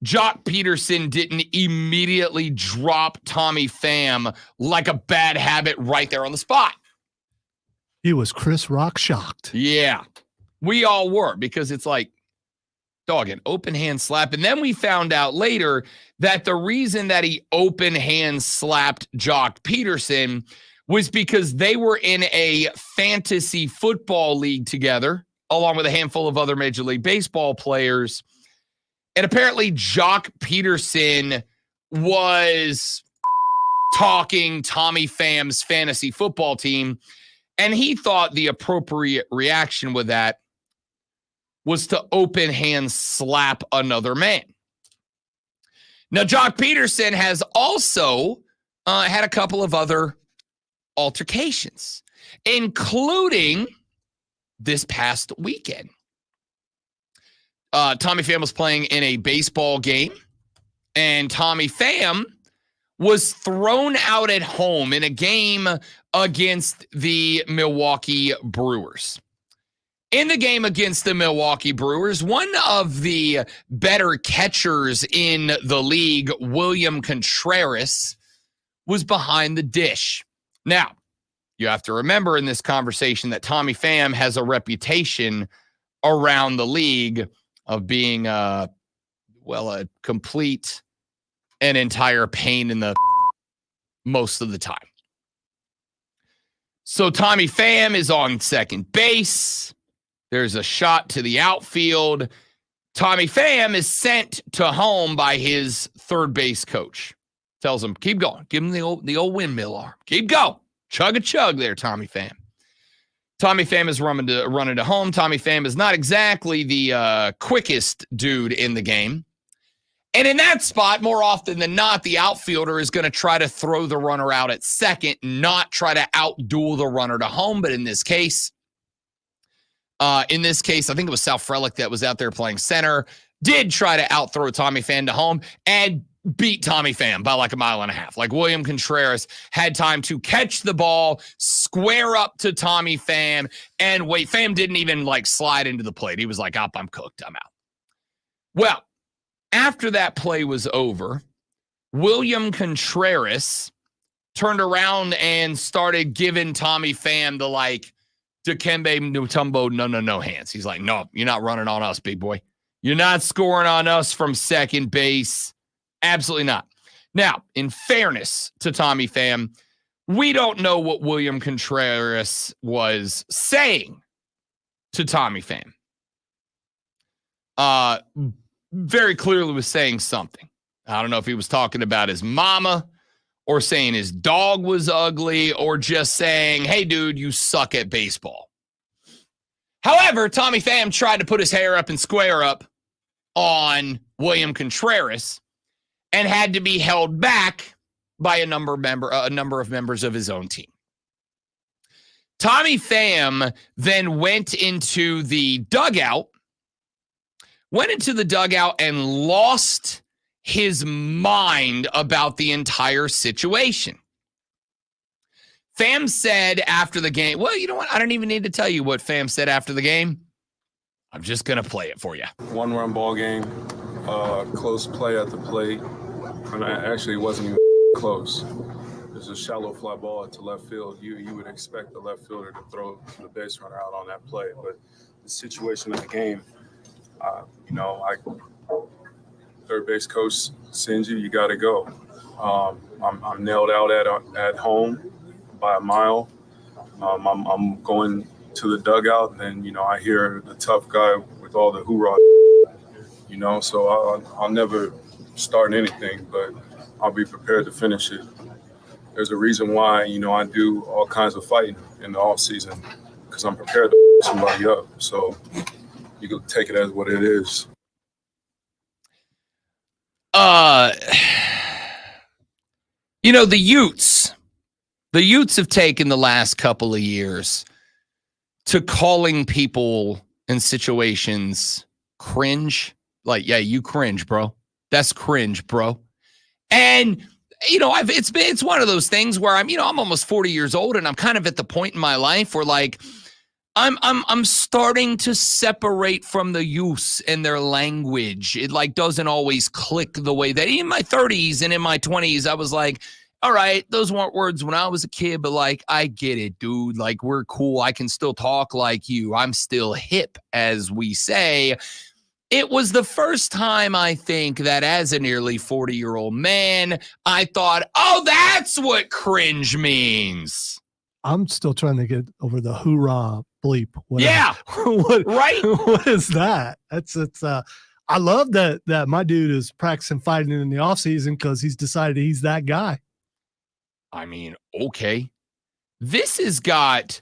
Jock Peterson didn't immediately drop Tommy Pham like a bad habit right there on the spot. He was Chris Rock shocked. Yeah, we all were, because it's like, dog, an open hand slap. And then we found out later that the reason that he open hand slapped Jock Peterson was because they were in a fantasy football league together, along with a handful of other Major League Baseball players. And apparently Jock Peterson was talking Tommy Pham's fantasy football team, and he thought the appropriate reaction with that was to open hand slap another man. Now, Jock Peterson has also had a couple of other altercations, including this past weekend. Tommy Pham was playing in a baseball game, and Tommy Pham was thrown out at home in a game against the Milwaukee Brewers. In the game against the Milwaukee Brewers, one of the better catchers in the league, William Contreras, was behind the dish. Now, you have to remember in this conversation that Tommy Pham has a reputation around the league of being, a complete and entire pain in the most of the time. So Tommy Pham is on second base. There's a shot to the outfield. Tommy Pham is sent to home by his third base coach. Tells him, keep going. Give him the old windmill arm. Keep going. Chug a chug there, Tommy Pham. Tommy Pham is running to home. Tommy Pham is not exactly the quickest dude in the game. And in that spot, more often than not, the outfielder is going to try to throw the runner out at second, not try to outduel the runner to home. But in this case, I think it was Sal Frelick that was out there playing center, did try to outthrow Tommy Pham to home and beat Tommy Pham by like a mile and a half. Like William Contreras had time to catch the ball, square up to Tommy Pham, and wait. Pham didn't even like slide into the plate. He was like, I'm cooked. I'm out. Well, after that play was over, William Contreras turned around and started giving Tommy Pham the like Dikembe Mutombo no hands. He's like, no, you're not running on us, big boy. You're not scoring on us from second base. Absolutely not. Now, in fairness to Tommy Pham, we don't know what William Contreras was saying to Tommy Pham. Very clearly was saying something. I don't know if he was talking about his mama or saying his dog was ugly or just saying, hey, dude, you suck at baseball. However, Tommy Pham tried to put his hair up and square up on William Contreras and had to be held back by a number of members of his own team. Tommy Pham then went into the dugout and lost his mind about the entire situation. Pham said after the game, well, you know what? I don't even need to tell you what Pham said after the game. I'm just going to play it for you. 1-run ball game, close play at the plate. And actually, it wasn't even close. There's a shallow fly ball to left field. You would expect the left fielder to throw the base runner out on that play. But the situation of the game, third base coach sends you got to go. I'm nailed out at home by a mile. I'm going to the dugout, and I hear the tough guy with all the hoorah. So I'll never start anything, but I'll be prepared to finish it. There's a reason why I do all kinds of fighting in the off season, because I'm prepared to somebody up. So you can take it as what it is. You know, the Utes have taken the last couple of years to calling people in situations cringe. Like, yeah, you cringe, bro. That's cringe, bro. And you know, it's one of those things where I'm almost 40 years old, and I'm kind of at the point in my life where like I'm starting to separate from the use and their language. It like doesn't always click the way that in my 30s and in my 20s I was like, all right, those weren't words when I was a kid, but like I get it, dude. Like we're cool. I can still talk like you. I'm still hip, as we say. It was the first time, I think, that as a nearly 40-year-old man, I thought, oh, that's what cringe means. I'm still trying to get over the hoorah bleep. Whatever. Yeah. Right? What is that? I love that my dude is practicing fighting in the offseason because he's decided he's that guy. I mean, okay. This has got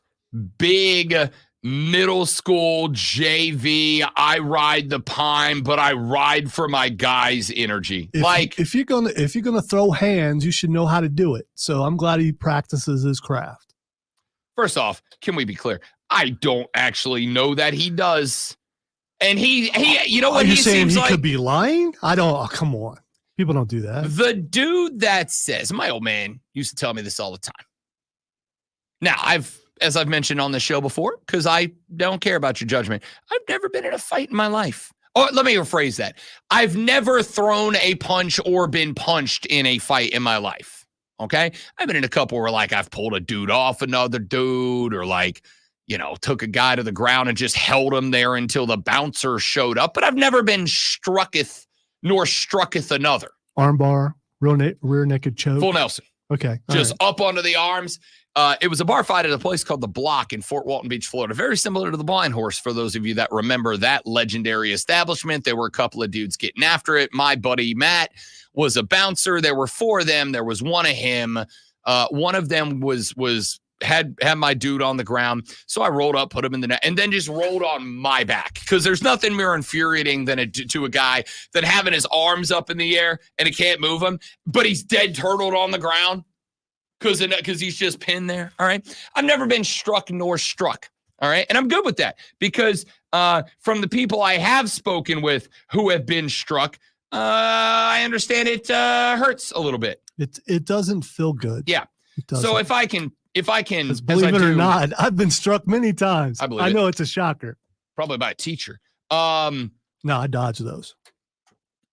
big middle school JV, I ride the pine, but I ride for my guys energy. If you're gonna throw hands, you should know how to do it. So I'm glad he practices his craft. First off, can we be clear? I don't actually know that he does. And he you know what, he seems he like could be lying? Come on. People don't do that. The dude that says, my old man used to tell me this all the time. Now, as I've mentioned on the show before, because I don't care about your judgment, I've never been in a fight in my life. Oh, let me rephrase that. I've never thrown a punch or been punched in a fight in my life. Okay? I've been in a couple where like I've pulled a dude off another dude, or like, you know, took a guy to the ground and just held him there until the bouncer showed up. But I've never been strucketh nor strucketh another. Armbar, rear naked choke. Full Nelson. Okay. Just up onto the arms. It was a bar fight at a place called The Block in Fort Walton Beach, Florida. Very similar to the Blind Horse, for those of you that remember that legendary establishment. There were a couple of dudes getting after it. My buddy Matt was a bouncer. There were four of them. There was one of him. One of them had my dude on the ground. So I rolled up, put him in the net, and then just rolled on my back. Because there's nothing more infuriating than to a guy than having his arms up in the air and he can't move them, but he's dead turtled on the ground. Because he's just pinned there. All right. I've never been struck nor struck. All right. And I'm good with that, because from the people I have spoken with who have been struck, I understand it hurts a little bit. It doesn't feel good. Yeah. So if I can, believe it or not, I've been struck many times. I know it's a shocker. Probably by a teacher. No, I dodge those.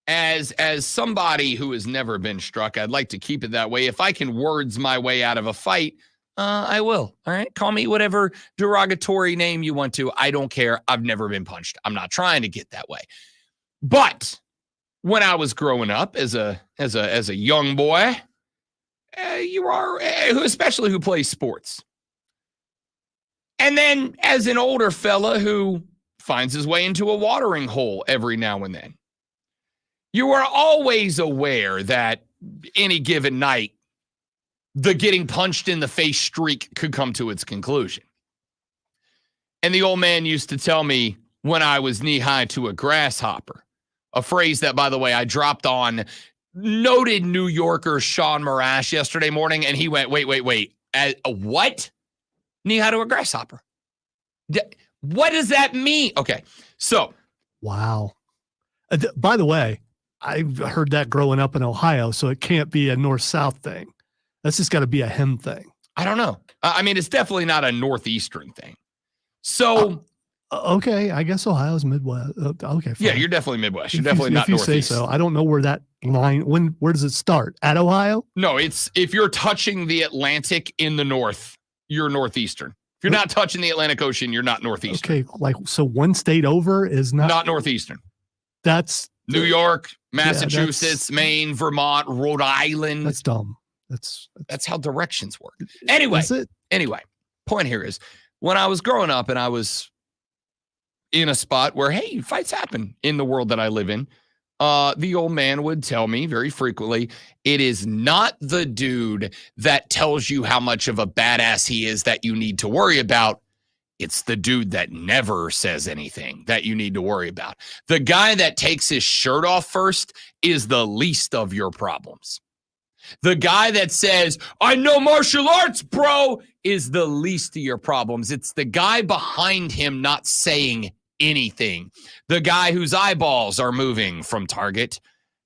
As somebody who has never been struck, I'd like to keep it that way. If I can words my way out of a fight, I will. All right. Call me whatever derogatory name you want to. I don't care. I've never been punched. I'm not trying to get that way. But when I was growing up as a young boy, you are, especially who plays sports. And then as an older fella who finds his way into a watering hole every now and then, you are always aware that any given night, the getting punched in the face streak could come to its conclusion. And the old man used to tell me when I was knee-high to a grasshopper, a phrase that, by the way, I dropped on noted New Yorker Sean Marash yesterday morning, and he went, wait. A what? Knee-high to a grasshopper. What does that mean? Okay, so. Wow. By the way, I've heard that growing up in Ohio, so it can't be a north-south thing. That's just got to be a him thing. I don't know. I mean, it's definitely not a northeastern thing. So, okay, I guess Ohio's Midwest. Okay, fine. Yeah, you're definitely Midwest. You're definitely not northeast. If you say so. I don't know where that line. Where does it start? At Ohio? No, it's if you're touching the Atlantic in the north, you're northeastern. If you're not touching the Atlantic Ocean, you're not northeastern. Okay, like so, one state over is not northeastern. That's New York, Massachusetts, Maine, Vermont, Rhode Island. That's dumb. That's how directions work. Anyway, point here is when I was growing up and I was in a spot where, hey, fights happen in the world that I live in, the old man would tell me very frequently, it is not the dude that tells you how much of a badass he is that you need to worry about. It's the dude that never says anything that you need to worry about. The guy that takes his shirt off first is the least of your problems. The guy that says, I know martial arts, bro, is the least of your problems. It's the guy behind him not saying anything. The guy whose eyeballs are moving from target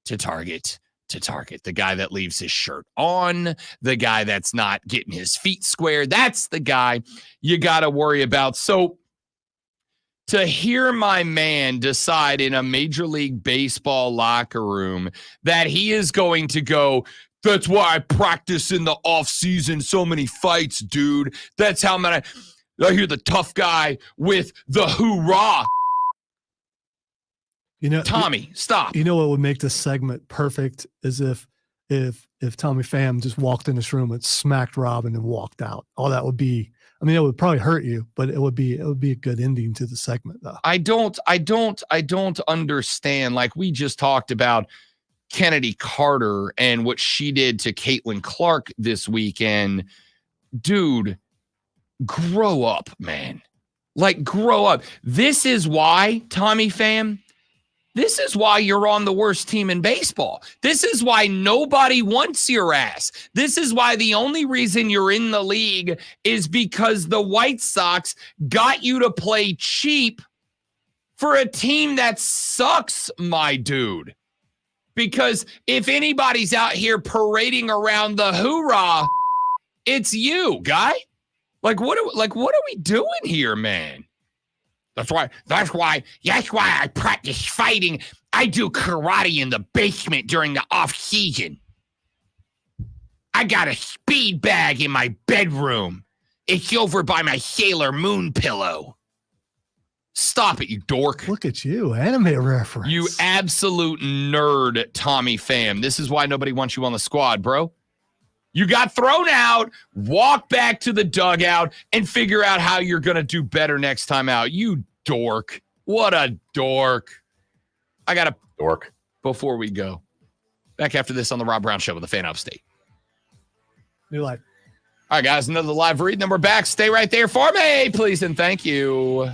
to target to target. The guy that leaves his shirt on. The guy that's not getting his feet square. That's the guy you got to worry about. So to hear my man decide in a Major League Baseball locker room that he is going to go, that's why I practice in the off season, so many fights, dude. That's how many. I hear the tough guy with the hoorah. You know, Tommy, stop. You know what would make this segment perfect is if Tommy Pham just walked in this room and smacked Robin and walked out. Oh, that would be. I mean, it would probably hurt you, but it would be a good ending to the segment, though. I don't understand. Like we just talked about Kennedy Carter and what she did to Caitlin Clark this weekend. Dude, grow up, man. Like, grow up. This is why, Tommy Pham, this is why you're on the worst team in baseball. This is why nobody wants your ass. This is why the only reason you're in the league is because the White Sox got you to play cheap for a team that sucks, my dude. Because if anybody's out here parading around the hoorah, it's you, guy. Like what are we doing here, man? That's why I practice fighting. I do karate in the basement during the off season. I got a speed bag in my bedroom. It's over by my Sailor Moon pillow. Stop it, you dork. Look at you, anime reference. You absolute nerd, Tommy Pham. This is why nobody wants you on the squad, bro. You got thrown out, walk back to the dugout, and figure out how you're going to do better next time out. You dork. What a dork. I got a dork before we go. Back after this on the Rob Brown Show with the Fan Upstate. New life. All right, guys, another live read. Then we're back. Stay right there for me, please, and thank you.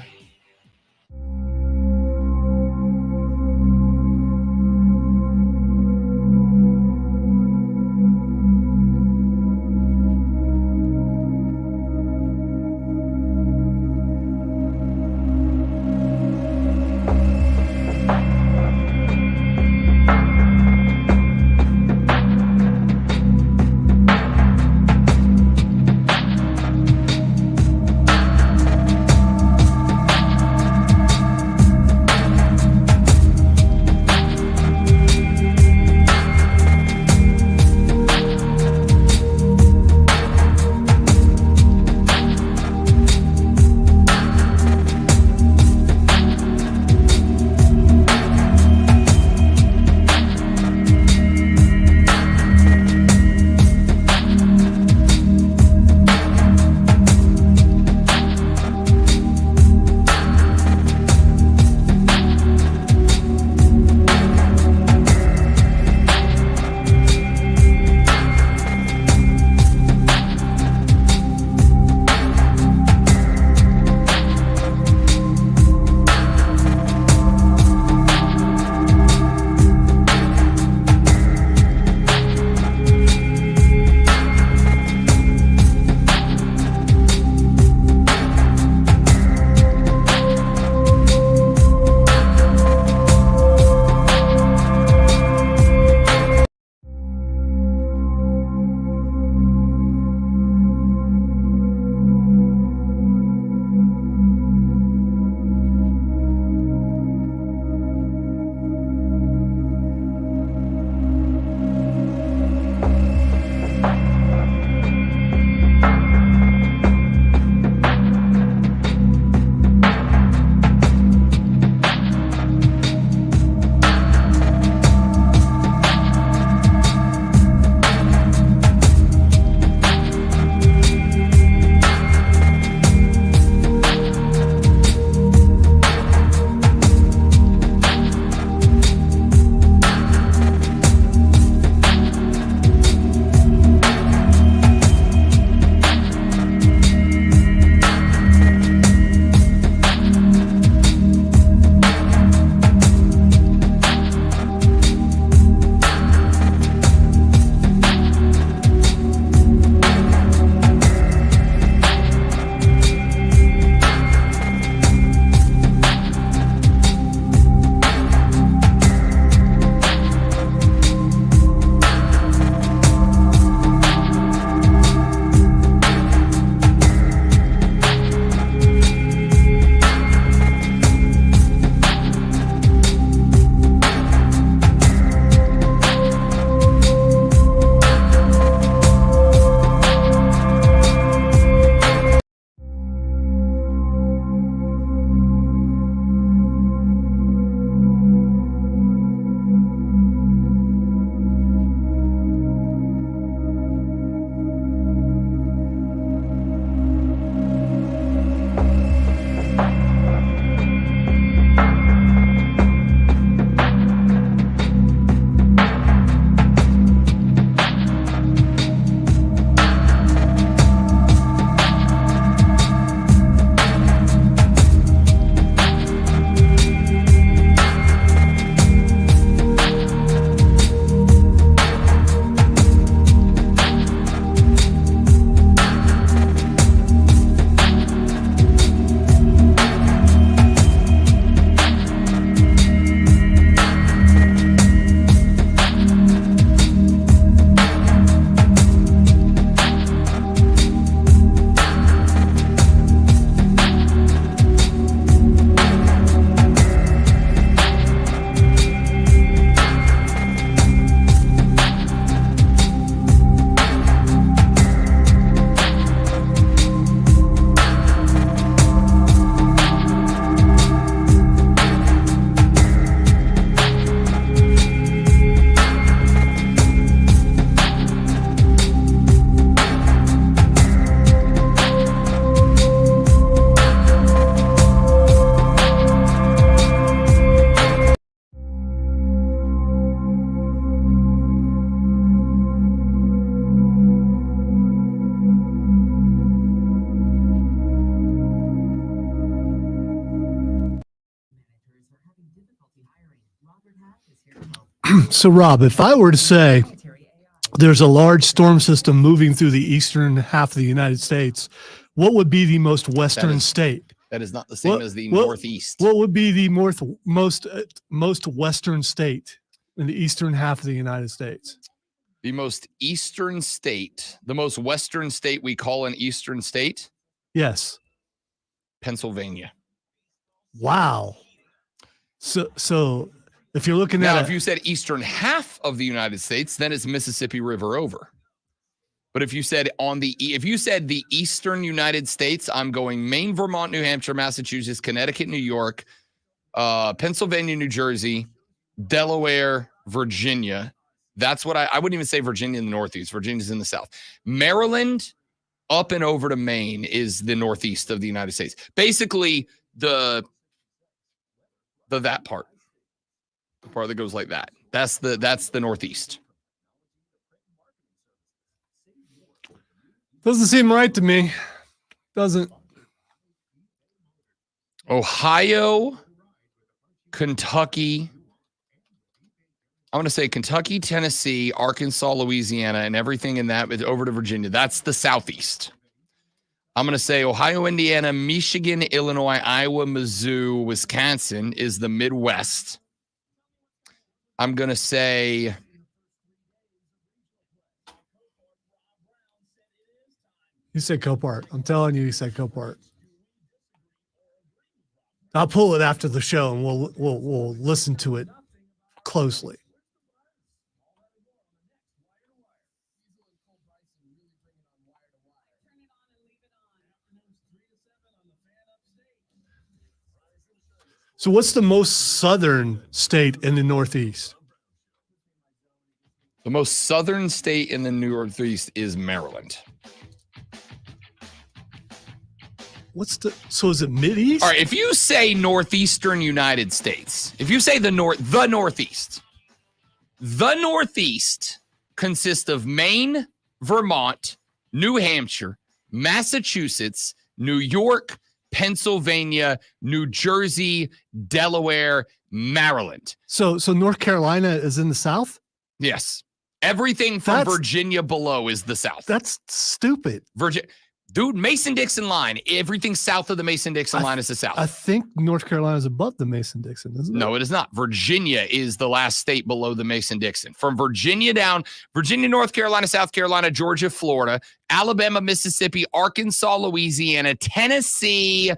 So, Rob, if I were to say there's a large storm system moving through the eastern half of the United States, what would be the most western state? That is not the same as the Northeast. What would be the most western state in the eastern half of the United States? The most eastern state, the most western state we call an eastern state? Yes. Pennsylvania. Wow. So if you're looking now, at if you said eastern half of the United States, then it's Mississippi River over. But if you said the eastern United States, I'm going Maine, Vermont, New Hampshire, Massachusetts, Connecticut, New York, Pennsylvania, New Jersey, Delaware, Virginia. That's what I wouldn't even say Virginia in the Northeast. Virginia's in the South. Maryland up and over to Maine is the Northeast of the United States. Basically, that part. The part that goes like that. That's the Northeast. Doesn't seem right to me. Doesn't. Ohio, Kentucky. I want to say Kentucky, Tennessee, Arkansas, Louisiana, and everything in that is over to Virginia. That's the Southeast. I'm going to say Ohio, Indiana, Michigan, Illinois, Iowa, Missouri, Wisconsin is the Midwest. I'm going to say you said Copart. I'm telling you said Copart. I'll pull it after the show and we'll listen to it closely. So what's the most southern state in the Northeast? The most southern state in the Northeast is Maryland. So is it Mideast? All right, if you say northeastern United States, if you say the Northeast consists of Maine, Vermont, New Hampshire, Massachusetts, New York, Pennsylvania, New Jersey, Delaware, Maryland. So North Carolina is in the South? Yes. Everything from Virginia below is the South. That's stupid. Dude, Mason-Dixon line. Everything south of the Mason-Dixon line is the South. I think North Carolina is above the Mason-Dixon, isn't it? No, it is not. Virginia is the last state below the Mason-Dixon. From Virginia down, Virginia, North Carolina, South Carolina, Georgia, Florida, Alabama, Mississippi, Arkansas, Louisiana, Tennessee.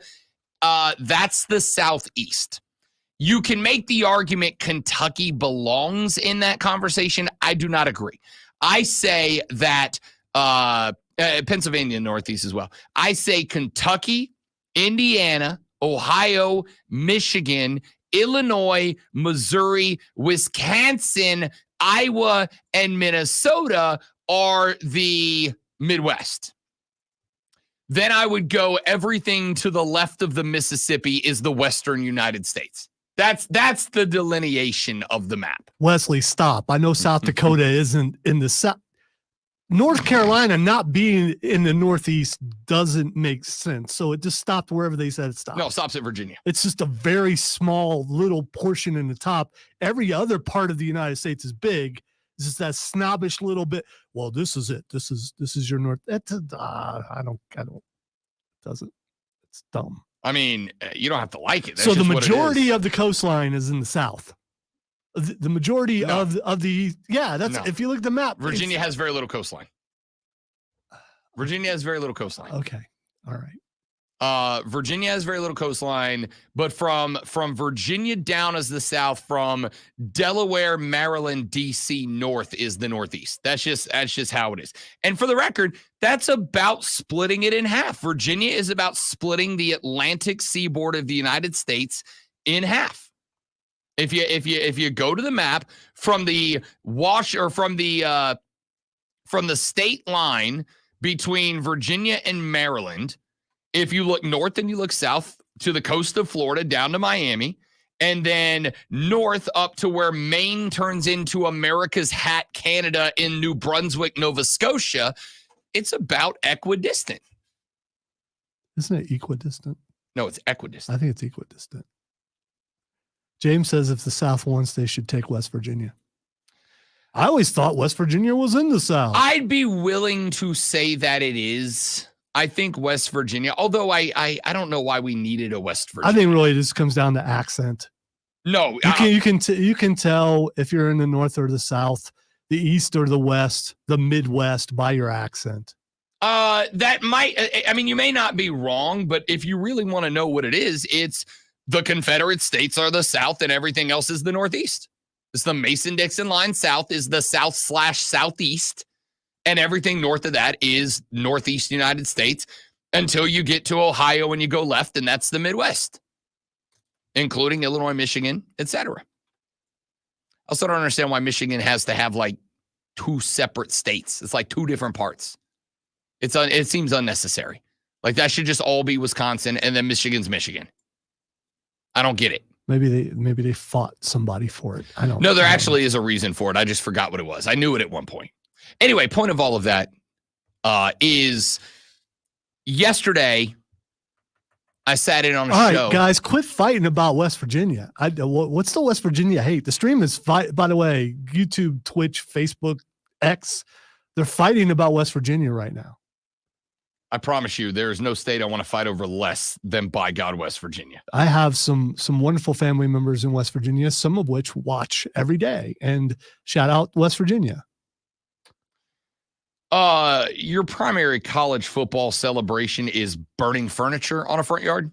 That's the Southeast. You can make the argument Kentucky belongs in that conversation. I do not agree. I say that Pennsylvania Northeast as well. I say Kentucky, Indiana, Ohio, Michigan, Illinois, Missouri, Wisconsin, Iowa, and Minnesota are the Midwest. Then I would go everything to the left of the Mississippi is the Western United States. That's the delineation of the map. Wesley, stop. I know South Dakota isn't in the South. North Carolina not being in the Northeast doesn't make sense. So it just stopped wherever they said it stopped. No, it stops at Virginia. It's just a very small little portion in the top. Every other part of the United States is big. It's just that snobbish little bit. Well, this is it. This is your North. I don't. Doesn't. It's dumb. I mean, you don't have to like it. That's so the just what it majority is. of the coastline is in the South. The majority of the if you look at the map, Virginia has very little coastline. Virginia has very little coastline. Okay. All right. Virginia has very little coastline, but from Virginia down as the South, from Delaware, Maryland, DC north is the Northeast. That's just how it is. And for the record, that's about splitting it in half. Virginia is about splitting the Atlantic seaboard of the United States in half. If you go to the map from the from the state line between Virginia and Maryland, if you look north and you look south to the coast of Florida down to Miami, and then north up to where Maine turns into America's Hat, Canada, in New Brunswick, Nova Scotia, it's about equidistant. Isn't it equidistant? No, it's equidistant. I think it's equidistant. James says if the South wants, they should take West Virginia. I always thought West Virginia was in the South. I'd be willing to say that it is. I think West Virginia, although I don't know why we needed a West Virginia. I think really this comes down to accent. No, you can tell if you're in the North or the South, the East or the West, the Midwest by your accent. That might, I mean, you may not be wrong, but if you really want to know what it is, it's the Confederate States are the South and everything else is the Northeast. It's the Mason-Dixon line South is the South/Southeast, and everything north of that is Northeast United States until you get to Ohio and you go left, and that's the Midwest, including Illinois, Michigan, etc. I also don't understand why Michigan has to have like two separate states. It's like two different parts. It seems unnecessary. Like that should just all be Wisconsin, and then Michigan's Michigan. I don't get it. Maybe they fought somebody for it. I don't know. No, there actually is a reason for it. I just forgot what it was. I knew it at one point. Anyway, point of all of that is yesterday I sat in on a show. All right, guys, quit fighting about West Virginia. What's the West Virginia hate? The stream is by the way, YouTube, Twitch, Facebook, X. They're fighting about West Virginia right now. I promise you, there is no state I want to fight over less than, by God, West Virginia. I have some wonderful family members in West Virginia, some of which watch every day. And shout out West Virginia. Your primary college football celebration is burning furniture on a front yard.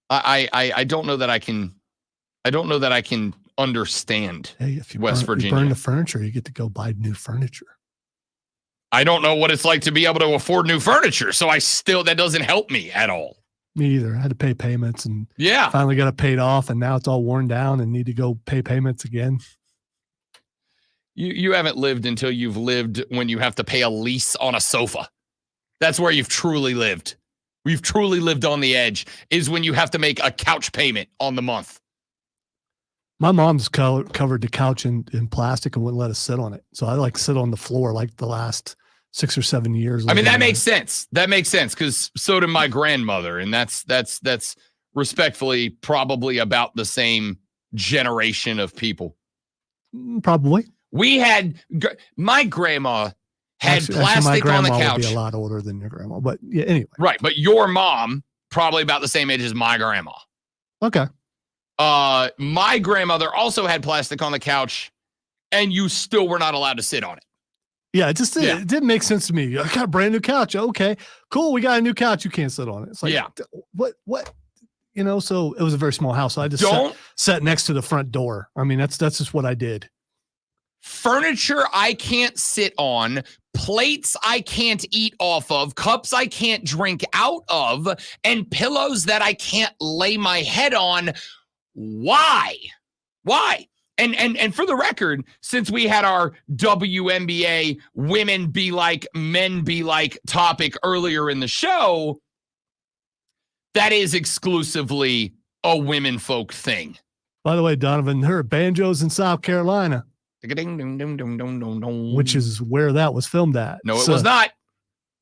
I don't know that I can. I don't know that I can understand. Hey, if you West Virginia, burn the furniture, you get to go buy new furniture. I don't know what it's like to be able to afford new furniture, so that doesn't help me at all. Me either. I had to pay payments and yeah, finally got it paid off, and now it's all worn down and need to go pay payments again. You haven't lived until you've lived when you have to pay a lease on a sofa. That's where you've truly lived. We've truly lived on the edge is when you have to make a couch payment on the month. My mom's covered the couch in plastic and wouldn't let us sit on it. So I sit on the floor like the last 6 or 7 years. I mean, that makes sense. That makes sense because so did my grandmother. And that's respectfully probably about the same generation of people. Probably. My grandma had plastic my on the couch. Would be a lot older than your grandma, but yeah, anyway. Right. But your mom, probably about the same age as my grandma. Okay. My grandmother also had plastic on the couch, and you still were not allowed to sit on it. Yeah, it didn't make sense to me. I got a brand new couch. Okay, cool. We got a new couch. You can't sit on it. It's like, what? So it was a very small house. So I just sat next to the front door. I mean, that's just what I did. Furniture I can't sit on, plates I can't eat off of, cups I can't drink out of, and pillows that I can't lay my head on. Why? And for the record, since we had our WNBA women be like, men be like topic earlier in the show, that is exclusively a women folk thing. By the way, Donovan, there are banjos in South Carolina, which is where that was filmed at. No, it was not.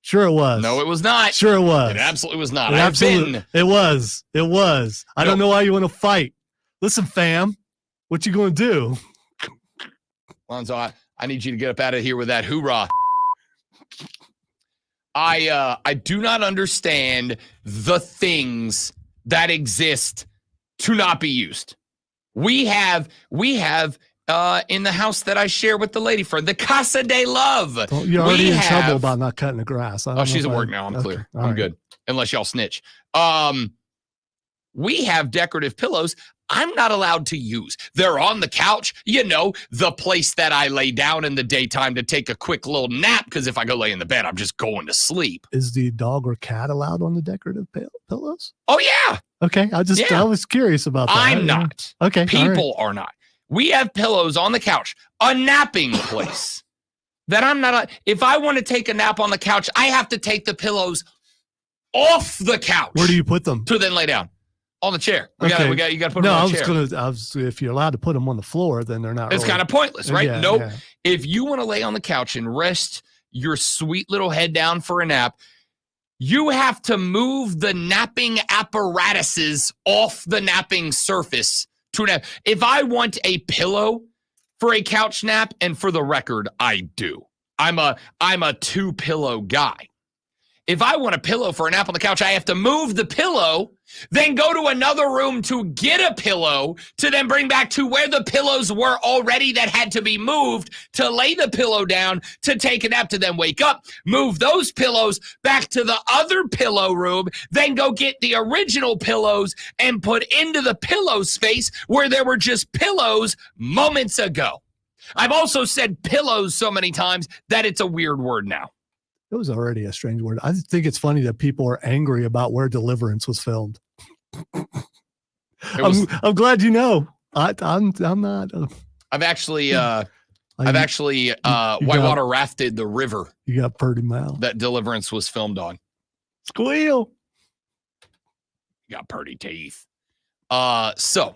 Sure it was. No, it was not. Sure it was. It absolutely was not. It was. I don't know why you want to fight. Listen, fam, what you going to do? Lonzo, I need you to get up out of here with that hoorah. I do not understand the things that exist to not be used. We have in the house that I share with the lady friend, the Casa de Love. You're already in trouble about not cutting the grass. She's at work now. I'm clear. I'm good. Unless y'all snitch. We have decorative pillows I'm not allowed to use. They're on the couch, the place that I lay down in the daytime to take a quick little nap, because if I go lay in the bed, I'm just going to sleep. Is the dog or cat allowed on the decorative pillows? Oh, yeah. Okay. I was curious about that. I'm not. Okay. People are not. We have pillows on the couch, a napping place that I'm not. If I want to take a nap on the couch, I have to take the pillows off the couch. Where do you put them? To then lay down. On the chair. You got to put them no, on the chair. If you're allowed to put them on the floor, then they're not. It's kind of pointless, right? Yeah, nope. Yeah. If you want to lay on the couch and rest your sweet little head down for a nap, you have to move the napping apparatuses off the napping surface 2.5. If I want a pillow for a couch nap, and for the record, I do. I'm a 2-pillow guy. If I want a pillow for a nap on the couch, I have to move the pillow, then go to another room to get a pillow, to then bring back to where the pillows were already that had to be moved, to lay the pillow down, to take a nap, to then wake up, move those pillows back to the other pillow room, then go get the original pillows and put into the pillow space where there were just pillows moments ago. I've also said pillows so many times that it's a weird word now. It was already a strange word. I think it's funny that people are angry about where Deliverance was filmed. I'm glad you know. I'm not. I've actually whitewater rafted the river. You got pretty mouth. That Deliverance was filmed on. Squeal. You got pretty teeth. So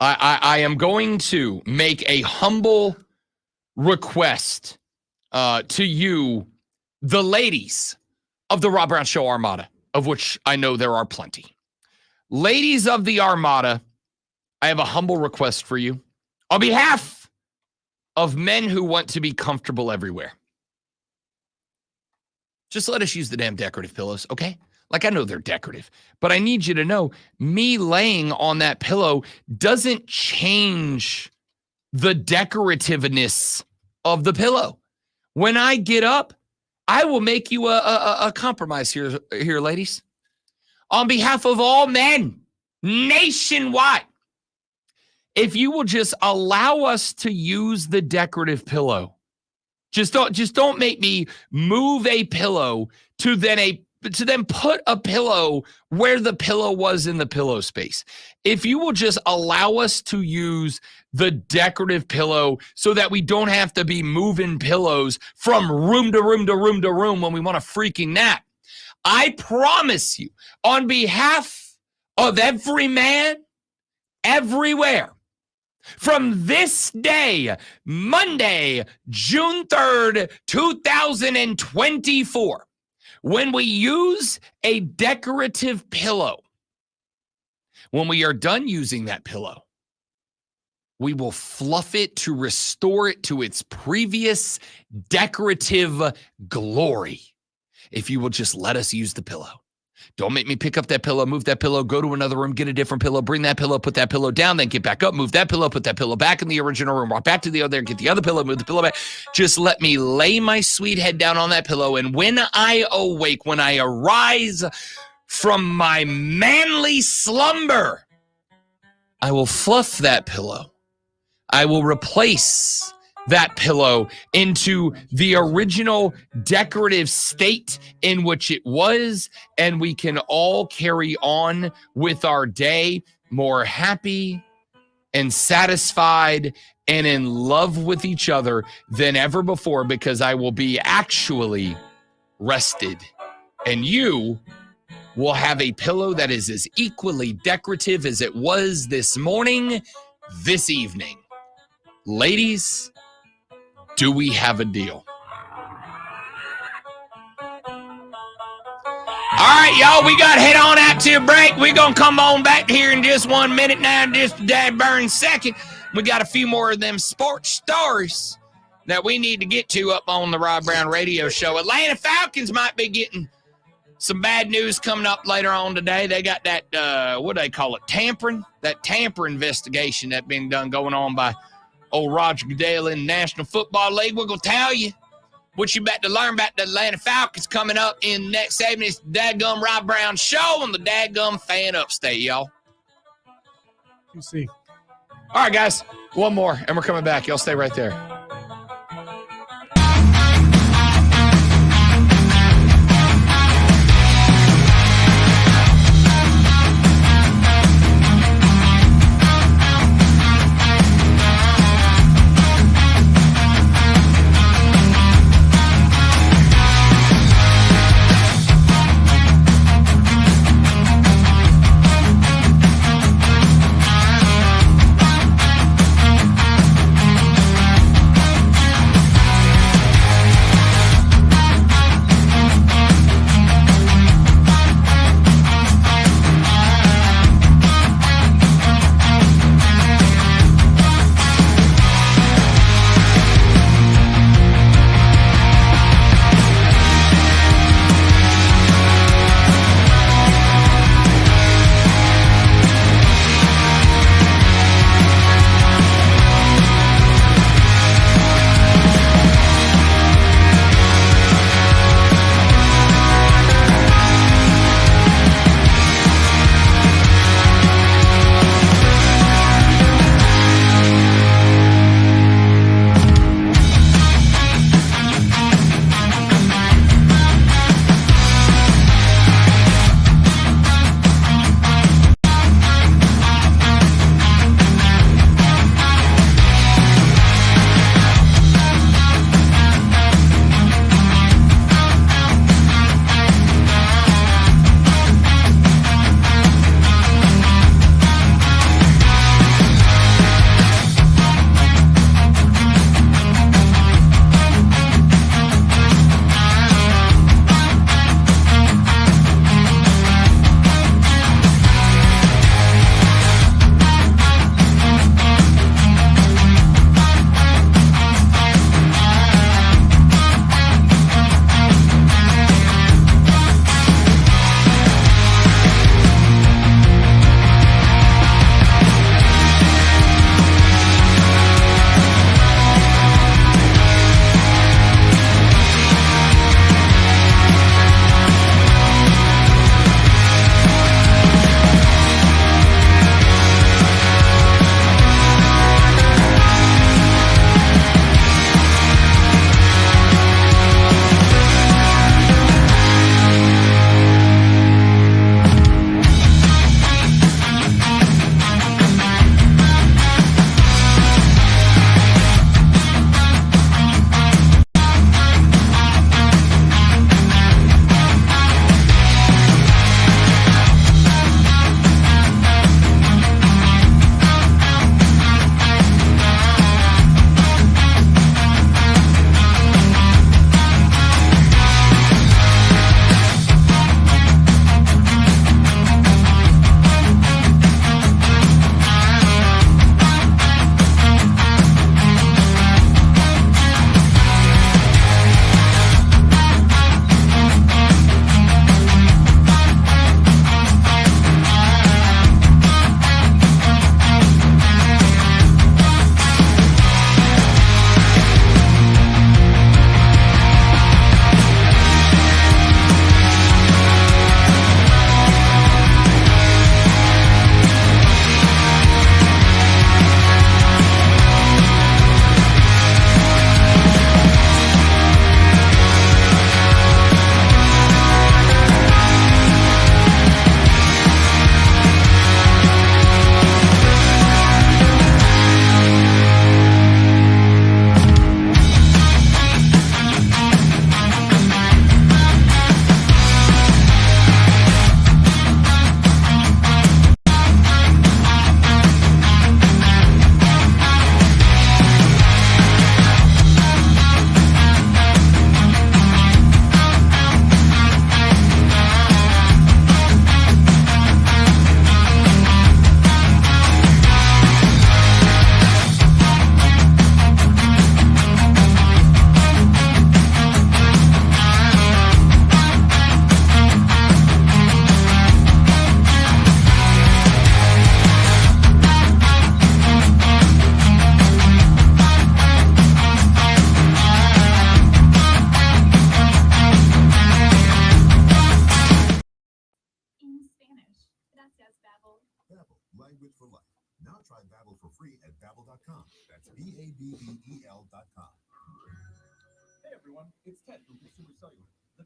I am going to make a humble request to you, the ladies of the Rob Brown Show Armada, of which I know there are plenty. Ladies of the Armada, I have a humble request for you. On behalf of men who want to be comfortable everywhere, just let us use the damn decorative pillows, okay? Like, I know they're decorative, but I need you to know, me laying on that pillow doesn't change the decorativeness of the pillow. When I get up, I will make you a compromise here, ladies. On behalf of all men nationwide, if you will just allow us to use the decorative pillow, just don't make me move a pillow to then put a pillow where the pillow was in the pillow space. If you will just allow us to use the decorative pillow so that we don't have to be moving pillows from room to room to room to room when we want a freaking nap, I promise you, on behalf of every man, everywhere, from this day, Monday, June 3rd, 2024, when we use a decorative pillow, when we are done using that pillow, we will fluff it to restore it to its previous decorative glory. If you will just let us use the pillow. Don't make me pick up that pillow, move that pillow, go to another room, get a different pillow, bring that pillow, put that pillow down, then get back up, move that pillow, put that pillow back in the original room, walk back to the other, get the other pillow, move the pillow back. Just let me lay my sweet head down on that pillow. And when I awake, when I arise from my manly slumber, I will fluff that pillow. I will replace that pillow into the original decorative state in which it was, and we can all carry on with our day more happy and satisfied and in love with each other than ever before, because I will be actually rested, and you will have a pillow that is as equally decorative as it was this morning, this evening. Ladies, do we have a deal? All right, y'all, we got to head on out to a break. We're going to come on back here in just 1 minute now, just a dead burn second. We got a few more of them sports stories that we need to get to up on the Rob Brown Radio Show. Atlanta Falcons might be getting some bad news coming up later on today. They got that, what do they call it, tampering? That tamper investigation that's been done going on by old Roger Goodell in the National Football League. We're going to tell you what you about to learn about the Atlanta Falcons coming up in the next segment. It's the Dadgum Rob Brown Show on the Dadgum Fan Upstate, y'all. You see. All right, guys, one more, and we're coming back. Y'all stay right there.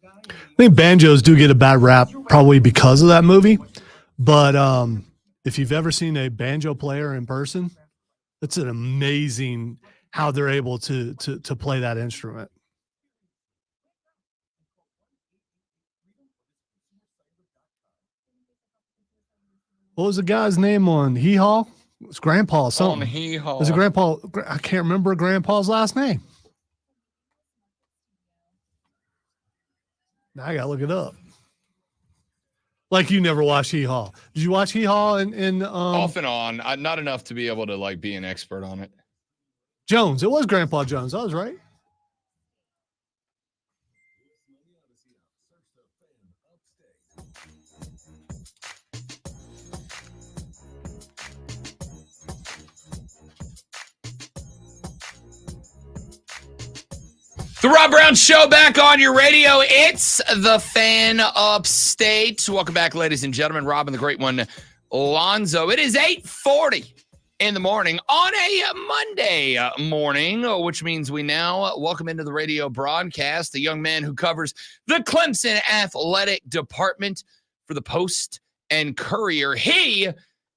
I think banjos do get a bad rap probably because of that movie. But if you've ever seen a banjo player in person, it's an amazing how they're able to play that instrument. What was the guy's name on Hee Haw? It's Grandpa something. On Hee Haw. Is it Grandpa? I can't remember Grandpa's last name. Now I gotta look it up. Like you never watched Hee Haw. Did you watch Hee Haw in off and on? Not enough to be able to like be an expert on it. Jones? It was Grandpa Jones. I was right. The Rob Brown Show back on your radio. It's the Fan Upstate. Welcome back, ladies and gentlemen. Rob and the great one, Lonzo. It is 8:40 in the morning on a Monday morning, which means we now welcome into the radio broadcast the young man who covers the Clemson Athletic Department for the Post and Courier. He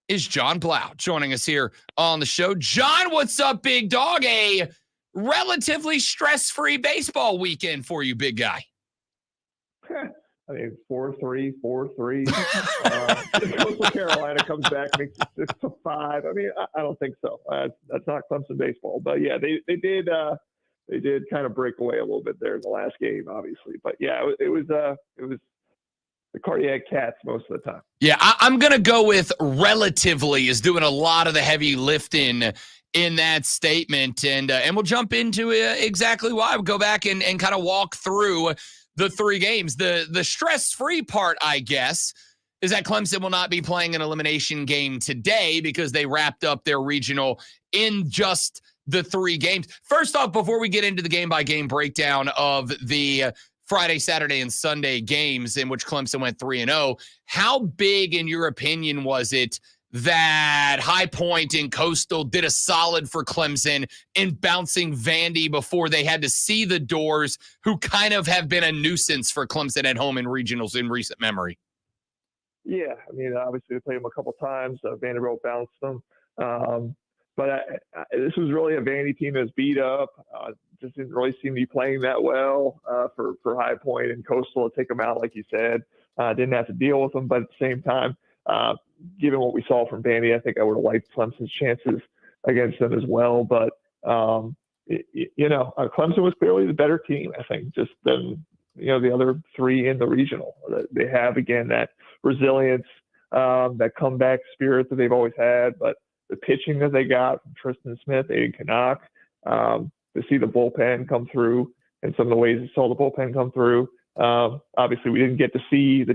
is John Blau joining us here on the show. John, what's up, big dog? A relatively stress-free baseball weekend for you, big guy. I mean, 4-3, 4-3. Coastal Carolina comes back, makes it 6-5. I mean, I don't think so. That's not Clemson baseball. But yeah, they did kind of break away a little bit there in the last game, obviously. But yeah, it was the cardiac cats most of the time. Yeah, I'm gonna go with relatively is doing a lot of the heavy lifting in that statement, and we'll jump into exactly why. We'll go back and kind of walk through the three games. The stress-free part, I guess, is that Clemson will not be playing an elimination game today because they wrapped up their regional in just the three games. First off, before we get into the game-by-game breakdown of the Friday, Saturday, and Sunday games in which Clemson went 3-0, how big, in your opinion, was it that High Point and Coastal did a solid for Clemson in bouncing Vandy before they had to see the Doors, who kind of have been a nuisance for Clemson at home in regionals in recent memory? Yeah, I mean, obviously they played them a couple times. Vanderbilt bounced them. But this was really a Vandy team that's beat up. Just didn't really seem to be playing that well for High Point and Coastal to take them out, like you said. Didn't have to deal with them, but at the same time, given what we saw from Vandy, I think I would have liked Clemson's chances against them as well. But, Clemson was clearly the better team, I think, just than, the other three in the regional. They have, again, that resilience, that comeback spirit that they've always had. But the pitching that they got from Tristan Smith, Aiden Canuck, to see the bullpen come through and some of the ways we saw the bullpen come through. Obviously, we didn't get to see the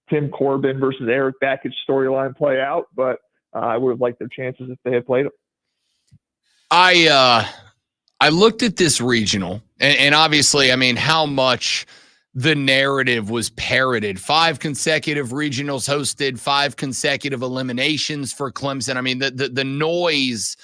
Tim Corbin versus Eric Bakich storyline play out, but I would have liked their chances if they had played them. I looked at this regional, and obviously, I mean, how much the narrative was parroted. 5 consecutive regionals hosted, 5 consecutive eliminations for Clemson. I mean, the noise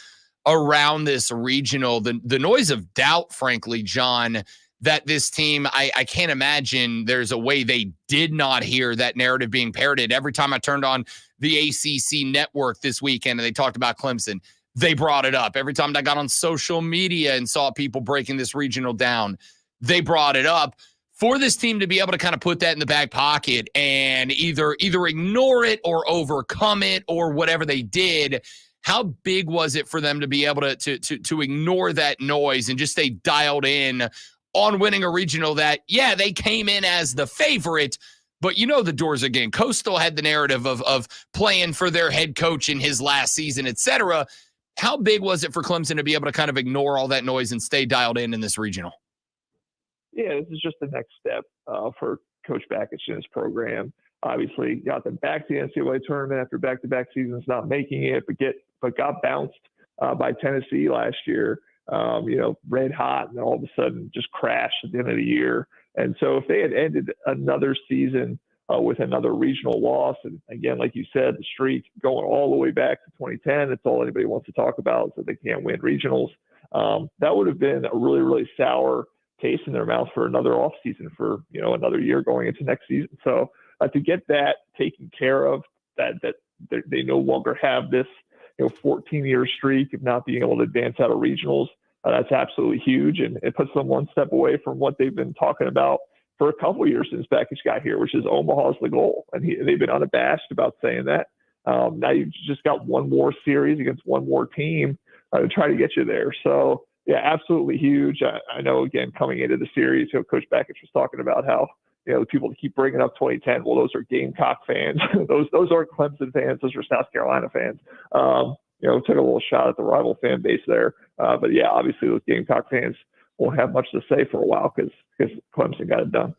around this regional, the noise of doubt, frankly, John, that this team, I can't imagine there's a way they did not hear that narrative being parroted. Every time I turned on the ACC network this weekend and they talked about Clemson, they brought it up. Every time I got on social media and saw people breaking this regional down, they brought it up. For this team to be able to kind of put that in the back pocket and either ignore it or overcome it or whatever they did, how big was it for them to be able to ignore that noise and just stay dialed in on winning a regional that, yeah, they came in as the favorite, but the Doors again. Coastal had the narrative of playing for their head coach in his last season, etc. How big was it for Clemson to be able to kind of ignore all that noise and stay dialed in this regional? Yeah, this is just the next step for Coach Bakich and his program. Obviously, got them back to the NCAA tournament after back-to-back seasons, not making it, but got bounced by Tennessee last year. Red hot, and all of a sudden just crashed at the end of the year. And so if they had ended another season with another regional loss, and again, like you said, the streak going all the way back to 2010, that's all anybody wants to talk about, so they can't win regionals. that would have been a really, really sour taste in their mouth for another offseason for, another year going into next season. So to get that taken care of, that they no longer have this, 14-year streak of not being able to advance out of regionals, that's absolutely huge. And it puts them one step away from what they've been talking about for a couple of years since Beckich got here, which is Omaha's the goal. And they've been unabashed about saying that. Now you've just got one more series against one more team to try to get you there. So, yeah, absolutely huge. I know, again, coming into the series, Coach Beckich was talking about how, the people keep bringing up 2010. Well, those are Gamecock fans. those aren't Clemson fans. Those are South Carolina fans. Took a little shot at the rival fan base there. But, yeah, obviously those Gamecock fans won't have much to say for a while because Clemson got it done.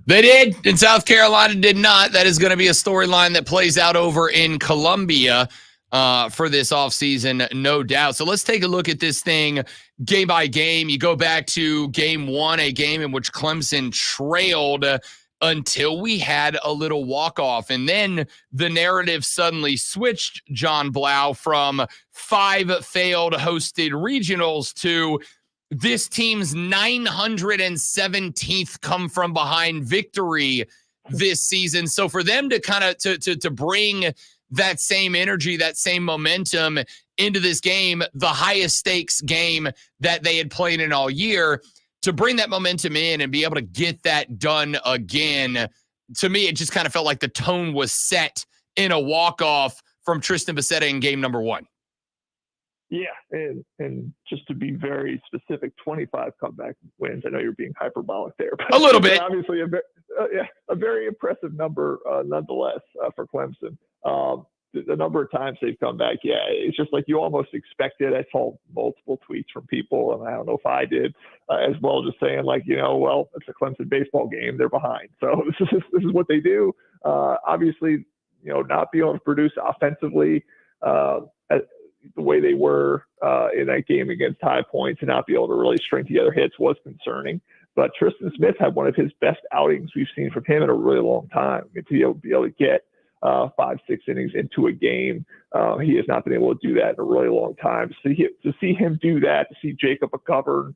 They did, and South Carolina did not. That is going to be a storyline that plays out over in Columbia for this offseason, no doubt. So let's take a look at this thing game by game. You go back to game one, a game in which Clemson trailed until we had a little walk-off. And then the narrative suddenly switched, John Blau, from 5 failed hosted regionals to this team's 917th come from behind victory this season. So for them to kind of to bring that same energy, that same momentum into this game, the highest stakes game that they had played in all year, to bring that momentum in and be able to get that done again, to me, it just kind of felt like the tone was set in a walk-off from Tristan Becerra in game number 1. Yeah, and just to be very specific, 25 comeback wins. I know you're being hyperbolic there, but a little bit. Obviously, a very impressive number nonetheless for Clemson. The number of times they've come back, it's just like you almost expected. I saw multiple tweets from people, and I don't know if I did as well, just saying well, it's a Clemson baseball game. They're behind, so this is what they do. Obviously, not being able to produce offensively the way they were in that game against High Point, to not be able to really string together hits was concerning. But Tristan Smith had one of his best outings we've seen from him in a really long time. To be able to get 5-6 innings into a game, he has not been able to do that in a really long time. So to see him do that, to see Jacob McGovern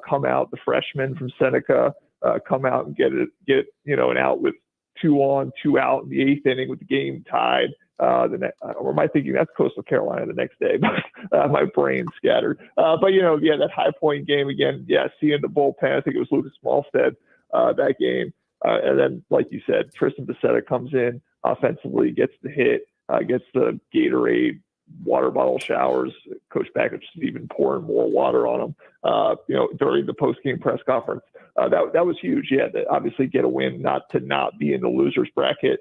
come out, the freshman from Seneca, come out and get an out with 2 on, 2 out in the 8th inning with the game tied. Or am I thinking that's Coastal Carolina the next day? My brain's scattered. But that High Point game again. Seeing the bullpen. I think it was Lucas Smallstead that game. And then, like you said, Tristan Becerra comes in offensively, gets the hit, gets the Gatorade water bottle showers. Coach Beckich is even pouring more water on him. During the post-game press conference, that was huge. To obviously get a win, not be in the losers bracket.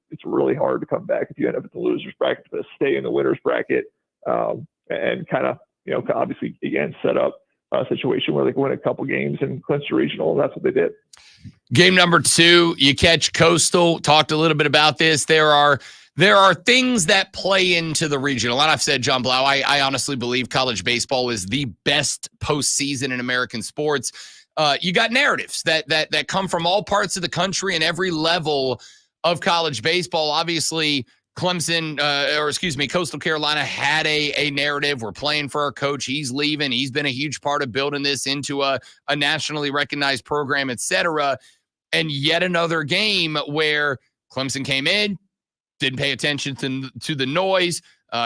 It's really hard to come back if you end up in the losers bracket, to stay in the winners bracket, and kind of, obviously again set up a situation where they can win a couple games and clinch the regional. And that's what they did. Game number 2, you catch Coastal. Talked a little bit about this. There are things that play into the regional. And I've said, John Blau, I honestly believe college baseball is the best postseason in American sports. You got narratives that come from all parts of the country and every level of college baseball. Obviously, Coastal Carolina had a narrative. We're playing for our coach. He's leaving. He's been a huge part of building this into a nationally recognized program, et cetera. And yet another game where Clemson came in, didn't pay attention to the noise.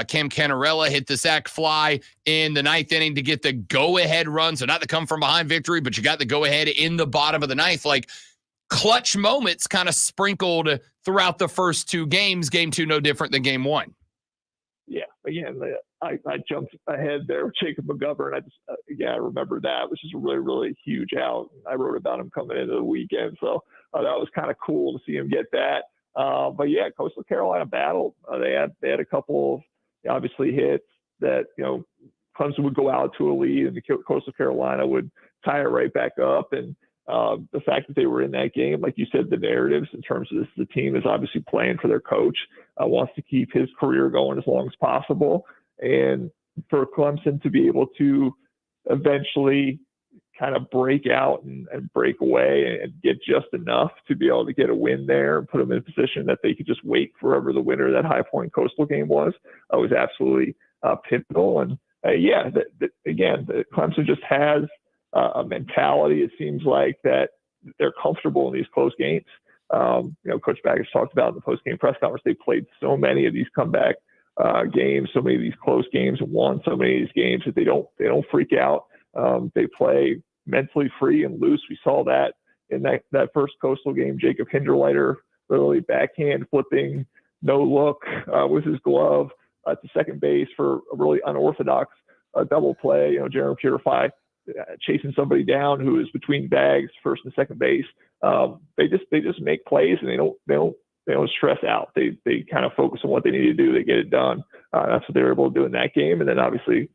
Cam Canarella hit the sac fly in the 9th inning to get the go-ahead run. So not the come-from-behind victory, but you got the go-ahead in the bottom of the 9th. Like, clutch moments kind of sprinkled throughout the first 2 games. Game 2, no different than game 1. Yeah, again, I jumped ahead there with Jacob McGovern. I remember that, which is a really, really huge out. I wrote about him coming into the weekend, so that was kind of cool to see him get that. But yeah, Coastal Carolina battled. They had a couple of obviously hits that Clemson would go out to a lead, and the Coastal Carolina would tie it right back up. And the fact that they were in that game, like you said, the narratives in terms of this, the team is obviously playing for their coach, wants to keep his career going as long as possible. And for Clemson to be able to eventually kind of break out and break away and get just enough to be able to get a win there and put them in a position that they could just wait forever the winner of that High Point Coastal game was absolutely pivotal. And Again, Clemson just has a mentality. It seems like that they're comfortable in these close games. Coach Baggage talked about in the post-game press conference, they played so many of these comeback games, so many of these close games, and won so many of these games that they don't freak out. They play mentally free and loose. We saw that in that first Coastal game. Jacob Hinderleiter literally backhand flipping, no look with his glove at the second base for a really unorthodox double play. Jeremy Purify chasing somebody down who is between bags, first and second base. They just make plays, and they don't stress out. They kind of focus on what they need to do. They get it done. That's what they were able to do in that game, and then obviously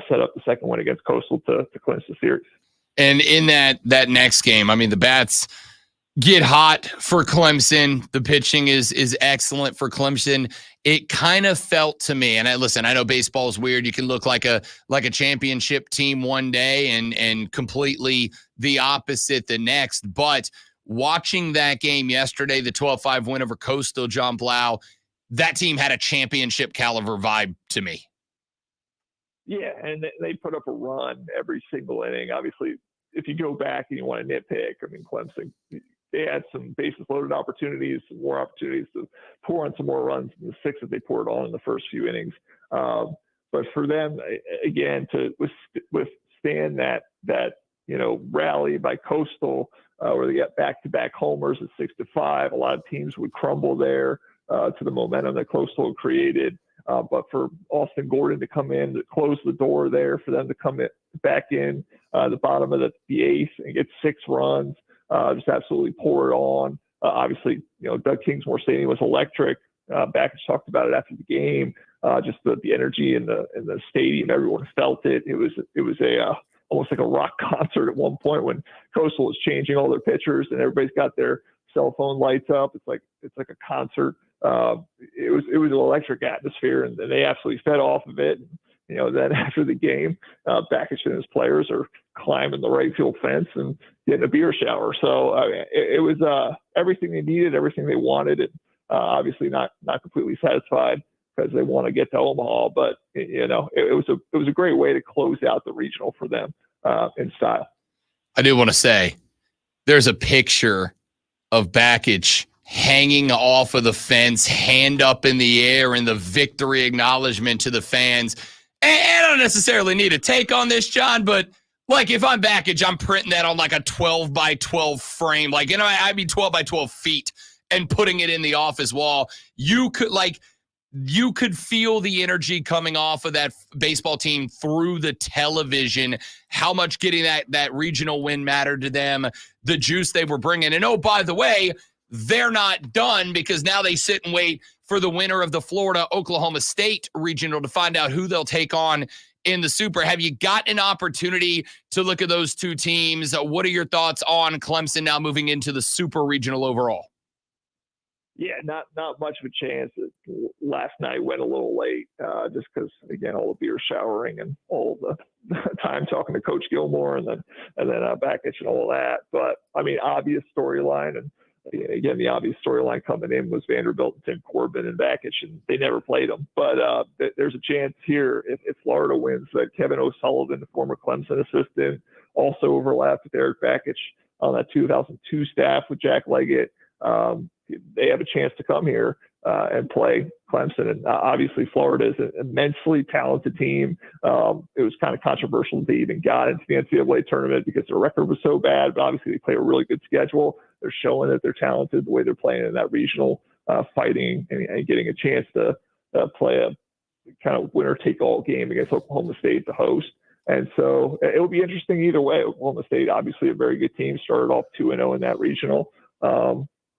set up the second one against Coastal to clinch the series. And in that next game, I mean, the bats get hot for Clemson. The pitching is excellent for Clemson. It kind of felt to me, and I know baseball is weird. You can look like a championship team one day and completely the opposite the next. But watching that game yesterday, the 12-5 win over Coastal, John Blau, that team had a championship caliber vibe to me. Yeah, and they put up a run every single inning. Obviously, if you go back and you want to nitpick, I mean, Clemson, they had some bases loaded opportunities, some more opportunities to pour on some more runs than the 6 that they poured on in the first few innings. But for them, again, to withstand that rally by Coastal, where they got back-to-back homers at 6-5, a lot of teams would crumble there to the momentum that Coastal created. But for Austin Gordon to come in, to close the door there, for them to come back in the bottom of the eighth and get 6 runs, just absolutely pour it on. Obviously, Doug Kingsmore Stadium was electric. Backage talked about it after the game. Just the energy in the stadium, everyone felt it. It was almost like a rock concert at one point when Coastal was changing all their pitchers and everybody's got their cell phone lights up. It's like a concert. It was an electric atmosphere, and they absolutely fed off of it. Then after the game, Backage and his players are climbing the right field fence and getting a beer shower. So it was everything they needed, everything they wanted, and obviously not completely satisfied because they want to get to Omaha. But it was a great way to close out the regional for them in style. I do want to say there's a picture of Backage hanging off of the fence, hand up in the air, in the victory acknowledgement to the fans. And I don't necessarily need a take on this, John, but like if I'm Backage, I'm printing that on like a 12 by 12 frame. Like, I'd be 12 by 12 feet and putting it in the office wall. You could feel the energy coming off of that baseball team through the television, how much getting that regional win mattered to them, the juice they were bringing. And oh, by the way, they're not done because now they sit and wait for the winner of the Florida-Oklahoma State regional to find out who they'll take on in the Super. Have you got an opportunity to look at those two teams? What are your thoughts on Clemson now moving into the Super regional overall? Yeah, not much of a chance. Last night went a little late just because, again, all the beer showering and all the time talking to Coach Gilmore and then Backage and all that. But, I mean, obvious storyline. And, again, the obvious storyline coming in was Vanderbilt and Tim Corbin and Backage, and they never played them. But there's a chance here, if Florida wins, that Kevin O'Sullivan, the former Clemson assistant, also overlapped with Eric Backage on that 2002 staff with Jack Leggett. They have a chance to come here and play Clemson. And obviously Florida is an immensely talented team. It was kind of controversial that they even got into the NCAA tournament because their record was so bad, but obviously they play a really good schedule. They're showing that they're talented the way they're playing in that regional, fighting and getting a chance to play a kind of winner-take-all game against Oklahoma State, the host. And so it'll be interesting either way. Oklahoma State, obviously a very good team, started off 2-0 in that regional.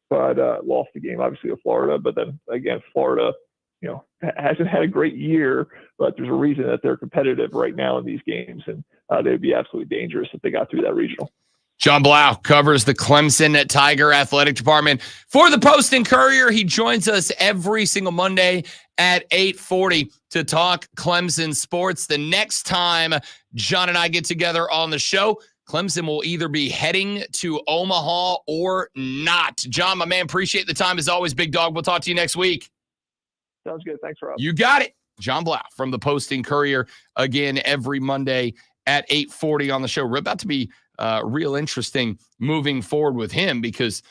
But lost the game, obviously, to Florida. But then, again, Florida, hasn't had a great year, but there's a reason that they're competitive right now in these games, and they'd be absolutely dangerous if they got through that regional. John Blau covers the Clemson Tiger Athletic Department for the Post and Courier. He joins us every single Monday at 8:40 to talk Clemson sports. The next time John and I get together on the show, Clemson will either be heading to Omaha or not. John, my man, appreciate the time as always, big dog. We'll talk to you next week. Sounds good. Thanks, Rob. You got it. John Blau from the Posting Courier, again, every Monday at 8:40 on the show. We're about to be real interesting moving forward with him because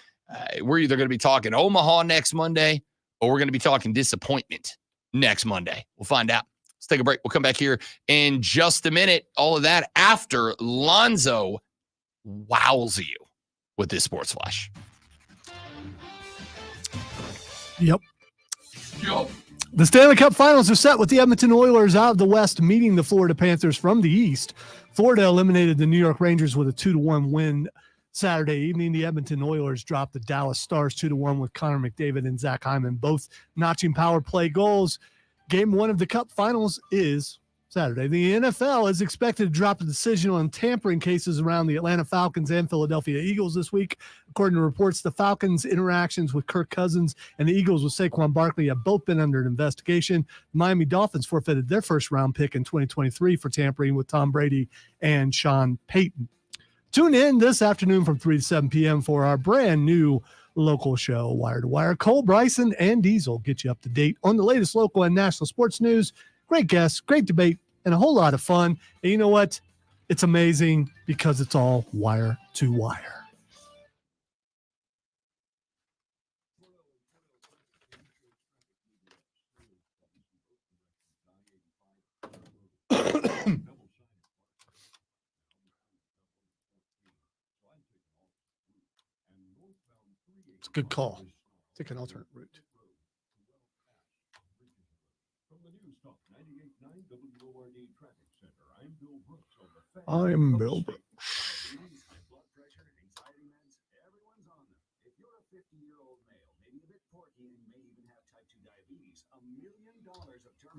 we're either going to be talking Omaha next Monday or we're going to be talking disappointment next Monday. We'll find out. Let's take a break. We'll come back here in just a minute. All of that after Lonzo wows you with this Sports Flash. Yep. The Stanley Cup Finals are set with the Edmonton Oilers out of the West meeting the Florida Panthers from the East. Florida eliminated the New York Rangers with a 2-1 win Saturday evening. The Edmonton Oilers dropped the Dallas Stars 2-1 with Connor McDavid and Zach Hyman both notching power play goals. Game 1 of the Cup Finals is Saturday. The NFL is expected to drop a decision on tampering cases around the Atlanta Falcons and Philadelphia Eagles this week. According to reports, the Falcons' interactions with Kirk Cousins and the Eagles with Saquon Barkley have both been under an investigation. The Miami Dolphins forfeited their first-round pick in 2023 for tampering with Tom Brady and Sean Payton. Tune in this afternoon from 3 to 7 p.m. for our brand new local show, Wire to Wire. Cole Bryson and Diesel get you up to date on the latest local and national sports news. Great guests, great debate, and a whole lot of fun. And you know what? It's amazing because it's all Wire to Wire. It's a good call. Take an alternate route. I am Bill Brooks.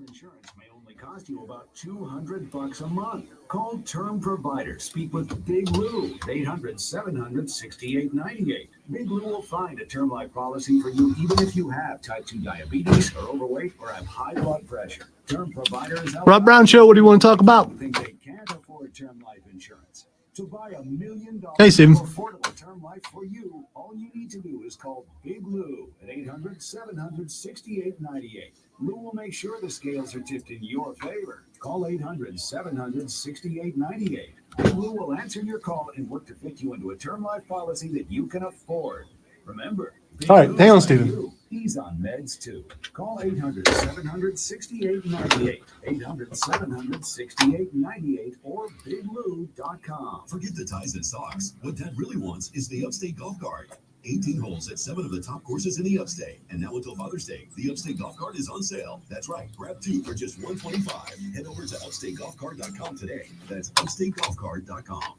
Insurance may only cost you about $200 a month. Call Term Provider. Speak with Big Lou. 800-700-6898. Big Lou will find a term life policy for you even if you have type 2 diabetes, or overweight, or have high blood pressure. Term Provider is Rob Brown Show, what do you want to talk about? Think they can't afford term life insurance. To buy $1 million Hey, Stephen. affordable term life for you, all you need to do is call Big Lou at 800-700-6898. Lou will make sure the scales are tipped in your favor. Call 800-700-6898. Big Lou will answer your call and work to fit you into a term life policy that you can afford. Remember, Big All right, Lou's hang on, like Stephen. you. He's on meds too. Call 800-700-6898. 800-700-6898 or biglou.com. Forget the ties and socks. What Dad really wants is the Upstate Golf Cart. 18 holes at 7 of the top courses in the Upstate. And now until Father's Day, the Upstate Golf Cart is on sale. That's right. Grab 2 for just $125. Head over to upstategolfcart.com today. That's upstategolfcart.com.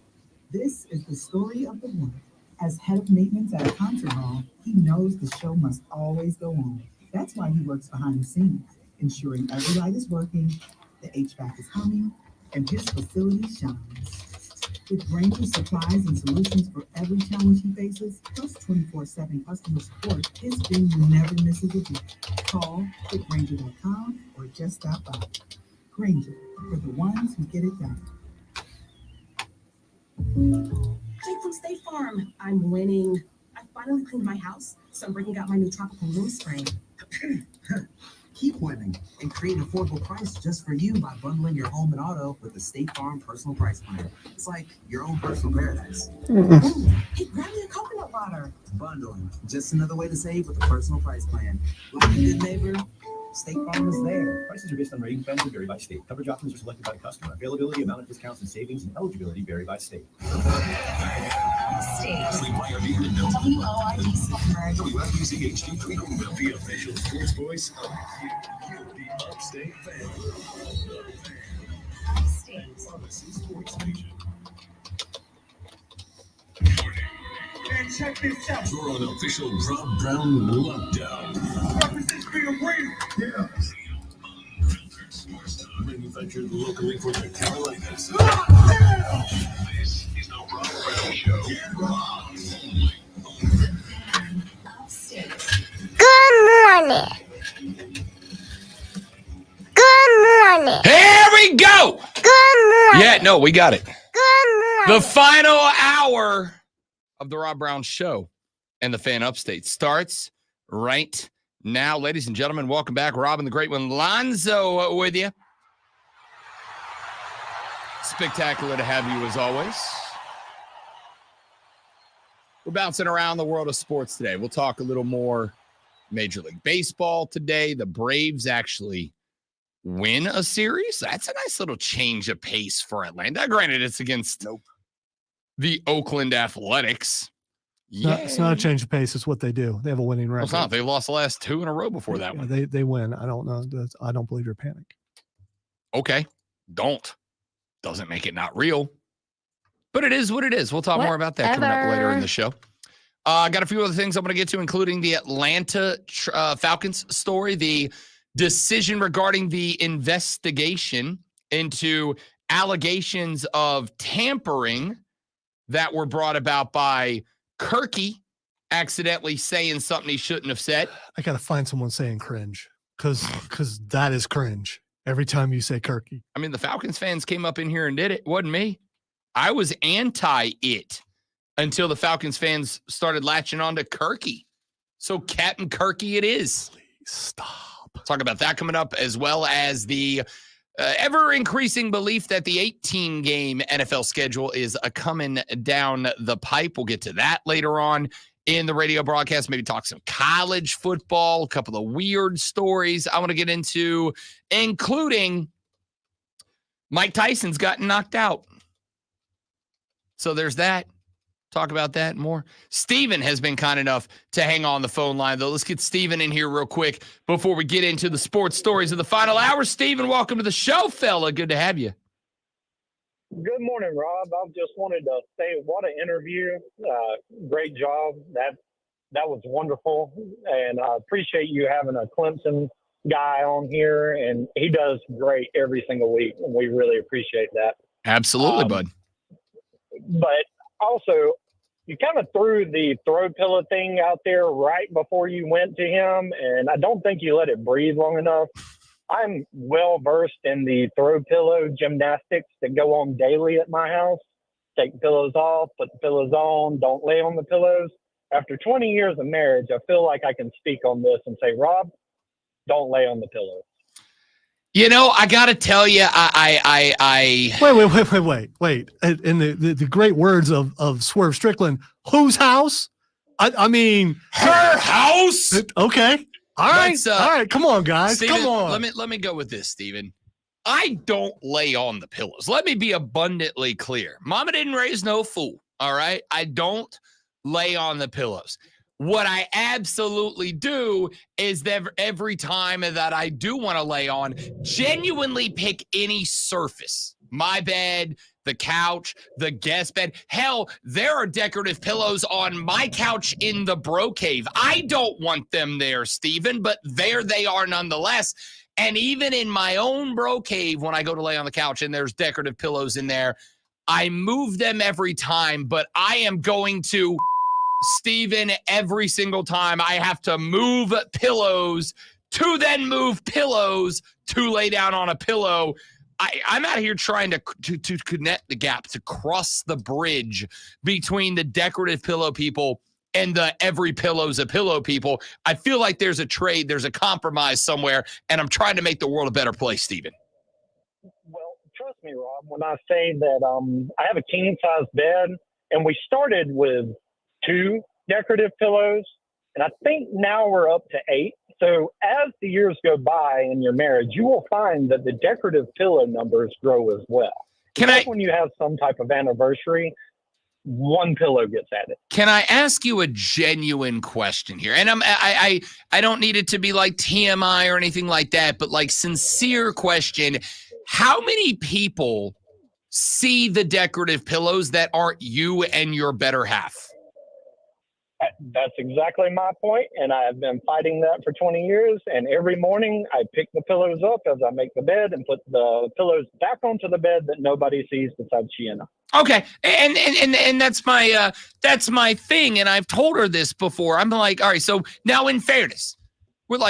This is the story of the one. As head of maintenance at a concert hall, he knows the show must always go on. That's why he works behind the scenes, ensuring every light is working, the HVAC is humming, and his facility shines. With Granger supplies and solutions for every challenge he faces, plus 24/7 customer support, his team never misses a beat. Call at Granger.com or just stop by. Granger, for the ones who get it done. Jake from State Farm. I'm winning. I finally cleaned my house, so I'm bringing out my new tropical room spray. Keep winning and create an affordable price just for you by bundling your home and auto with the State Farm Personal Price Plan. It's like your own personal paradise. Ooh, hey, grab me a coconut water. Bundling, just another way to save with a personal price plan. Like a good neighbor, State Farm is there. Prices are based on rating plans and vary by state. Coverage options are selected by the customer. Availability, amount of discounts and savings, and eligibility vary by state. WFBC HD Tweedledee, the official sports voice of the Upstate family. Upstate Sports Nation. And check this out. You're on official Rob Brown lockdown. Yeah. Manufactured locally for the Carolinas. This is the Rob Brown Show. Good morning. Good morning. Here we go. Good morning. Yeah, no, we got it. Good morning. The final hour of the Rob Brown Show and the Fan Upstate starts right Now, ladies and gentlemen, welcome back. Robin the Great One, Lonzo with you. Spectacular to have you as always. We're bouncing around the world of sports today. We'll talk a little more Major League Baseball today. The Braves actually win a series. That's a nice little change of pace for Atlanta. Granted, it's against the Oakland Athletics. It's not a change of pace. It's what they do. They have a winning record. It's not. They lost the last 2 in a row before that one. They win. I don't know. I don't believe your panic. Okay. Doesn't make it not real. But it is what it is. We'll talk more about that coming up later in the show. I got a few other things I'm going to get to, including the Atlanta Falcons story, the decision regarding the investigation into allegations of tampering that were brought about by Kirky accidentally saying something he shouldn't have said. I got to find someone saying cringe because that is cringe every time you say Kirky. I mean, the Falcons fans came up in here and did it. It wasn't me. I was anti it until the Falcons fans started latching on to Kirky. So Captain Kirky it is. Please stop. Talk about that coming up, as well as the ever-increasing belief that the 18-game NFL schedule is coming down the pipe. We'll get to that later on in the radio broadcast. Maybe talk some college football, a couple of weird stories I want to get into, including Mike Tyson's gotten knocked out. So there's that. Talk about that and more. Steven has been kind enough to hang on the phone line, though. Let's get Steven in here real quick before we get into the sports stories of the final hour. Steven, welcome to the show, fella. Good to have you. Good morning, Rob. I just wanted to say what an interview. Great job. That was wonderful. And I appreciate you having a Clemson guy on here. And he does great every single week. And we really appreciate that. Absolutely, bud. But also, you kind of threw the throw pillow thing out there right before you went to him, and I don't think you let it breathe long enough. I'm well versed in the throw pillow gymnastics that go on daily at my house. Take the pillows off, put the pillows on, don't lay on the pillows. After 20 years of marriage, I feel like I can speak on this and say, Rob, don't lay on the pillows. You know, I got to tell you, I Wait. In the great words of Swerve Strickland, whose house? I mean, her house. Okay. All right. Come on, guys. Steven, come on. Let me go with this, Steven. I don't lay on the pillows. Let me be abundantly clear. Mama didn't raise no fool. All right. I don't lay on the pillows. What I absolutely do is that every time that I do want to lay on, genuinely pick any surface. My bed, the couch, the guest bed. Hell, there are decorative pillows on my couch in the bro cave. I don't want them there, Steven, but there they are nonetheless. And even in my own bro cave, when I go to lay on the couch and there's decorative pillows in there, I move them every time, but I am going to... Steven, every single time I have to move pillows to then move pillows to lay down on a pillow. I'm out here trying to connect the gap, to cross the bridge between the decorative pillow people and the every pillow's a pillow people. I feel like there's a trade, there's a compromise somewhere, and I'm trying to make the world a better place, Steven. Well, trust me, Rob, when I say that I have a king-size bed, and we started with 2 decorative pillows, and I think now we're up to 8. So as the years go by in your marriage, you will find that the decorative pillow numbers grow as well. When you have some type of anniversary, 1 pillow gets added. Can I ask you a genuine question here? And I don't need it to be like TMI or anything like that, but like sincere question. How many people see the decorative pillows that aren't you and your better half? That's exactly my point, and I have been fighting that for 20 years, and every morning I pick the pillows up as I make the bed and put the pillows back onto the bed that nobody sees besides she and I. Okay, and that's my thing, and I've told her this before. I'm like, all right, so now in fairness, we've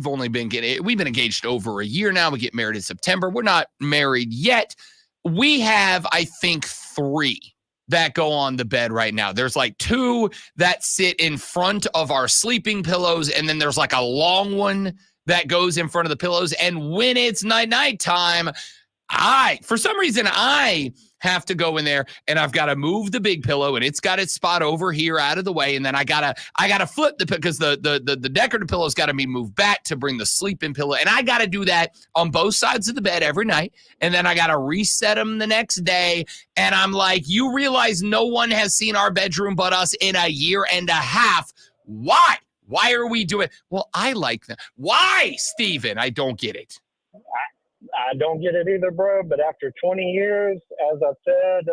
only been we've been engaged over a year now. We get married in September. We're not married yet. We have, I think, 3 that go on the bed right now. There's like 2 that sit in front of our sleeping pillows, and then there's like a long one that goes in front of the pillows. And when it's night time, for some reason, I have to go in there and I've got to move the big pillow, and it's got its spot over here out of the way. And then I gotta flip because the decorative pillow's got to be moved back to bring the sleeping pillow. And I got to do that on both sides of the bed every night. And then I got to reset them the next day. And I'm like, you realize no one has seen our bedroom but us in a year and a half. Why? Why are we doing? Well, I like them. Why, Steven? I don't get it. I don't get it either, bro. But after 20 years, as I said,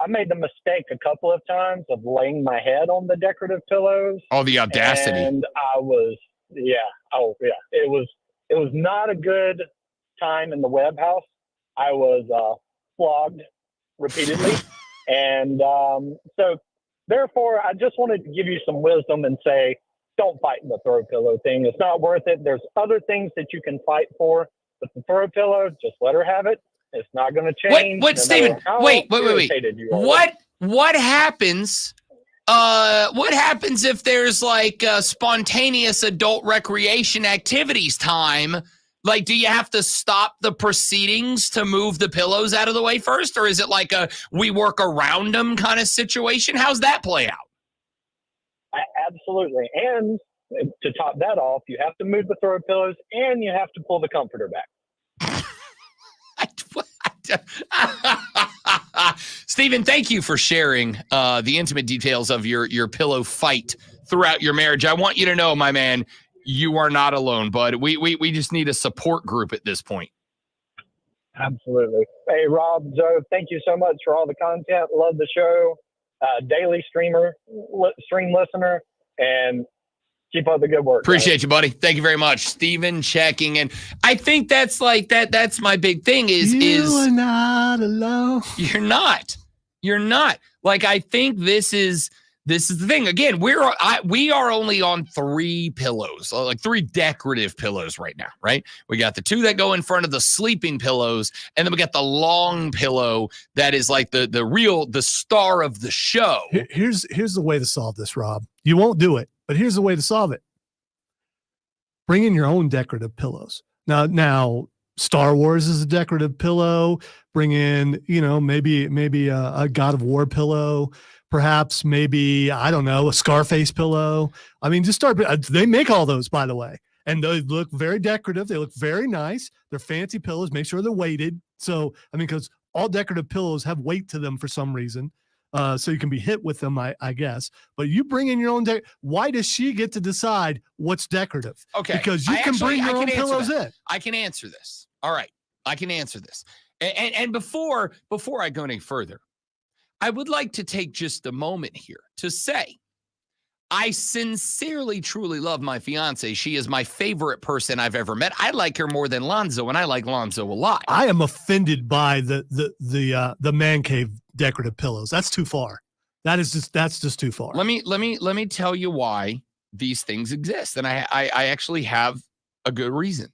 I made the mistake a couple of times of laying my head on the decorative pillows. Oh, the audacity! And I was, it was not a good time in the Webb house. I was flogged repeatedly, and so therefore, I just wanted to give you some wisdom and say, don't fight the throw pillow thing. It's not worth it. There's other things that you can fight for. But the throw pillow, just let her have it. It's not going to change. What, Steven? Wait. What happens? What happens if there's like spontaneous adult recreation activities time? Like, do you have to stop the proceedings to move the pillows out of the way first? Or is it like a we work around them kind of situation? How's that play out? Absolutely. And to top that off, you have to move the throw pillows and you have to pull the comforter back. Steven, thank you for sharing the intimate details of your pillow fight throughout your marriage. I want you to know, my man, you are not alone, bud. We just need a support group at this point. Absolutely. Hey, Rob, Joe, thank you so much for all the content. Love the show. Daily stream listener, and keep up the good work. Appreciate you, buddy. Thank you very much. Steven checking in. I think that's like that's my big thing is you're not alone. You're not. Like, I think this is the thing. Again, we are only on 3 pillows, like 3 decorative pillows right now, right? We got the 2 that go in front of the sleeping pillows, and then we got the long pillow that is like the star of the show. Here's the way to solve this, Rob. You won't do it, but here's the way to solve it. Bring in your own decorative pillows. Now Star Wars is a decorative pillow. Bring in, maybe a God of War pillow. Perhaps maybe, I don't know, a Scarface pillow. I mean, just start. They make all those, by the way. And they look very decorative. They look very nice. They're fancy pillows. Make sure they're weighted. So, I mean, because all decorative pillows have weight to them for some reason. So you can be hit with them, I guess. But you bring in your own deck. Why does she get to decide what's decorative? Okay. Because you can bring your own pillows in. I can answer this. All right. I can answer this. And before I go any further, I would like to take just a moment here to say I sincerely, truly love my fiance. She is my favorite person I've ever met. I like her more than Lonzo, and I like Lonzo a lot. I am offended by the man cave decorative pillows. That's too far. That's just too far. Let me tell you why these things exist, and I actually have a good reason.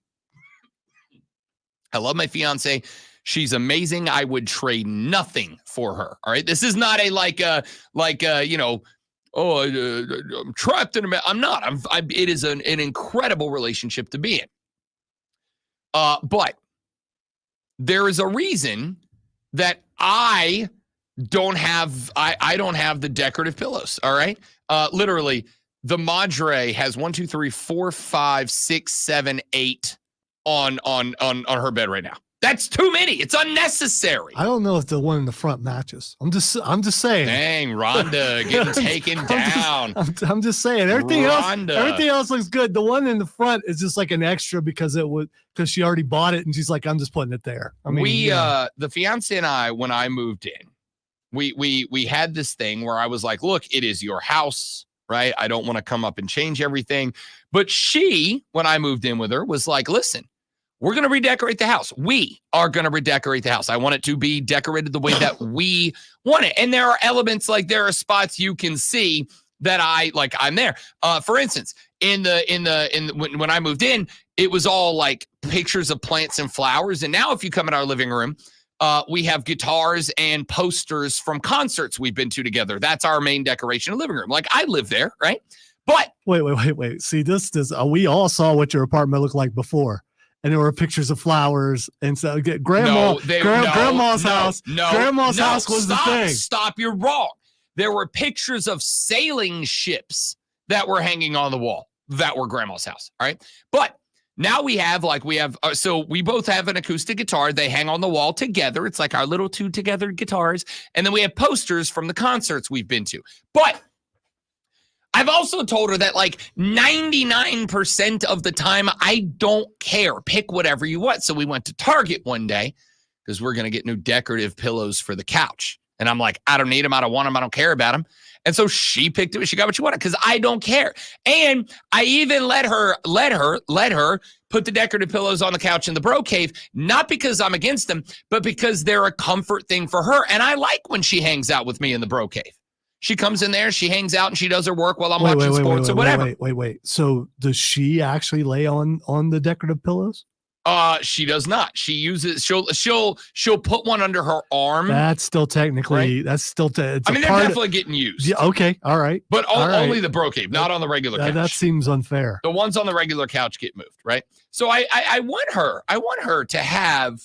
I love my fiance. She's amazing. I would trade nothing for her. All right. This is not I'm trapped in a. I'm not. It is an incredible relationship to be in. But there is a reason that I don't have the decorative pillows. All right. Literally, the Madre has 1, 2, 3, 4, 5, 6, 7, 8 on her bed right now. That's too many. It's unnecessary. I don't know if the one in the front matches. I'm just saying. Dang, Rhonda getting taken down. I'm just saying. Everything else looks good. The one in the front is just like an extra because she already bought it and she's like, I'm just putting it there. I mean, the fiance and I, when I moved in, we had this thing where I was like, look, it is your house, right? I don't want to come up and change everything. But she, when I moved in with her, was like, listen, we're going to redecorate the house. We are going to redecorate the house. I want it to be decorated the way that we want it. And there are elements, like there are spots you can see that I'm there. For instance, when I moved in, it was all like pictures of plants and flowers. And now if you come in our living room, we have guitars and posters from concerts we've been to together. That's our main decoration of the living room. Like, I live there, right? But wait. See, this we all saw what your apartment looked like before. And there were pictures of flowers. And so grandma's house. Grandma's house was the thing. Stop, you're wrong. There were pictures of sailing ships that were hanging on the wall that were grandma's house. All right. But now we have, so we both have an acoustic guitar. They hang on the wall together. It's like our little two together guitars. And then we have posters from the concerts we've been to. But I've also told her that like 99% of the time, I don't care. Pick whatever you want. So we went to Target one day because we're going to get new decorative pillows for the couch. And I'm like, I don't need them. I don't want them. I don't care about them. And so she picked it. She got what she wanted because I don't care. And I even let her put the decorative pillows on the couch in the bro cave, not because I'm against them, but because they're a comfort thing for her. And I like when she hangs out with me in the bro cave. She comes in there, she hangs out, and she does her work while I'm watching sports or whatever. Wait. So does she actually lay on the decorative pillows? She does not. She uses she'll put one under her arm. That's still technically right? That's still they're definitely getting used. Yeah, okay, all right. But only the bro cave, not on the regular couch. That seems unfair. The ones on the regular couch get moved, right? So I want her to have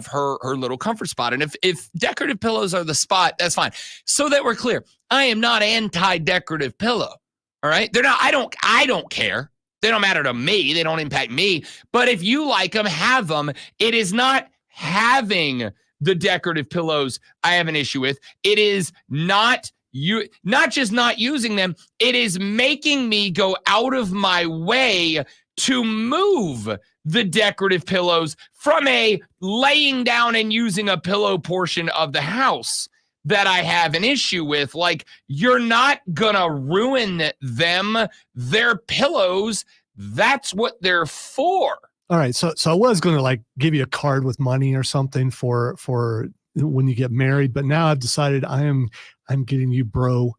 her little comfort spot. And if decorative pillows are the spot, that's fine. So that we're clear, I am not anti-decorative pillow. All right. They're not, I don't care. They don't matter to me. They don't impact me. But if you like them, have them. It is not having the decorative pillows I have an issue with. It is not just not using them. It is making me go out of my way to move the decorative pillows from a laying down and using a pillow portion of the house that I have an issue with. Like, you're not gonna ruin them. They're pillows. That's what they're for. All right. So I was going to like give you a card with money or something for when you get married, but now I've decided I'm getting you bro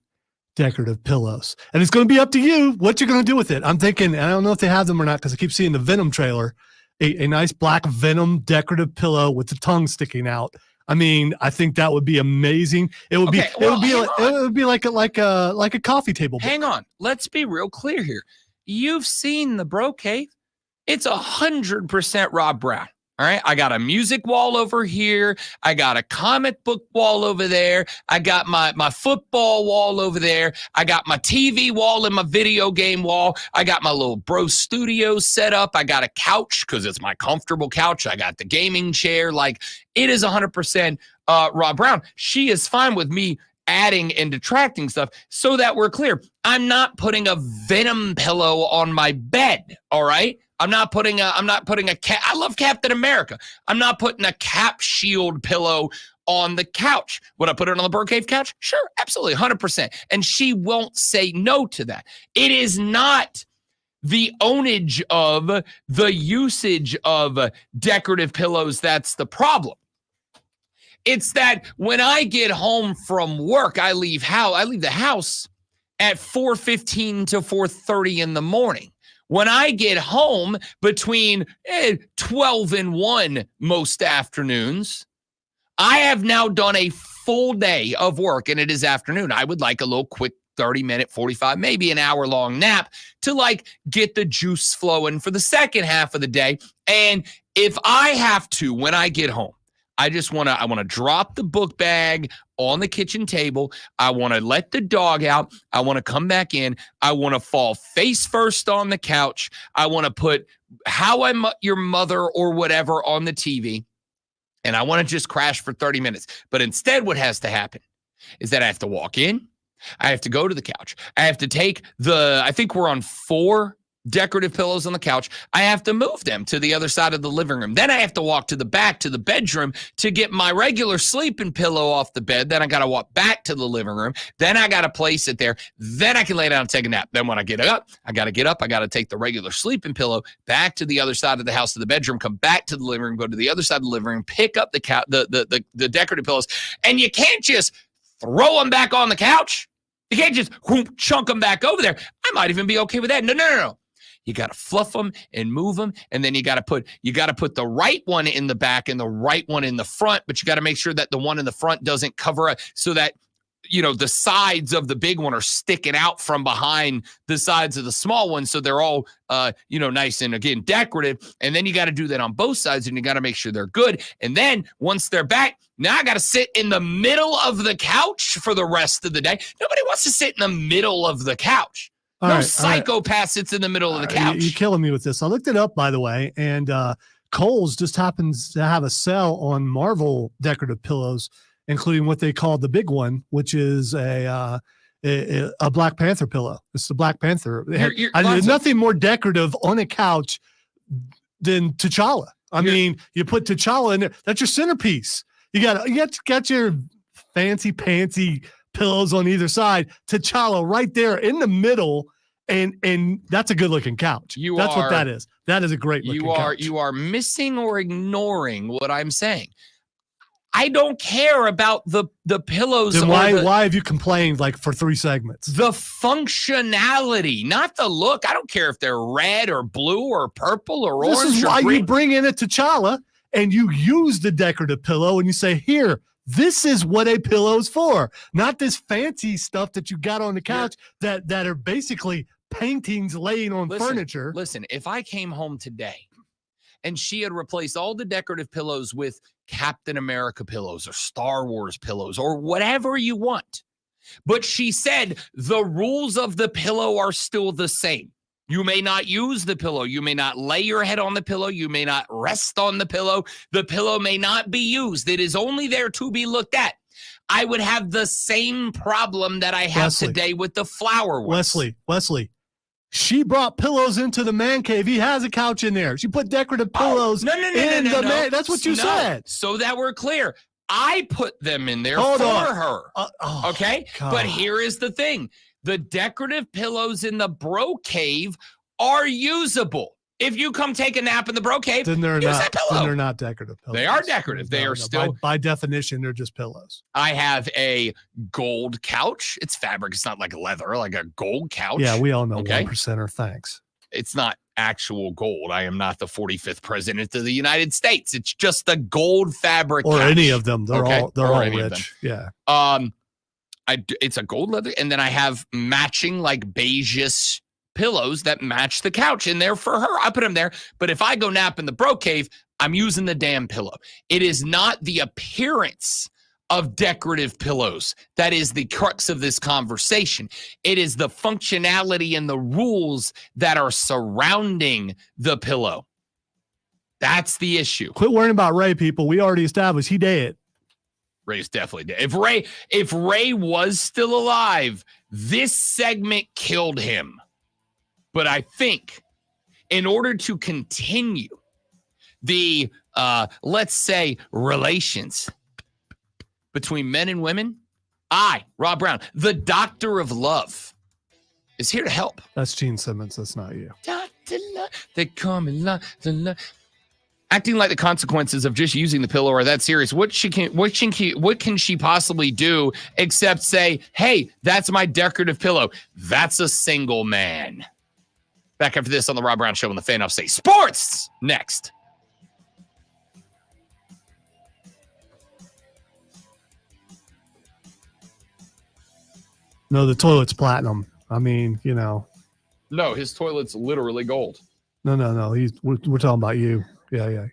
decorative pillows, and it's going to be up to you what you're going to do with it. I'm thinking, and I don't know if they have them or not because I keep seeing the Venom trailer, a nice black Venom decorative pillow with the tongue sticking out. I mean, I think that would be amazing. It would be like a coffee table book. Hang on. Let's be real clear here. You've seen the bro cave. It's 100% Rob Brown. All right. I got a music wall over here. I got a comic book wall over there. I got my football wall over there. I got my TV wall and my video game wall. I got my little bro studio set up. I got a couch because it's my comfortable couch. I got the gaming chair. Like, it is 100% Rob Brown. She is fine with me adding and detracting stuff so that we're clear. I'm not putting a Venom pillow on my bed. All right. I'm not putting a I love Captain America. I'm not putting a Cap Shield pillow on the couch. Would I put it on the Bro Cave couch? Sure, absolutely, 100%. And she won't say no to that. It is not the ownage of the usage of decorative pillows that's the problem. It's that when I get home from work, I leave the house at 4:15 to 4:30 in the morning. When I get home between 12 and 1 most afternoons, I have now done a full day of work, and it is afternoon. I would like a little quick 30-minute, 45, maybe an hour-long nap to like get the juice flowing for the second half of the day. And if I have to, when I get home, I want to drop the book bag on the kitchen table. I want to let the dog out. I want to come back in. I want to fall face first on the couch. I want to put How I Met Your Mother or whatever on the TV. And I want to just crash for 30 minutes. But instead, what has to happen is that I have to walk in. I have to go to the couch. I have to take I think we're on 4 decorative pillows on the couch. I have to move them to the other side of the living room. Then I have to walk to the back to the bedroom to get my regular sleeping pillow off the bed. Then I got to walk back to the living room. Then I got to place it there. Then I can lay down and take a nap. Then when I get up, I got to take the regular sleeping pillow back to the other side of the house to the bedroom, come back to the living room, go to the other side of the living room, pick up the decorative pillows. And you can't just throw them back on the couch. You can't just chunk them back over there. I might even be okay with that. No. You got to fluff them and move them, and then you got to put the right one in the back and the right one in the front, but you got to make sure that the one in the front doesn't cover it so that the sides of the big one are sticking out from behind the sides of the small one. So they're all, nice and, again, decorative. And then you got to do that on both sides, and you got to make sure they're good. And then once they're back, now I got to sit in the middle of the couch for the rest of the day. Nobody wants to sit in the middle of the couch. No psychopath sits in the middle of the couch. You're killing me with this. I looked it up, by the way, and Kohl's just happens to have a sale on Marvel decorative pillows, including what they call the big one, which is a Black Panther pillow. It's the Black Panther. There's nothing more decorative on a couch than T'Challa. I mean, you put T'Challa in there. That's your centerpiece. You got your fancy pantsy pillows on either side. T'Challa right there in the middle, and that's a good looking couch. That's what that is. That is a great looking couch. You are missing or ignoring what I'm saying. I don't care about the pillows. Then why have you complained like for 3 segments? The functionality, not the look. I don't care if they're red or blue or purple or orange. This is why you bring in a T'Challa and you use the decorative pillow and you say, here, this is what a pillow's for. Not this fancy stuff that you got on the couch that are basically paintings laying on furniture. Listen, if I came home today and she had replaced all the decorative pillows with Captain America pillows or Star Wars pillows or whatever you want, but she said the rules of the pillow are still the same. You may not use the pillow. You may not lay your head on the pillow. You may not rest on the pillow. The pillow may not be used. It is only there to be looked at. I would have the same problem that I have today with the flower ones. Wesley, she brought pillows into the man cave. He has a couch in there. She put decorative pillows in the man. That's what you said. So that we're clear. I put them in there for her. Okay? God. But here is the thing. The decorative pillows in the bro cave are usable. If you come take a nap in the bro cave, then they're use not. that pillow. Then they're not decorative pillows. They are decorative. They are still. By definition, they're just pillows. I have a gold couch. It's fabric. It's not like leather, like a gold couch. Yeah, we all know 1%er. Thanks. It's not actual gold. I am not the 45th president of the United States. It's just a gold fabric or couch. any of them. They're all rich. Yeah. It's a gold leather, and then I have matching like beigeish pillows that match the couch in there for her. I put them there, but if I go nap in the bro cave, I'm using the damn pillow. It is not the appearance of decorative pillows that is the crux of this conversation. It is the functionality and the rules that are surrounding the pillow. That's the issue. Quit worrying about Ray, people. We already established he dead. Ray's definitely dead. If Ray was still alive, this segment killed him. But I think in order to continue the, let's say, relations between men and women, I, Rob Brown, the doctor of love, is here to help. That's Gene Simmons. That's not you. Dr. Love, they call me love. Acting like the consequences of just using the pillow are that serious. What can she possibly do except say, hey, that's my decorative pillow. That's a single man. Back after this on the Rob Brown Show on the Fan Up Say Sports next. No, the toilet's platinum. I mean, you know. No, his toilet's literally gold. No. We're talking about you. Yeah.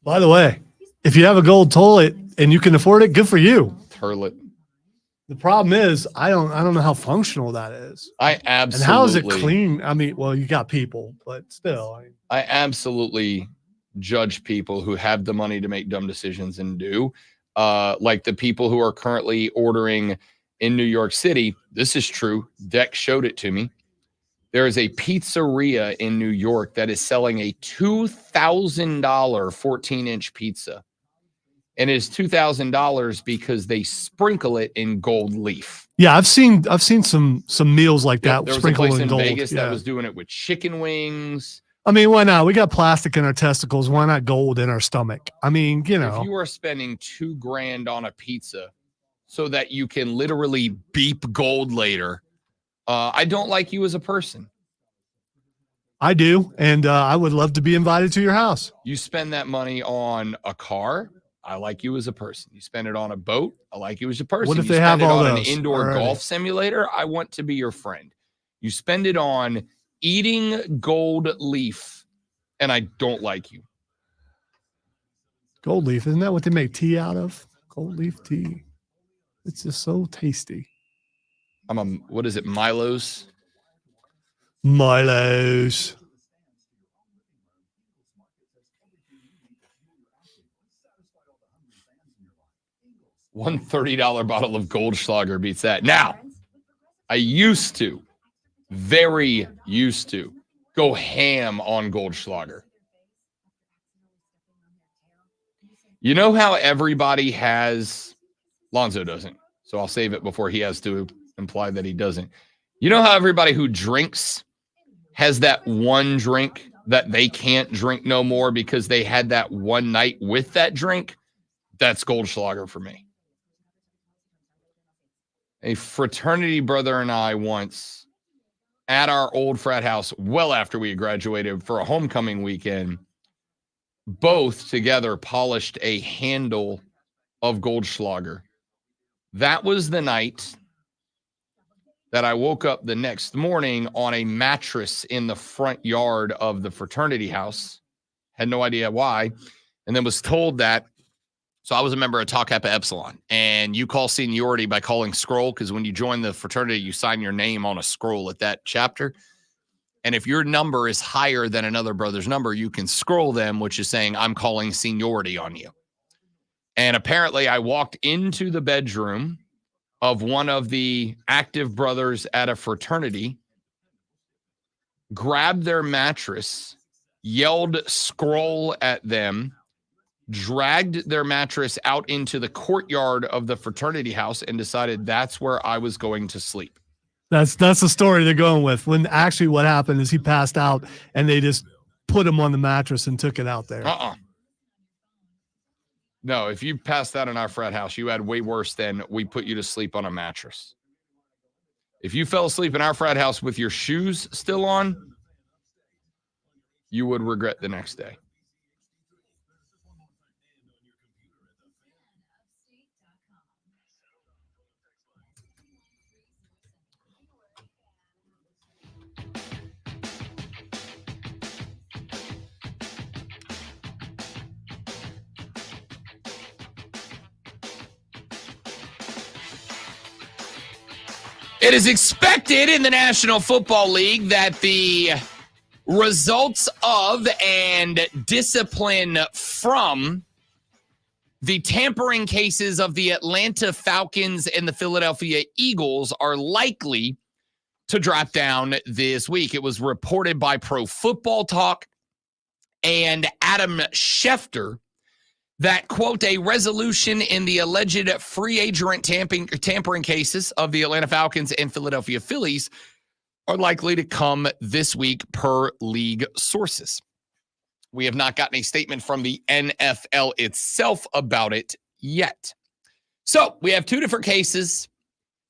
By the way, if you have a gold toilet and you can afford it, good for you. Toilet. The problem is, I don't know how functional that is. I absolutely. And how is it clean? I mean, well, you got people, but still. I absolutely judge people who have the money to make dumb decisions and do. Like the people who are currently ordering in New York City. This is true. Deck showed it to me. There is a pizzeria in New York that is selling a $2,000 14-inch pizza. And it is $2,000 because they sprinkle it in gold leaf. Yeah, I've seen some meals like that There was a sprinkled place in gold. Vegas that was doing it with chicken wings, I mean, why not? We got plastic in our testicles. Why not gold in our stomach? I mean, you know. If you are spending $2,000 on a pizza so that you can literally beep gold later, I don't like you as a person. I do, and I would love to be invited to your house. You spend that money on a car, I like you as a person. You spend it on a boat, I like you as a person. What if you they spend have it all on those an indoor already? golf simulator, I want to be your friend. You spend it on eating gold leaf, and I don't like you. Gold leaf, isn't that what they make tea out of? Gold leaf tea. It's just so tasty. What is it, Milo's? Milo's. $130 bottle of Goldschlager beats that. Now, I very used to, go ham on Goldschlager. You know how everybody has, Lonzo doesn't, so I'll save it before he has to imply that he doesn't. You know how everybody who drinks has that one drink that they can't drink no more because they had that one night with that drink? That's Goldschlager for me. A fraternity brother and I once at our old frat house, well after we had graduated for a homecoming weekend, both together polished a handle of Goldschlager. That was the night that I woke up the next morning on a mattress in the front yard of the fraternity house. Had no idea why. And then was told that. So I was a member of Tau Kappa Epsilon, and you call seniority by calling scroll, because when you join the fraternity, you sign your name on a scroll at that chapter. And if your number is higher than another brother's number, you can scroll them, which is saying, I'm calling seniority on you. And apparently I walked into the bedroom of one of the active brothers at a fraternity, grabbed their mattress, yelled scroll at them, dragged their mattress out into the courtyard of the fraternity house, and decided that's where I was going to sleep. That's the story they're going with. When actually what happened is he passed out and they just put him on the mattress and took it out there. No, if you passed out in our frat house, you had way worse than we put you to sleep on a mattress. If you fell asleep in our frat house with your shoes still on, you would regret the next day. It is expected in the National Football League that the results of and discipline from the tampering cases of the Atlanta Falcons and the Philadelphia Eagles are likely to drop down this week. It was reported by Pro Football Talk and Adam Schefter that, quote, a resolution in the alleged free agent tampering cases of the Atlanta Falcons and Philadelphia Phillies are likely to come this week per league sources. We have not gotten a statement from the NFL itself about it yet. So we have two different cases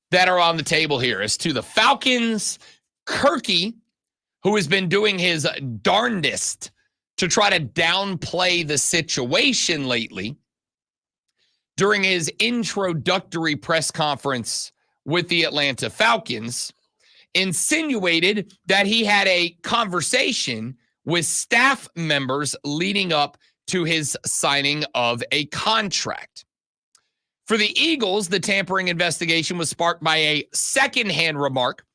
that are on the table here. As to the Falcons, Kirky, who has been doing his darndest to try to downplay the situation lately, during his introductory press conference with the Atlanta Falcons, insinuated that he had a conversation with staff members leading up to his signing of a contract. For the Eagles, the tampering investigation was sparked by a secondhand remark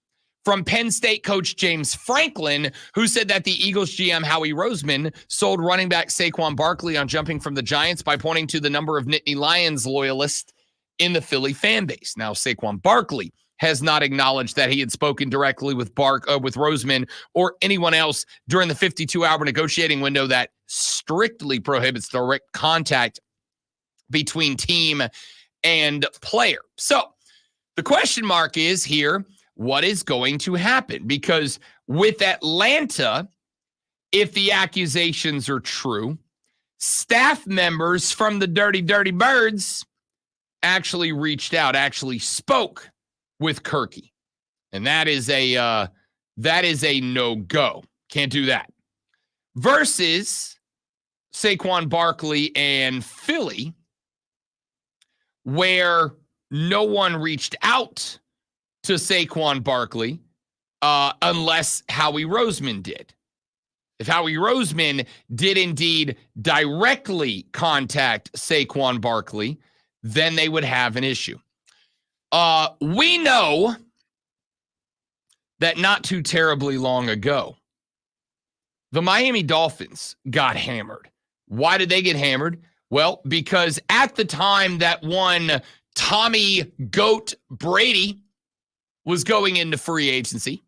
from Penn State coach James Franklin, who said that the Eagles GM Howie Roseman sold running back Saquon Barkley on jumping from the Giants by pointing to the number of Nittany Lions loyalists in the Philly fan base. Now, Saquon Barkley has not acknowledged that he had spoken directly with Roseman or anyone else during the 52-hour negotiating window that strictly prohibits direct contact between team and player. So the question mark is here, what is going to happen? Because with Atlanta, if the accusations are true, staff members from the Dirty Dirty Birds actually reached out, actually spoke with Kirky. And that is a no-go. Can't do that. Versus Saquon Barkley and Philly, where no one reached out to Saquon Barkley unless Howie Roseman did. If Howie Roseman did indeed directly contact Saquon Barkley, then they would have an issue. We know that not too terribly long ago, the Miami Dolphins got hammered. Why did they get hammered? Well, because at the time that one Tommy Goat Brady was going into free agency,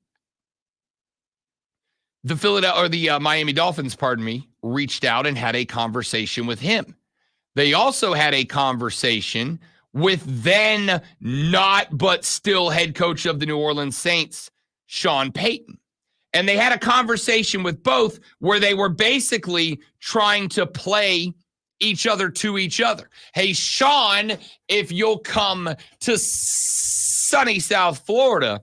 the Miami Dolphins, reached out and had a conversation with him. They also had a conversation with then not but still head coach of the New Orleans Saints, Sean Payton. And they had a conversation with both where they were basically trying to play each other to each other. Hey, Sean, if you'll come to sunny South Florida,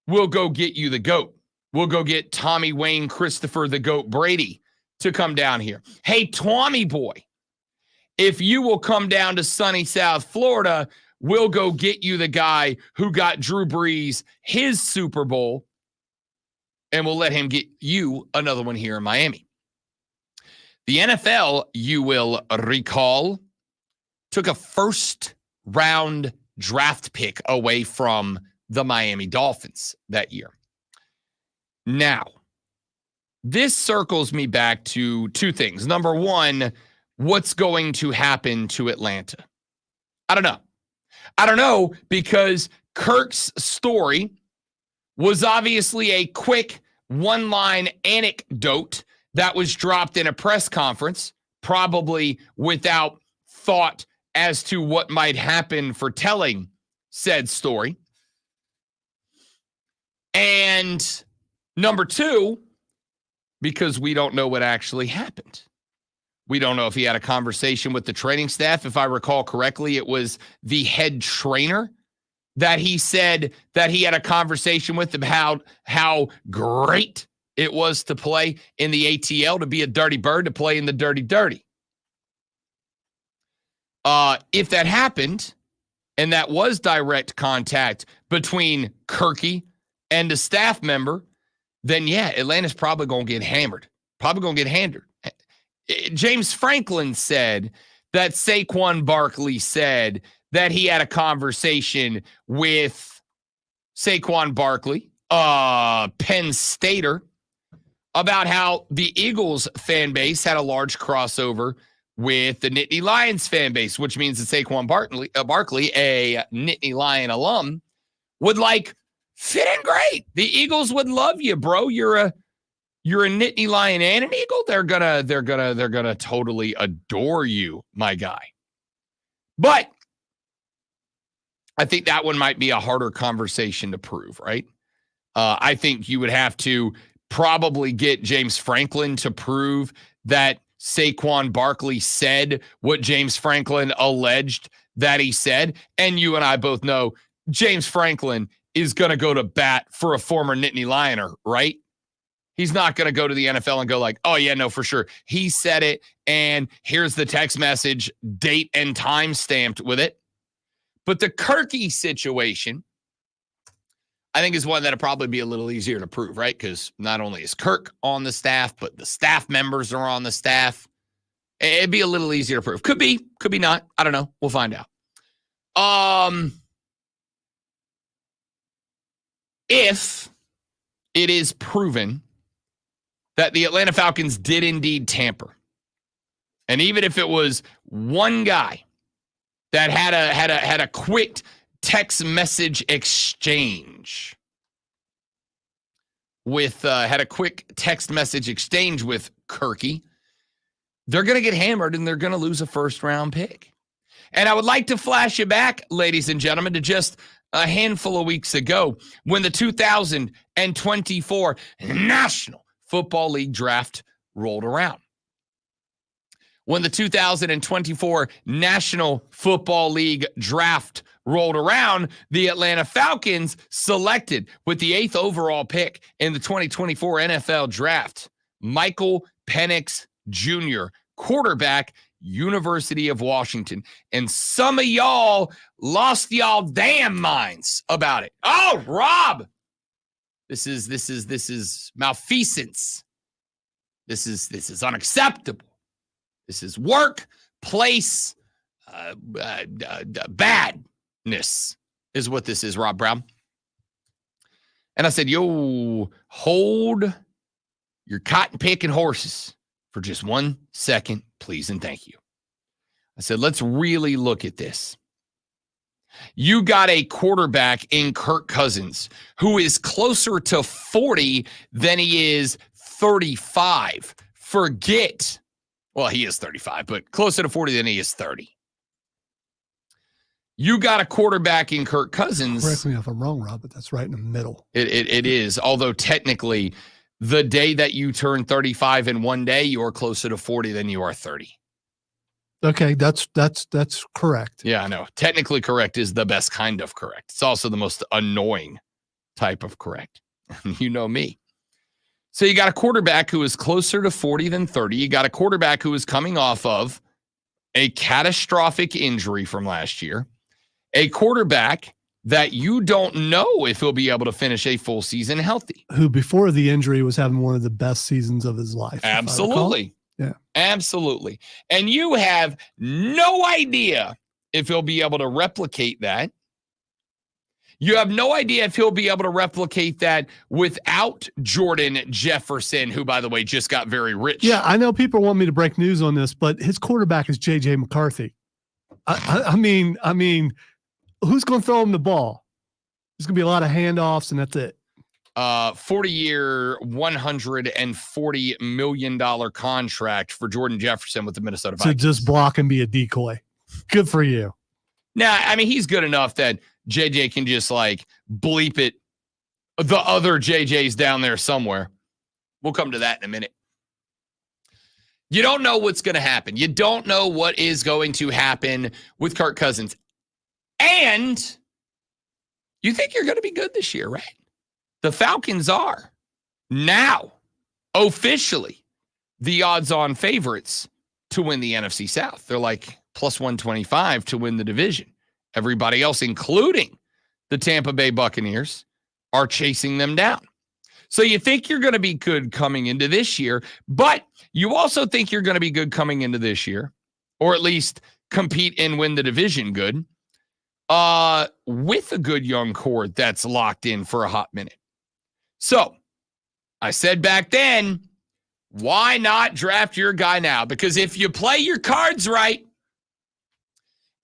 we'll go get you the GOAT. We'll go get Tommy Wayne Christopher the GOAT Brady to come down here. Hey, Tommy boy, if you will come down to sunny South Florida, we'll go get you the guy who got Drew Brees his Super Bowl, and we'll let him get you another one here in Miami. The NFL, you will recall, took a first-round draft pick away from the Miami Dolphins that year. Now, this circles me back to two things. Number one, what's going to happen to Atlanta? I don't know because Kirk's story was obviously a quick one-line anecdote that was dropped in a press conference, probably without thought as to what might happen for telling said story. And number two, because we don't know what actually happened. We don't know if he had a conversation with the training staff. If I recall correctly, it was the head trainer that he said that he had a conversation with about how great it was to play in the ATL, to be a dirty bird, to play in the dirty dirty. If that happened, and that was direct contact between Kirky and a staff member, then yeah, Atlanta's probably going to get hammered. James Franklin said that Saquon Barkley said that he had a conversation with Saquon Barkley, Penn Stater, about how the Eagles fan base had a large crossover with the Nittany Lions fan base, which means that Saquon Barkley, a Nittany Lion alum, would fit in great. The Eagles would love you, bro. You're a Nittany Lion and an Eagle. They're gonna totally adore you, my guy. But I think that one might be a harder conversation to prove, right? I think you would have to probably get James Franklin to prove that Saquon Barkley said what James Franklin alleged that he said. And you and I both know James Franklin is going to go to bat for a former Nittany Lioner, right? He's not going to go to the NFL and go oh, yeah, no, for sure. He said it, and here's the text message, date and time stamped with it. But the Kirky situation, I think, is one that'll probably be a little easier to prove, right? Because not only is Kirk on the staff, but the staff members are on the staff. It'd be a little easier to prove. Could be not. I don't know. We'll find out. If it is proven that the Atlanta Falcons did indeed tamper, and even if it was one guy that had a quick text message exchange with Kirky, they're going to get hammered and they're going to lose a first-round pick. And I would like to flash you back, ladies and gentlemen, to just a handful of weeks ago when the 2024 National Football League draft rolled around. When the 2024 National Football League draft rolled around, the Atlanta Falcons selected with the 8th overall pick in the 2024 NFL draft, Michael Penix Jr., quarterback, University of Washington. And some of y'all lost y'all damn minds about it. Oh, Rob, this is malfeasance. This is unacceptable. This is workplace badness is what this is, Rob Brown. And I said, yo, hold your cotton picking horses for just 1 second, please, and thank you. I said, let's really look at this. You got a quarterback in Kirk Cousins who is closer to 40 than he is 35. Well, he is 35, but closer to 40 than he is 30. You got a quarterback in Kirk Cousins. Correct me if I'm wrong, Rob, but that's right in the middle. It is, although technically the day that you turn 35 in one day, you are closer to 40 than you are 30. Okay, that's correct. Yeah, I know. Technically correct is the best kind of correct. It's also the most annoying type of correct. You know me. So you got a quarterback who is closer to 40 than 30. You got a quarterback who is coming off of a catastrophic injury from last year. A quarterback that you don't know if he'll be able to finish a full season healthy. Who before the injury was having one of the best seasons of his life. Absolutely. Yeah. Absolutely. And you have no idea if he'll be able to replicate that. You have no idea if he'll be able to replicate that without Jordan Jefferson, who, by the way, just got very rich. Yeah, I know people want me to break news on this, but his quarterback is J.J. McCarthy. I mean, who's going to throw him the ball? There's going to be a lot of handoffs, and that's it. 40-year, $140 million contract for Jordan Jefferson with the Minnesota Vikings. To just block and be a decoy. Good for you. Now, I mean, he's good enough that JJ can just like bleep it. The other JJ's down there somewhere. We'll come to that in a minute. You don't know what's going to happen. You don't know what is going to happen with Kirk Cousins. And you think you're going to be good this year, right? The Falcons are now officially the odds-on favorites to win the NFC South. They're like plus 125 to win the division. Everybody else, including the Tampa Bay Buccaneers, are chasing them down. So you think you're going to be good coming into this year, but you also think you're going to be good coming into this year, or at least compete and win the division good, with a good young core that's locked in for a hot minute. So I said back then, why not draft your guy now? Because if you play your cards right,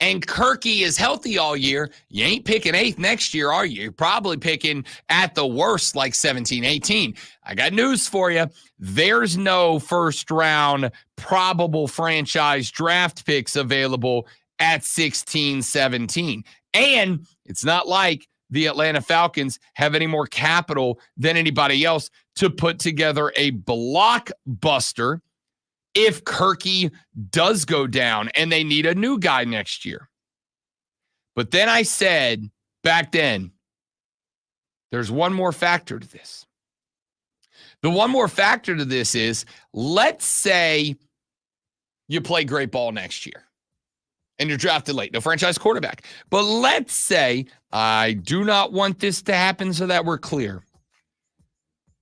and Kirky is healthy all year, you ain't picking 8th next year, are you? You're probably picking at the worst like 17, 18. I got news for you. There's no first round probable franchise draft picks available at 16, 17. And it's not like the Atlanta Falcons have any more capital than anybody else to put together a blockbuster if Kirky does go down and they need a new guy next year. But then I said back then, there's one more factor to this. The one more factor to this is, let's say you play great ball next year and you're drafted late, no franchise quarterback. But let's say, I do not want this to happen so that we're clear.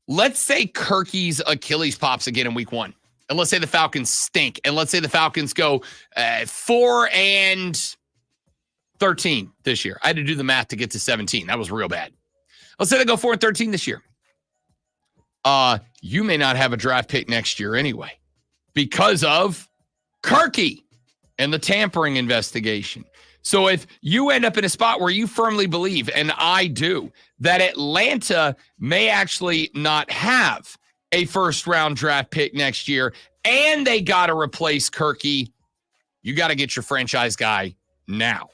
Let's say Kirky's Achilles pops again in week 1. And let's say the Falcons stink. And let's say the Falcons go 4-13 this year. I had to do the math to get to 17. That was real bad. Let's say they go 4-13 this year. You may not have a draft pick next year anyway because of Kirky and the tampering investigation. So if you end up in a spot where you firmly believe, and I do, that Atlanta may actually not have a first-round draft pick next year, and they got to replace Kirky, you got to get your franchise guy now.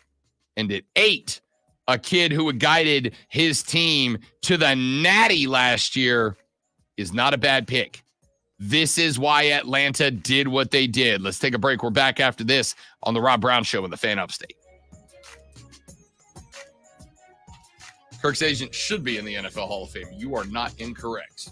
And at 8, a kid who had guided his team to the Natty last year, is not a bad pick. This is why Atlanta did what they did. Let's take a break. We're back after this on the Rob Brown Show in the Fan Upstate. Kirk's agent should be in the NFL Hall of Fame. You are not incorrect.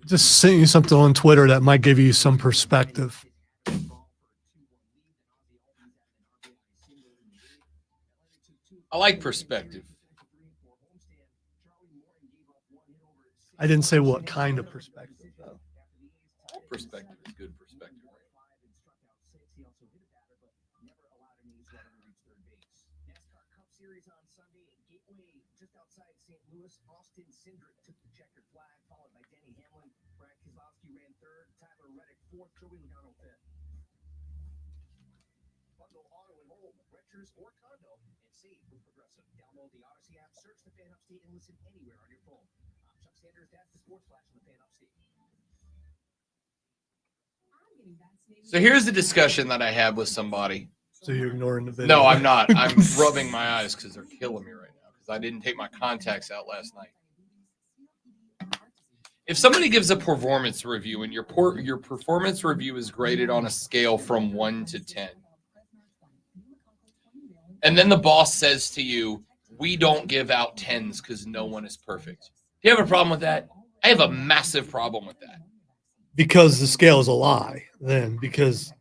Just sent you something on Twitter that might give you some perspective. I like perspective. I didn't say what kind of perspective, though. Perspective is good perspective. Austin Cindric took the checkered flag, followed by Denny Hamlin. Brad Keselowski ran third, Tyler Reddick fourth, Joey Logano fifth. Bundle auto and home, renters or condo, and save with Progressive. Download the Odyssey app, search the Fan Upstate, and listen anywhere on your phone. I'm Chuck Sanders, that's the Sports Flash on the Fan Upstate. So here's the discussion that I had with somebody. So you're ignoring the video? No, I'm not. I'm rubbing my eyes because they're killing me right now because I didn't take my contacts out last night. If somebody gives a performance review and your performance review is graded on a scale from 1 to 10, and then the boss says to you, we don't give out 10s because no one is perfect. Do you have a problem with that? I have a massive problem with that. Because the scale is a lie, then, because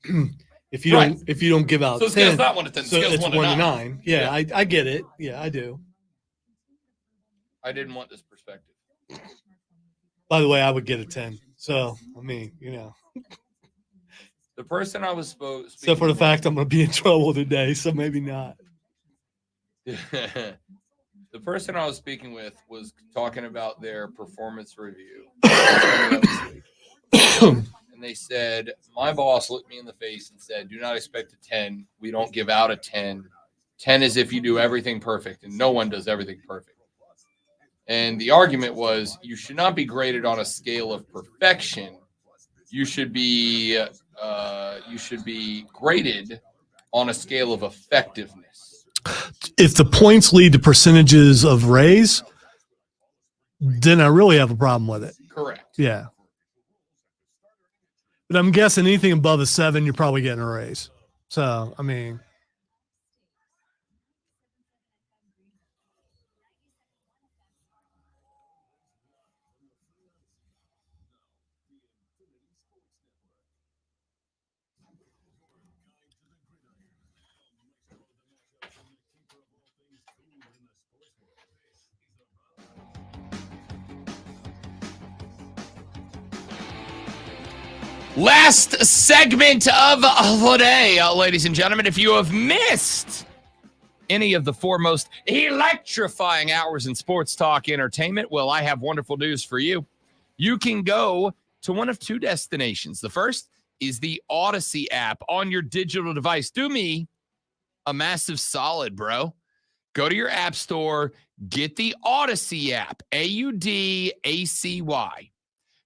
if you don't give out so 10, scale's not 1 to 10, so scale's it's 1 to 9. Yeah, I get it. Yeah, I do. I didn't want this perspective. By the way, I would get a 10. So, I mean, The person I was supposed to except for the fact I'm going to be in trouble today, so maybe not. The person I was speaking with was talking about their performance review. And they said, my boss looked me in the face and said, do not expect a 10. We don't give out a 10. 10 is if you do everything perfect, and no one does everything perfect. And the argument was you should not be graded on a scale of perfection. You should be graded on a scale of effectiveness. If the points lead to percentages of raise, then I really have a problem with it. Correct. Yeah. But I'm guessing anything above a 7, you're probably getting a raise. So, I mean. Last segment of the day, ladies and gentlemen. If you have missed any of the 4 most electrifying hours in sports talk entertainment, well, I have wonderful news for you. You can go to one of 2 destinations. The first is the Odyssey app on your digital device. Do me a massive solid, bro. Go to your app store, get the Odyssey app, AUDACY.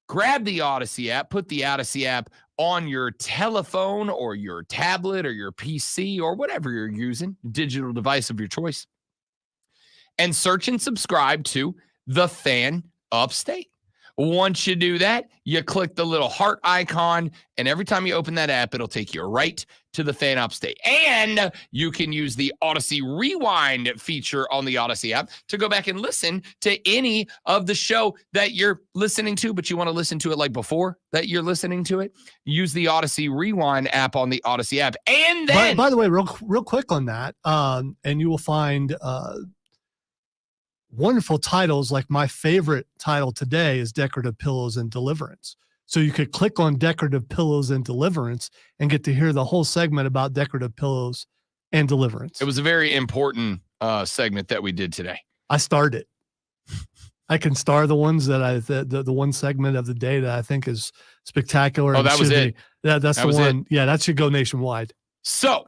Grab the Odyssey app, put the Odyssey app on your telephone or your tablet or your PC or whatever you're using, digital device of your choice, and search and subscribe to The Fan Upstate. Once you do that, you click the little heart icon, and every time you open that app, it'll take you right to the Fan Upstate. And you can use the Odyssey Rewind feature on the Odyssey app to go back and listen to any of the show that you're listening to, but you want to listen to it like before that you're listening to it. Use the Odyssey Rewind app on the Odyssey app. And then, by the way, real quick on that, and you will find wonderful titles. Like my favorite title today is Decorative Pillows and Deliverance. So you could click on Decorative Pillows and Deliverance and get to hear the whole segment about Decorative Pillows and Deliverance. It was a very important segment that we did today. I starred it. I can star the ones that the one segment of the day that I think is spectacular. Oh, that was it. That's the one. Yeah, that should go nationwide. So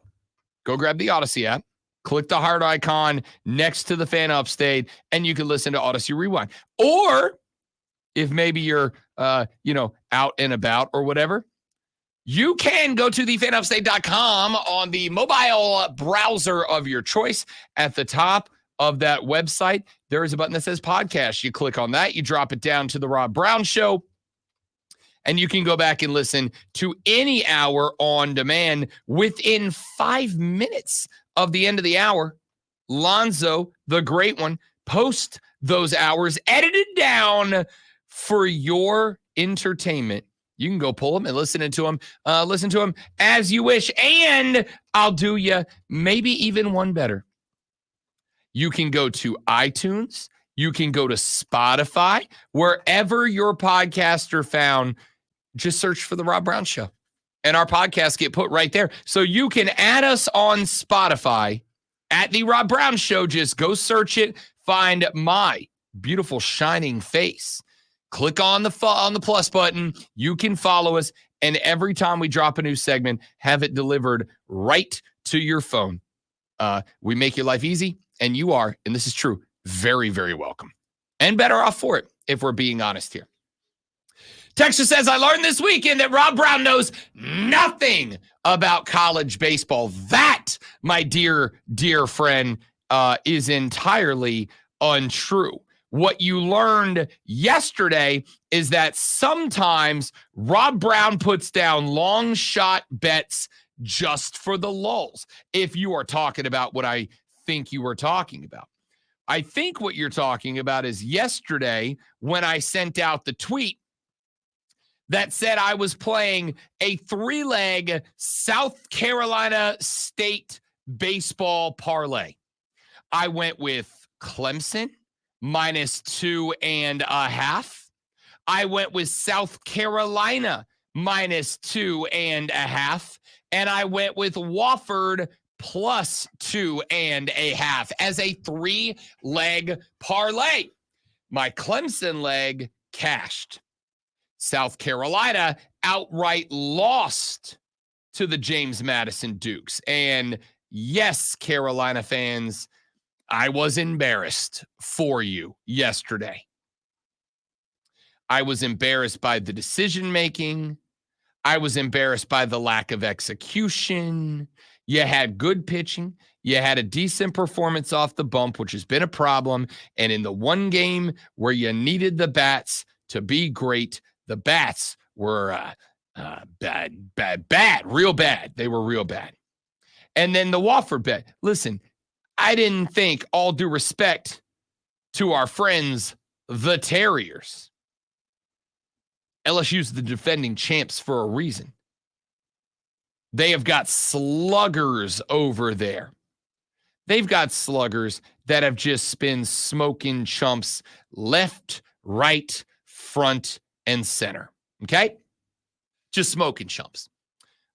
go grab the Odyssey app. Click the heart icon next to the Fan Upstate, and you can listen to Odyssey Rewind. Or if maybe you're, out and about or whatever, you can go to thefanupstate.com on the mobile browser of your choice. At the top of that website, there is a button that says podcast. You click on that, you drop it down to the Rob Brown Show, and you can go back and listen to any hour on demand within 5 minutes of the end of the hour. Lonzo, the great one, post those hours edited down for your entertainment. You can go pull them and listen to them as you wish. And I'll do you maybe even one better. You can go to iTunes. You can go to Spotify. Wherever your podcasts are found, just search for The Rob Brown Show. And our podcasts get put right there. So you can add us on Spotify at The Rob Brown Show. Just go search it. Find my beautiful shining face. Click on the plus button. You can follow us. And every time we drop a new segment, have it delivered right to your phone. We make your life easy. And you are, and this is true, very, very welcome. And better off for it, if we're being honest here. Texture says, I learned this weekend that Rob Brown knows nothing about college baseball. That, my dear, dear friend, is entirely untrue. What you learned yesterday is that sometimes Rob Brown puts down long shot bets just for the lulls. If you are talking about what I think you were talking about. I think what you're talking about is yesterday when I sent out the tweet that said I was playing a 3-leg South Carolina State baseball parlay. I went with Clemson -2.5. I went with South Carolina -2.5. And I went with Wofford +2.5 as a 3-leg parlay. My Clemson leg cashed. South Carolina outright lost to the James Madison Dukes. And yes, Carolina fans, I was embarrassed for you yesterday. I was embarrassed by the decision-making. I was embarrassed by the lack of execution. You had good pitching. You had a decent performance off the bump, which has been a problem. And in the one game where you needed the bats to be great, the bats were bad, real bad. They were real bad. And then the Wofford bet. Listen, I didn't think, all due respect to our friends, the Terriers. LSU's the defending champs for a reason. They have got sluggers over there. They've got sluggers that have just been smoking chumps left, right, front, and center. Okay? Just smoking chumps.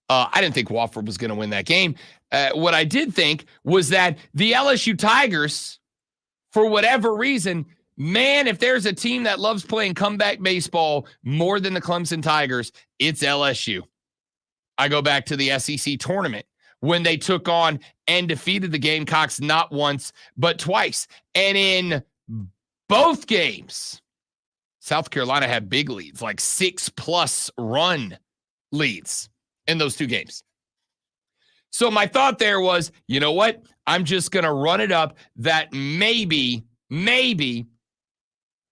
I didn't think Wofford was going to win that game. What I did think was that the LSU Tigers, for whatever reason, man, if there's a team that loves playing comeback baseball more than the Clemson Tigers, it's LSU. I go back to the SEC tournament when they took on and defeated the Gamecocks not once, but twice. And in both games, South Carolina had big leads, like 6+ run leads in those two games. So my thought there was, you know what? I'm just going to run it up that maybe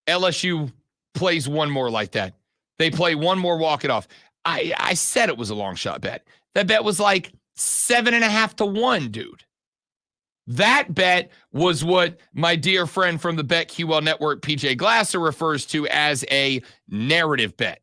LSU plays one more like that. They play one more, walk it off. I said it was a long shot bet. That bet was like 7.5 to 1, dude. That bet was what my dear friend from the BetQL Network, PJ Glasser, refers to as a narrative bet.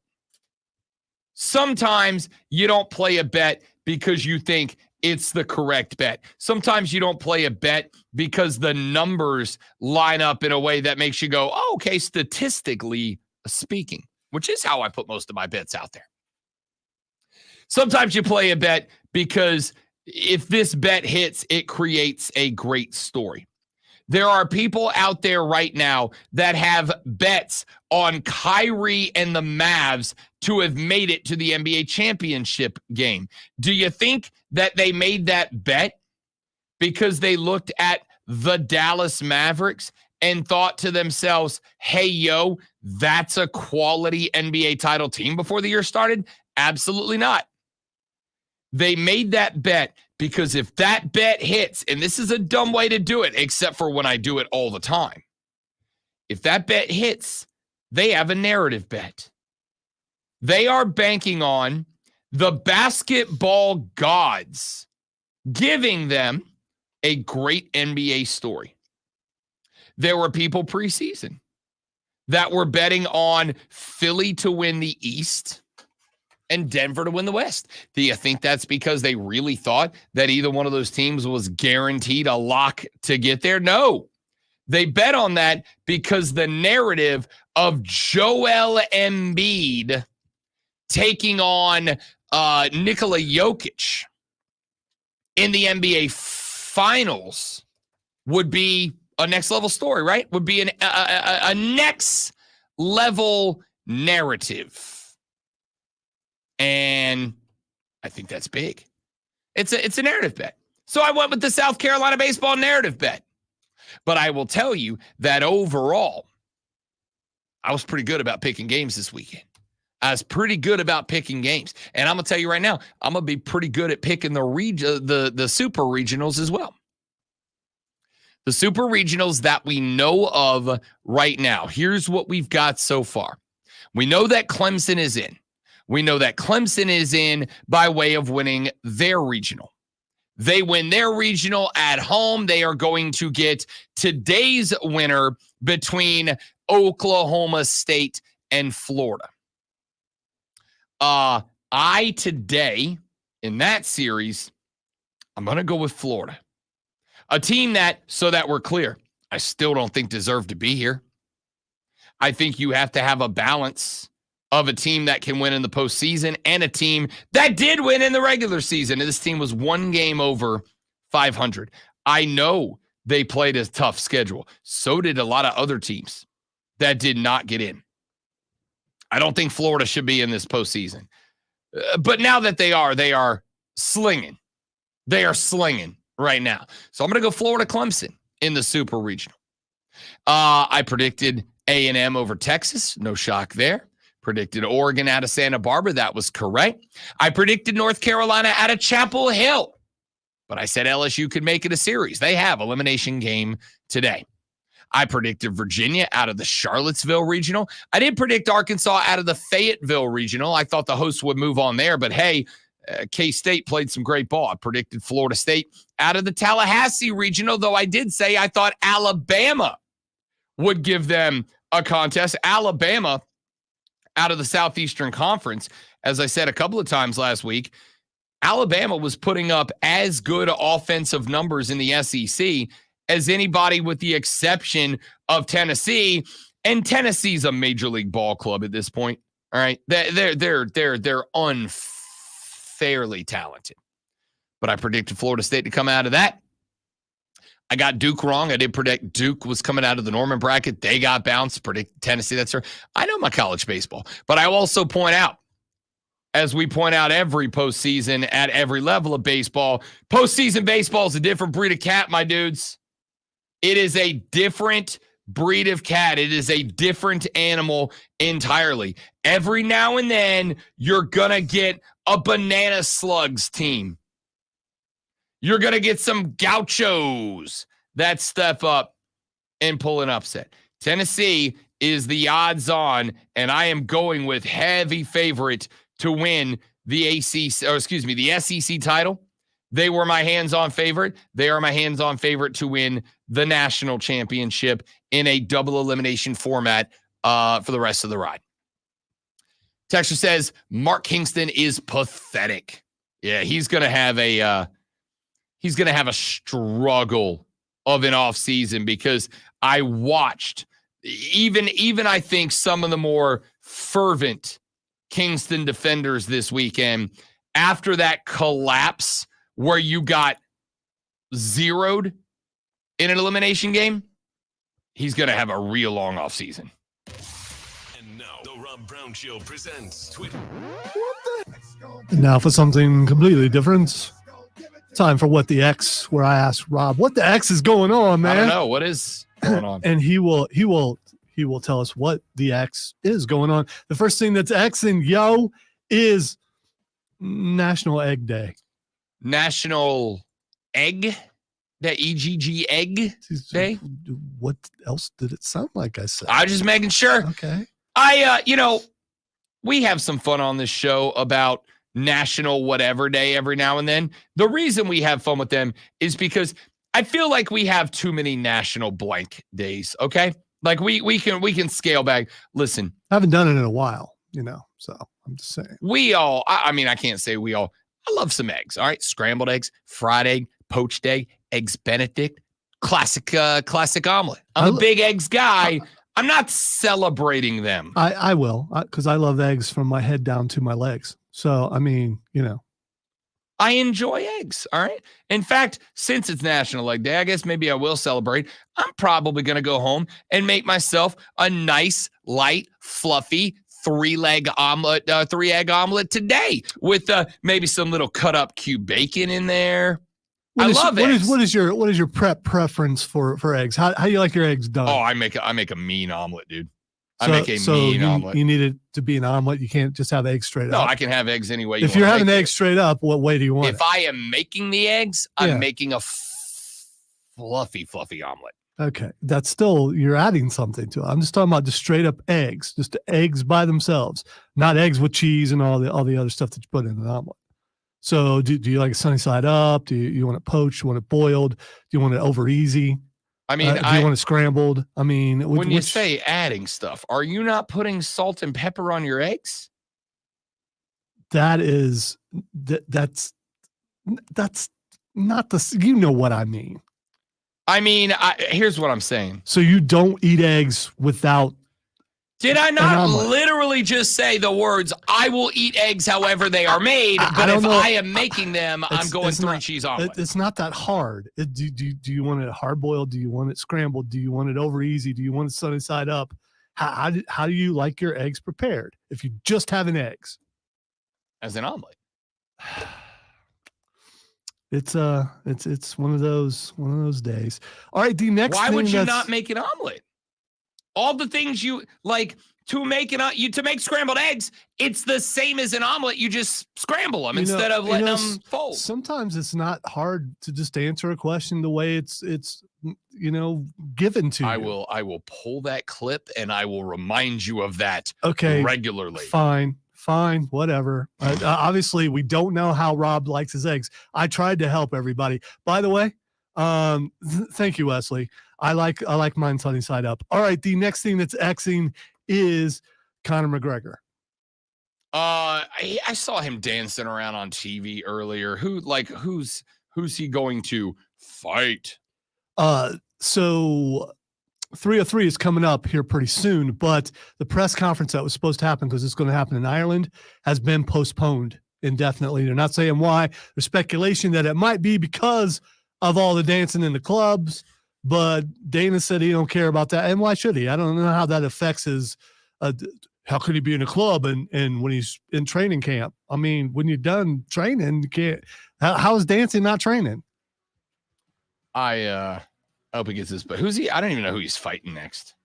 Sometimes you don't play a bet because you think it's the correct bet. Sometimes you don't play a bet because the numbers line up in a way that makes you go, oh, okay, statistically speaking, which is how I put most of my bets out there. Sometimes you play a bet because if this bet hits, it creates a great story. There are people out there right now that have bets on Kyrie and the Mavs to have made it to the NBA championship game. Do you think that they made that bet because they looked at the Dallas Mavericks and thought to themselves, hey, yo, that's a quality NBA title team before the year started? Absolutely not. They made that bet because if that bet hits, and this is a dumb way to do it, except for when I do it all the time. If that bet hits, they have a narrative bet. They are banking on the basketball gods giving them a great NBA story. There were people preseason that were betting on Philly to win the East and Denver to win the West. Do you think that's because they really thought that either one of those teams was guaranteed a lock to get there? No. They bet on that because the narrative of Joel Embiid taking on Nikola Jokic in the NBA Finals would be a next level story, right? Would be a next level narrative. And I think that's big. It's a narrative bet. So I went with the South Carolina baseball narrative bet. But I will tell you that overall, I was pretty good about picking games this weekend. I was pretty good about picking games. And I'm going to tell you right now, I'm going to be pretty good at picking the super regionals as well. The super regionals that we know of right now. Here's what we've got so far. We know that Clemson is in. We know that Clemson is in by way of winning their regional. They win their regional at home. They are going to get today's winner between Oklahoma State and Florida. I today, in that series, I'm going to go with Florida. A team that, so that we're clear, I still don't think deserved to be here. I think you have to have a balance of a team that can win in the postseason and a team that did win in the regular season. And this team was one game over 500. I know they played a tough schedule. So did a lot of other teams that did not get in. I don't think Florida should be in this postseason. But now that they are slinging. They are slinging right now. So I'm going to go Florida Clemson in the Super Regional. I predicted A&M over Texas. No shock there. Predicted Oregon out of Santa Barbara. That was correct. I predicted North Carolina out of Chapel Hill. But I said LSU could make it a series. They have elimination game today. I predicted Virginia out of the Charlottesville Regional. I did predict Arkansas out of the Fayetteville Regional. I thought the hosts would move on there. But hey, K-State played some great ball. I predicted Florida State out of the Tallahassee Regional, though I did say I thought Alabama would give them a contest. Alabama out of the Southeastern Conference, as I said a couple of times last week, Alabama was putting up as good offensive numbers in the SEC as anybody with the exception of Tennessee. And Tennessee's a major league ball club at this point. All right. They're unfairly talented. But I predicted Florida State to come out of that. I got Duke wrong. I did predict Duke was coming out of the Norman bracket. They got bounced. Predict Tennessee. That's right. I know my college baseball. But I also point out, as we point out every postseason at every level of baseball, postseason baseball is a different breed of cat, my dudes. It is a different breed of cat. It is a different animal entirely. Every now and then, you're going to get a Banana Slugs team. You're going to get some gauchos that step up and pull an upset. Tennessee is the odds on, and I am going with heavy favorite to win the the SEC title. They were my hands-on favorite. They are my hands-on favorite to win the national championship in a double elimination format for the rest of the ride. Texture says Mark Kingston is pathetic. Yeah, he's going to have a struggle of an offseason because I watched even I think some of the more fervent Kingston defenders this weekend after that collapse where you got zeroed in an elimination game, he's going to have a real long offseason. And now the Rob Brown Show presents Twitter. And now for something completely different. Time for What the X, where I ask Rob, what the X is going on, man? I don't know. What is going on. And he will tell us what the X is going on. The first thing that's Xing, is National Egg Day. National Egg, the EGG Egg Day. What else did it sound like I said? I was just making sure. Okay. We have some fun on this show about National Whatever Day every now and then. The reason we have fun with them is because I feel like we have too many national blank days. Okay. Like we can scale back. Listen, I haven't done it in a while, so I'm just saying. I can't say we all. I love some eggs. All right. Scrambled eggs, fried egg, poached egg, eggs Benedict, classic omelet. I'm a big eggs guy. I'm not celebrating them. I will, because I love eggs from my head down to my legs. So, I enjoy eggs. All right. In fact, since it's National Egg Day, I guess maybe I will celebrate. I'm probably going to go home and make myself a nice, light, fluffy three-egg omelet today with maybe some little cut up cube bacon in there. I love eggs. What is your prep preference for eggs? How do you like your eggs done? Oh, I make a mean omelet, dude. I make a mean omelet. You need it to be an omelet. You can't just have eggs straight up. No, I can have eggs any way you want. If you're having eggs straight up, what way do you want it? If I am making the eggs, I'm making a fluffy omelet. Okay, that's still, you're adding something to it. I'm just talking about just straight up eggs, just eggs by themselves, not eggs with cheese and all the other stuff that you put in an omelet. So do you like it sunny side up? Do you want it poached? Do you want it boiled? Do you want it over easy? I mean, do you want it scrambled? I mean, when you say adding stuff, are you not putting salt and pepper on your eggs? That's not the, you know what I mean. I mean, here's what I'm saying. So you don't eat eggs without. Did I not literally just say the words, I will eat eggs however they are made, but if I am making them, I'm going three-cheese omelet. It's not that hard. Do you want it hard-boiled? Do you want it scrambled? Do you want it over easy? Do you want it sunny side up? How do you like your eggs prepared if you just having eggs? As an omelet. It's one of those days. All right, the next Why thing would you not make an omelet? All the things you like to make to make scrambled eggs, it's the same as an omelet. You just scramble them instead of letting them fold. Sometimes it's not hard to just answer a question the way it's given to you. I will pull that clip and I will remind you of that regularly. Fine, whatever. Obviously, we don't know how Rob likes his eggs. I tried to help everybody. By the way, thank you, Wesley. I like mine sunny side up. All right, the next thing that's Xing is Conor McGregor. I saw him dancing around on TV earlier. Who's he going to fight? So 303 is coming up here pretty soon, but the press conference that was supposed to happen, because it's going to happen in Ireland, has been postponed indefinitely. They're not saying why. There's speculation that it might be because of all the dancing in the clubs, but Dana said he don't care about that. And why should he? I don't know how that affects his, how could he be in a club and when he's in training camp? I mean, when you're done training, you can't, how is dancing not training? I hope he gets this, but who's he? I don't even know who he's fighting next.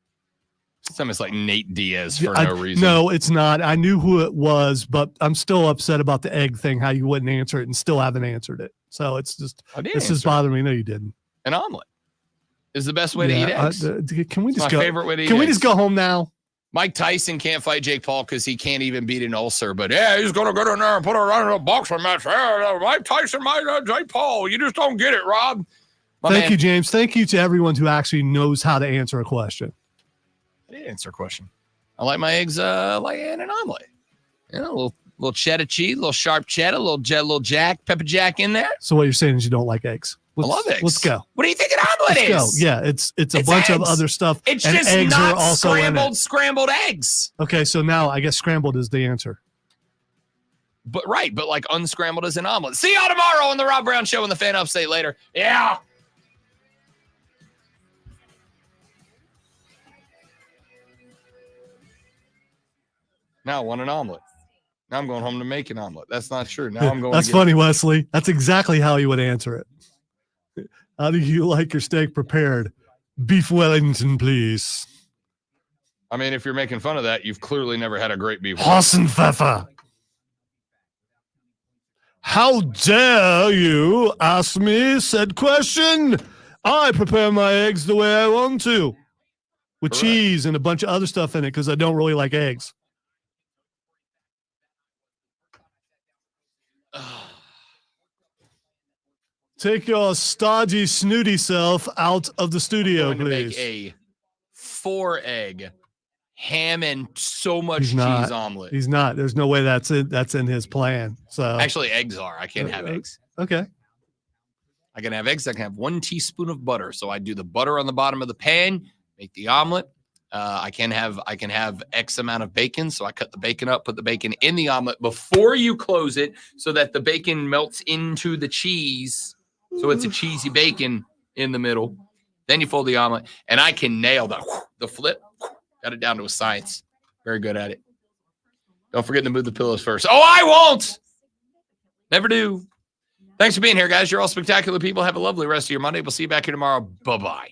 It's like Nate Diaz for no reason. No, it's not. I knew who it was, but I'm still upset about the egg thing, how you wouldn't answer it and still haven't answered it. So it's just, this is bothering me. No, you didn't. An omelet is the best way to eat eggs. Can we just my favorite way to eat Can we eggs. just go home now? Mike Tyson can't fight Jake Paul because he can't even beat an ulcer, but yeah, he's going to go in there and put her in a boxing match. Mike Tyson, Jake Paul. You just don't get it, Rob. Thank you, James. Thank you to everyone who actually knows how to answer a question. I did answer a question. I like my eggs like in an omelet. You know, a little cheddar cheese, a little sharp cheddar, a little pepper jack in there. So what you're saying is you don't like eggs? I love eggs. Let's go. What do you think an omelet Let's is? Go. Yeah, it's a bunch of other stuff. It's and just eggs not are also scrambled eggs. Okay, so now I guess scrambled is the answer. But like unscrambled is an omelet. See y'all tomorrow on the Rob Brown Show and the Fan Upstate later. Yeah. Now I want an omelet. Now I'm going home to make an omelet. That's not true. Now I'm going. That's funny, Wesley. That's exactly how you would answer it. How do you like your steak prepared? Beef Wellington, please. I mean, if you're making fun of that, you've clearly never had a great beef. Hassenpfeffer. How dare you ask me said question? I prepare my eggs the way I want to, with cheese and a bunch of other stuff in it because I don't really like eggs. Take your stodgy, snooty self out of the studio, I'm going to please. make a 4-egg ham and so much He's cheese not. omelet. He's not. There's no way that's in his plan. So Actually, eggs are. I can't have eggs. Okay. I can have eggs. I can have 1 teaspoon of butter. So I do the butter on the bottom of the pan, make the omelet. I can have X amount of bacon. So I cut the bacon up, put the bacon in the omelet before you close it so that the bacon melts into the cheese. So it's a cheesy bacon in the middle. Then you fold the omelet, and I can nail the flip. Got it down to a science. Very good at it. Don't forget to move the pillows first. Oh, I won't. Never do. Thanks for being here, guys. You're all spectacular people. Have a lovely rest of your Monday. We'll see you back here tomorrow. Bye-bye.